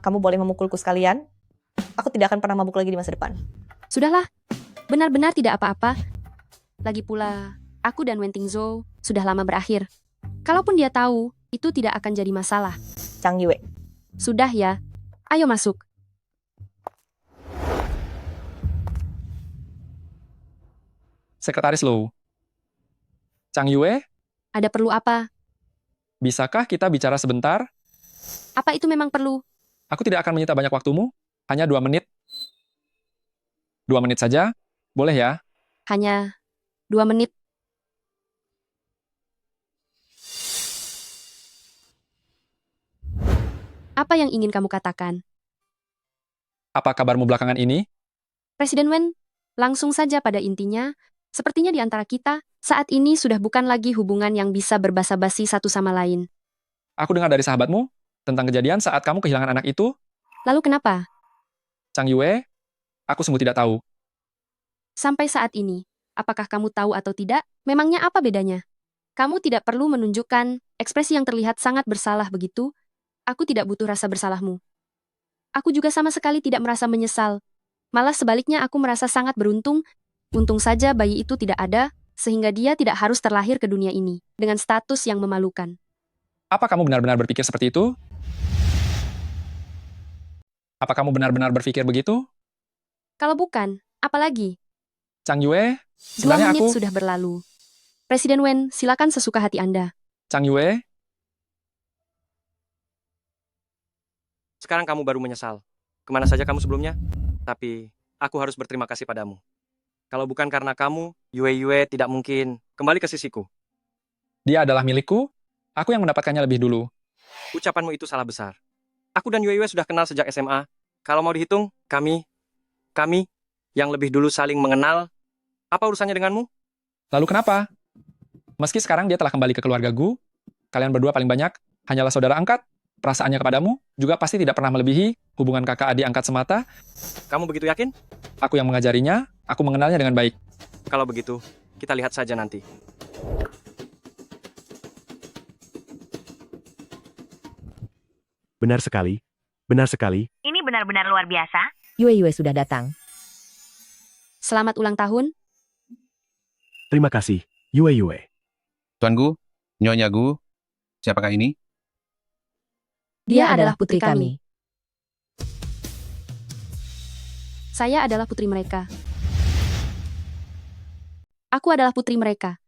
kamu boleh memukulku sekalian. Aku tidak akan pernah mabuk lagi di masa depan. Sudahlah, benar-benar tidak apa-apa. Lagi pula, aku dan Wenting Zhou sudah lama berakhir. Kalaupun dia tahu, itu tidak akan jadi masalah. Chang Yue. Sudah ya, ayo masuk. Sekretaris Lou. Chang Yue, Ada perlu apa? bisakah kita bicara sebentar? Apa itu memang perlu? Aku tidak akan menyita banyak waktumu, hanya 2 menit. 2 menit saja, boleh ya? Hanya 2 menit. Apa yang ingin kamu katakan? Apa kabarmu belakangan ini? Presiden Wen, langsung saja pada intinya, sepertinya di antara kita, saat ini sudah bukan lagi hubungan yang bisa berbasa-basi satu sama lain. Aku dengar dari sahabatmu tentang kejadian saat kamu kehilangan anak itu. Lalu kenapa? Chang Yue, aku sungguh tidak tahu. Sampai saat ini, apakah kamu tahu atau tidak, memangnya apa bedanya? Kamu tidak perlu menunjukkan ekspresi yang terlihat sangat bersalah begitu. Aku tidak butuh rasa bersalahmu. Aku juga sama sekali tidak merasa menyesal. Malah sebaliknya aku merasa sangat beruntung. Untung saja bayi itu tidak ada, sehingga dia tidak harus terlahir ke dunia ini, dengan status yang memalukan. Apa kamu benar-benar berpikir seperti itu? Apa kamu benar-benar berpikir begitu? Kalau bukan, apalagi? Chang Yue, 2 sebenarnya menit aku... sudah berlalu. Presiden Wen, silakan sesuka hati Anda. Chang Yue, Sekarang kamu baru menyesal. Kemana saja kamu sebelumnya? Tapi, aku harus berterima kasih padamu. Kalau bukan karena kamu, Yue tidak mungkin kembali ke sisiku. dia adalah milikku, aku yang mendapatkannya lebih dulu. Ucapanmu itu salah besar. Aku dan Yue sudah kenal sejak SMA. Kalau mau dihitung, kami yang lebih dulu saling mengenal. Apa urusannya denganmu? Lalu kenapa? Meski sekarang dia telah kembali ke keluarga Gu, kalian berdua paling banyak hanyalah saudara angkat, perasaannya kepadamu juga pasti tidak pernah melebihi hubungan kakak adik angkat semata. Kamu begitu yakin? Aku yang mengajarinya, aku mengenalnya dengan baik. Kalau begitu, kita lihat saja nanti. Benar sekali. Benar sekali. Ini benar-benar luar biasa. Yue sudah datang. Selamat ulang tahun. Terima kasih, Yue. Tuan Gu, Nyonya Gu, siapakah ini? Dia adalah putri kami. Saya adalah putri mereka. Aku adalah putri mereka.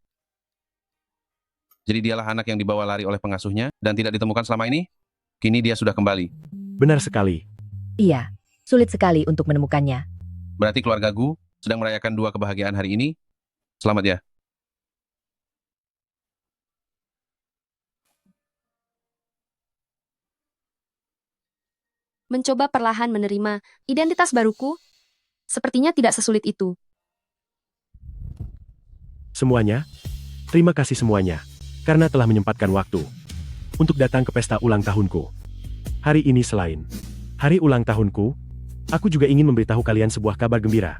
Jadi dialah anak yang dibawa lari oleh pengasuhnya dan tidak ditemukan selama ini? Kini dia sudah kembali. Benar sekali. Iya, sulit sekali untuk menemukannya. Berarti keluarga Gu sedang merayakan 2 kebahagiaan hari ini? Selamat ya. Mencoba perlahan menerima identitas baruku, sepertinya tidak sesulit itu. Semuanya, terima kasih semuanya, karena telah menyempatkan waktu untuk datang ke pesta ulang tahunku. Hari ini selain hari ulang tahunku, aku juga ingin memberitahu kalian sebuah kabar gembira,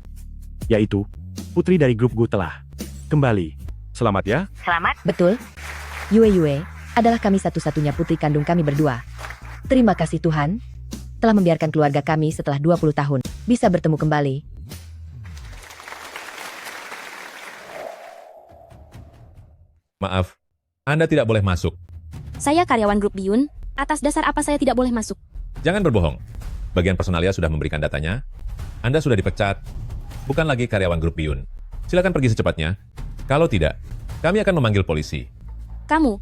yaitu putri dari grup Gu telah kembali. Selamat ya. Selamat. Betul. Yue adalah kami satu-satunya putri kandung kami berdua. Terima kasih Tuhan, telah membiarkan keluarga kami setelah 20 tahun bisa bertemu kembali. Maaf, Anda tidak boleh masuk. Saya karyawan grup Biyun, atas dasar apa saya tidak boleh masuk? Jangan berbohong. Bagian personalia sudah memberikan datanya. Anda sudah dipecat. Bukan lagi karyawan grup Biyun. Silakan pergi secepatnya. Kalau tidak, kami akan memanggil polisi. Kamu,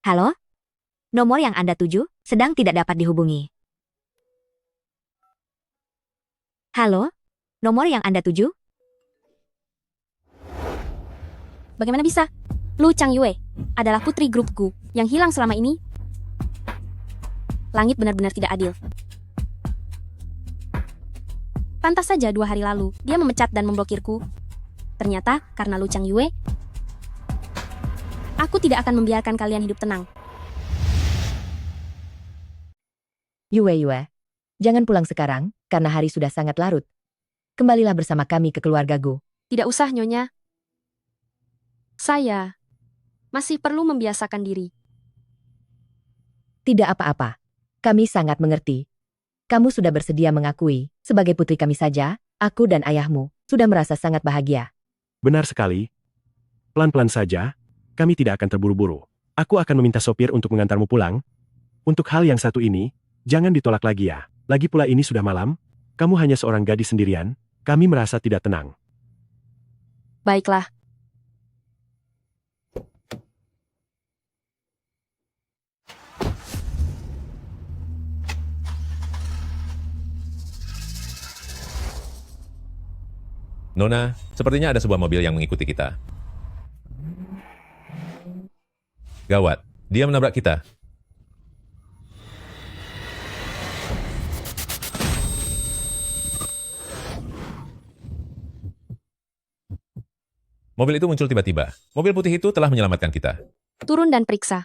Halo? Nomor yang Anda tuju sedang tidak dapat dihubungi. Halo? Nomor yang Anda tuju? bagaimana bisa? Lu Changyue adalah putri grupku yang hilang selama ini. Langit benar-benar tidak adil. Pantas saja 2 hari lalu dia memecat dan memblokirku. Ternyata karena Lu Changyue, aku tidak akan membiarkan kalian hidup tenang. Yue, jangan pulang sekarang, karena hari sudah sangat larut. Kembalilah bersama kami ke keluarga Gu. Tidak usah, Nyonya. Saya masih perlu membiasakan diri. Tidak apa-apa. Kami sangat mengerti. Kamu sudah bersedia mengakui, sebagai putri kami saja, aku dan ayahmu sudah merasa sangat bahagia. Benar sekali. Pelan-pelan saja, kami tidak akan terburu-buru. Aku akan meminta sopir untuk mengantarmu pulang. Untuk hal yang satu ini, jangan ditolak lagi ya. Lagi pula ini sudah malam, kamu hanya seorang gadis sendirian, kami merasa tidak tenang. Baiklah. Nona, sepertinya ada sebuah mobil yang mengikuti kita. Gawat, dia menabrak kita. Mobil itu muncul tiba-tiba. Mobil putih itu telah menyelamatkan kita. Turun dan periksa.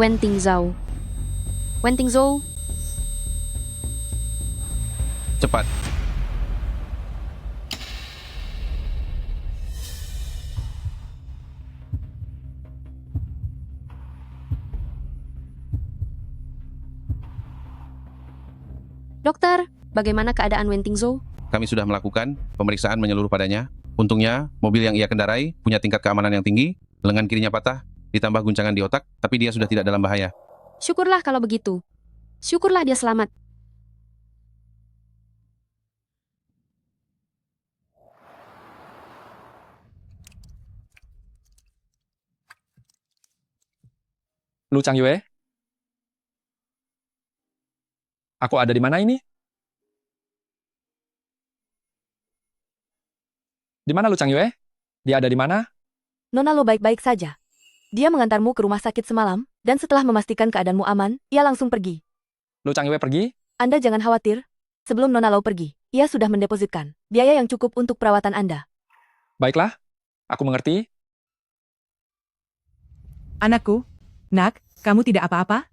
Wen Tingzhou. Wen Tingzhou, Cepat. dokter, bagaimana keadaan Wen Tingzhou? Kami sudah melakukan pemeriksaan menyeluruh padanya. Untungnya, mobil yang ia kendarai punya tingkat keamanan yang tinggi, lengan kirinya patah, ditambah guncangan di otak, tapi dia sudah tidak dalam bahaya. Syukurlah kalau begitu. Syukurlah dia selamat. Lu Changyue? Aku ada di mana ini? Di mana Lu Changyue? Dia ada di mana? Nona Lo baik-baik saja. Dia mengantarmu ke rumah sakit semalam, dan setelah memastikan keadaanmu aman, ia langsung pergi. Lu Changyue pergi? Anda jangan khawatir. Sebelum Nona Lo pergi, ia sudah mendepositkan biaya yang cukup untuk perawatan Anda. Baiklah, aku mengerti. Anakku, nak, kamu tidak apa-apa?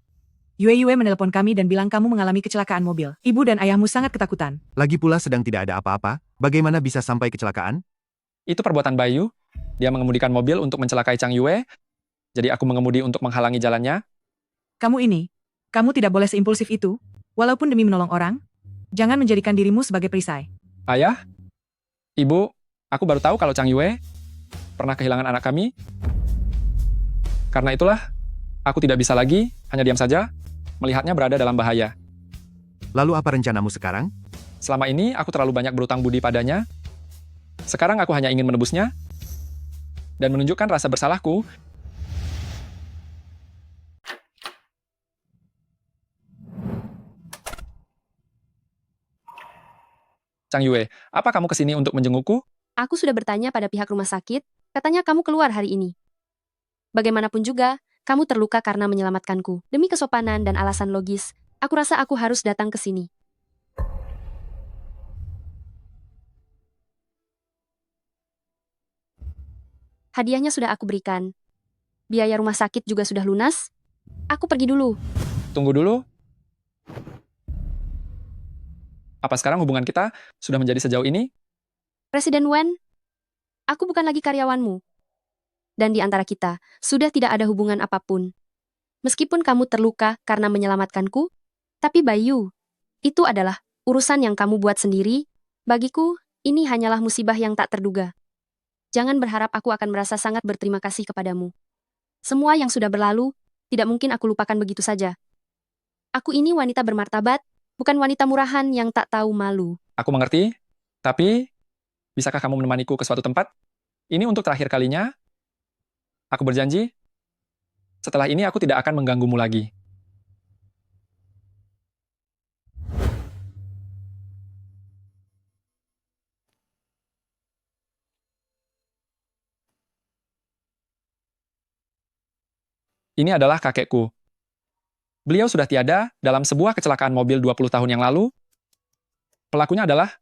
Yue menelepon kami dan bilang kamu mengalami kecelakaan mobil. Ibu dan ayahmu sangat ketakutan. Lagi pula sedang tidak ada apa-apa, bagaimana bisa sampai kecelakaan? Itu perbuatan Bayu. Dia mengemudikan mobil untuk mencelakai Changyue. Jadi aku mengemudi untuk menghalangi jalannya. Kamu tidak boleh seimpulsif itu, walaupun demi menolong orang. Jangan menjadikan dirimu sebagai perisai. Ayah, Ibu, aku baru tahu kalau Chang Yue pernah kehilangan anak kami. Karena itulah, aku tidak bisa lagi hanya diam saja melihatnya berada dalam bahaya. Lalu apa rencanamu sekarang? Selama ini aku terlalu banyak berutang budi padanya. Sekarang aku hanya ingin menebusnya dan menunjukkan rasa bersalahku. Chang Yue, apa kamu kesini untuk menjengukku? Aku sudah bertanya pada pihak rumah sakit, katanya kamu keluar hari ini. Bagaimanapun juga, kamu terluka karena menyelamatkanku. Demi kesopanan dan alasan logis, aku rasa aku harus datang ke sini. Hadiahnya sudah aku berikan. Biaya rumah sakit juga sudah lunas. Aku pergi dulu. Tunggu dulu. Apa sekarang hubungan kita sudah menjadi sejauh ini? Presiden Wen, aku bukan lagi karyawanmu. Dan di antara kita, sudah tidak ada hubungan apapun. Meskipun kamu terluka karena menyelamatkanku, tapi Bayu, itu adalah urusan yang kamu buat sendiri. Bagiku, ini hanyalah musibah yang tak terduga. Jangan berharap aku akan merasa sangat berterima kasih kepadamu. Semua yang sudah berlalu, tidak mungkin aku lupakan begitu saja. Aku ini wanita bermartabat, bukan wanita murahan yang tak tahu malu. Aku mengerti, tapi bisakah kamu menemaniku ke suatu tempat? Ini untuk terakhir kalinya. Aku berjanji, setelah ini aku tidak akan mengganggumu lagi. Ini adalah kakekku. Beliau sudah tiada dalam sebuah kecelakaan mobil 20 tahun yang lalu. Pelakunya adalah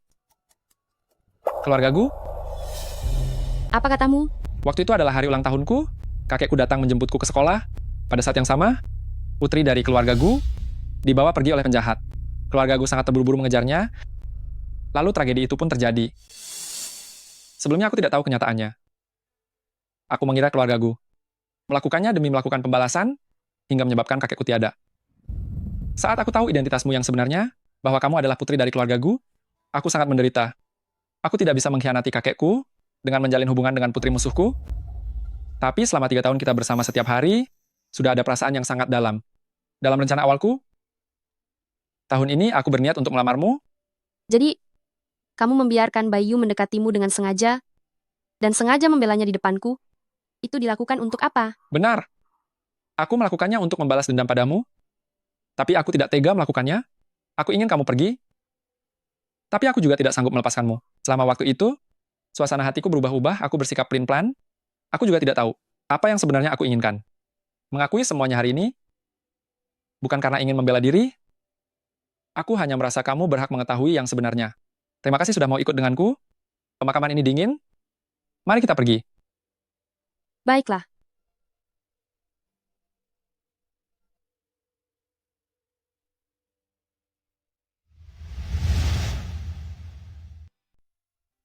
keluargaku. Apa katamu? Waktu itu adalah hari ulang tahunku. Kakekku datang menjemputku ke sekolah. Pada saat yang sama, putri dari keluargaku dibawa pergi oleh penjahat. Keluargaku sangat terburu-buru mengejarnya. Lalu tragedi itu pun terjadi. Sebelumnya aku tidak tahu kenyataannya. Aku mengira keluargaku melakukannya demi melakukan pembalasan hingga menyebabkan kakekku tiada. Saat aku tahu identitasmu yang sebenarnya, bahwa kamu adalah putri dari keluargaku, aku sangat menderita. Aku tidak bisa mengkhianati kakekku dengan menjalin hubungan dengan putri musuhku. Tapi selama 3 tahun kita bersama setiap hari, sudah ada perasaan yang sangat dalam. Dalam rencana awalku, tahun ini aku berniat untuk melamarmu. Jadi, kamu membiarkan Bayu mendekatimu dengan sengaja, dan sengaja membelanya di depanku? Itu dilakukan untuk apa? Benar. Aku melakukannya untuk membalas dendam padamu. Tapi aku tidak tega melakukannya. Aku ingin kamu pergi. Tapi aku juga tidak sanggup melepaskanmu. Selama waktu itu, suasana hatiku berubah-ubah, aku bersikap pelin-pelan. Aku juga tidak tahu apa yang sebenarnya aku inginkan. Mengakui semuanya hari ini, bukan karena ingin membela diri, aku hanya merasa kamu berhak mengetahui yang sebenarnya. Terima kasih sudah mau ikut denganku. Pemakaman ini dingin. Mari kita pergi. Baiklah.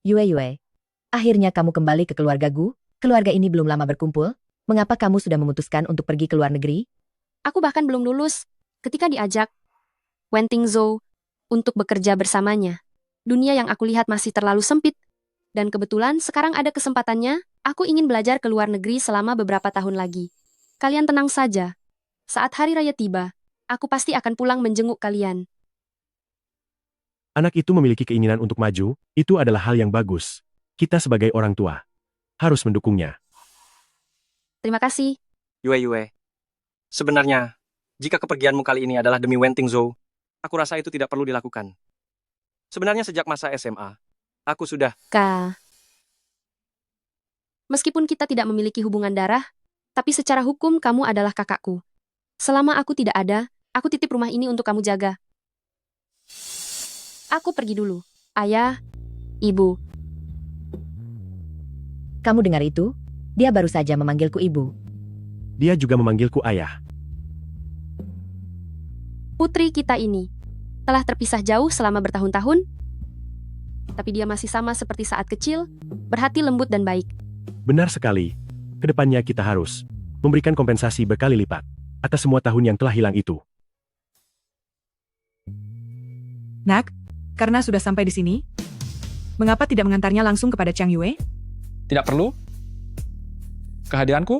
Yue, akhirnya kamu kembali ke keluargaku. Keluarga ini belum lama berkumpul. Mengapa kamu sudah memutuskan untuk pergi ke luar negeri? Aku bahkan belum lulus ketika diajak Wen Tingzhou untuk bekerja bersamanya. Dunia yang aku lihat masih terlalu sempit. Dan kebetulan sekarang ada kesempatannya. Aku ingin belajar ke luar negeri selama beberapa tahun lagi. Kalian tenang saja. Saat hari raya tiba, aku pasti akan pulang menjenguk kalian. Anak itu memiliki keinginan untuk maju, itu adalah hal yang bagus. Kita sebagai orang tua harus mendukungnya. Terima kasih. Yue, sebenarnya, jika kepergianmu kali ini adalah demi Wen Tingzhou, aku rasa itu tidak perlu dilakukan. Sebenarnya sejak masa SMA, aku sudah... Meskipun kita tidak memiliki hubungan darah, tapi secara hukum kamu adalah kakakku. Selama aku tidak ada, aku titip rumah ini untuk kamu jaga. Aku pergi dulu. Ayah, Ibu. Kamu dengar itu? Dia baru saja memanggilku ibu. Dia juga memanggilku ayah. Putri kita ini telah terpisah jauh selama bertahun-tahun, tapi dia masih sama seperti saat kecil, berhati lembut dan baik. Benar sekali. Kedepannya kita harus memberikan kompensasi berkali lipat atas semua tahun yang telah hilang itu. Nak, karena sudah sampai di sini, mengapa tidak mengantarnya langsung kepada Chang Yue? Tidak perlu. Kehadiranku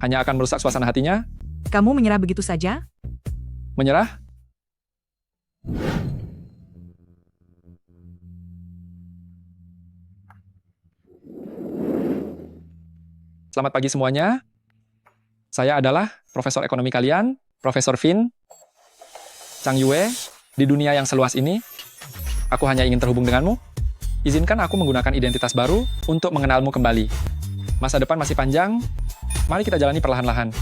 hanya akan merusak suasana hatinya. Kamu menyerah begitu saja? Menyerah? Selamat pagi semuanya. Saya adalah Profesor Ekonomi kalian, Profesor Fin. Chang Yue, di dunia yang seluas ini, aku hanya ingin terhubung denganmu. Izinkan aku menggunakan identitas baru untuk mengenalmu kembali. Masa depan masih panjang, mari kita jalani perlahan-lahan.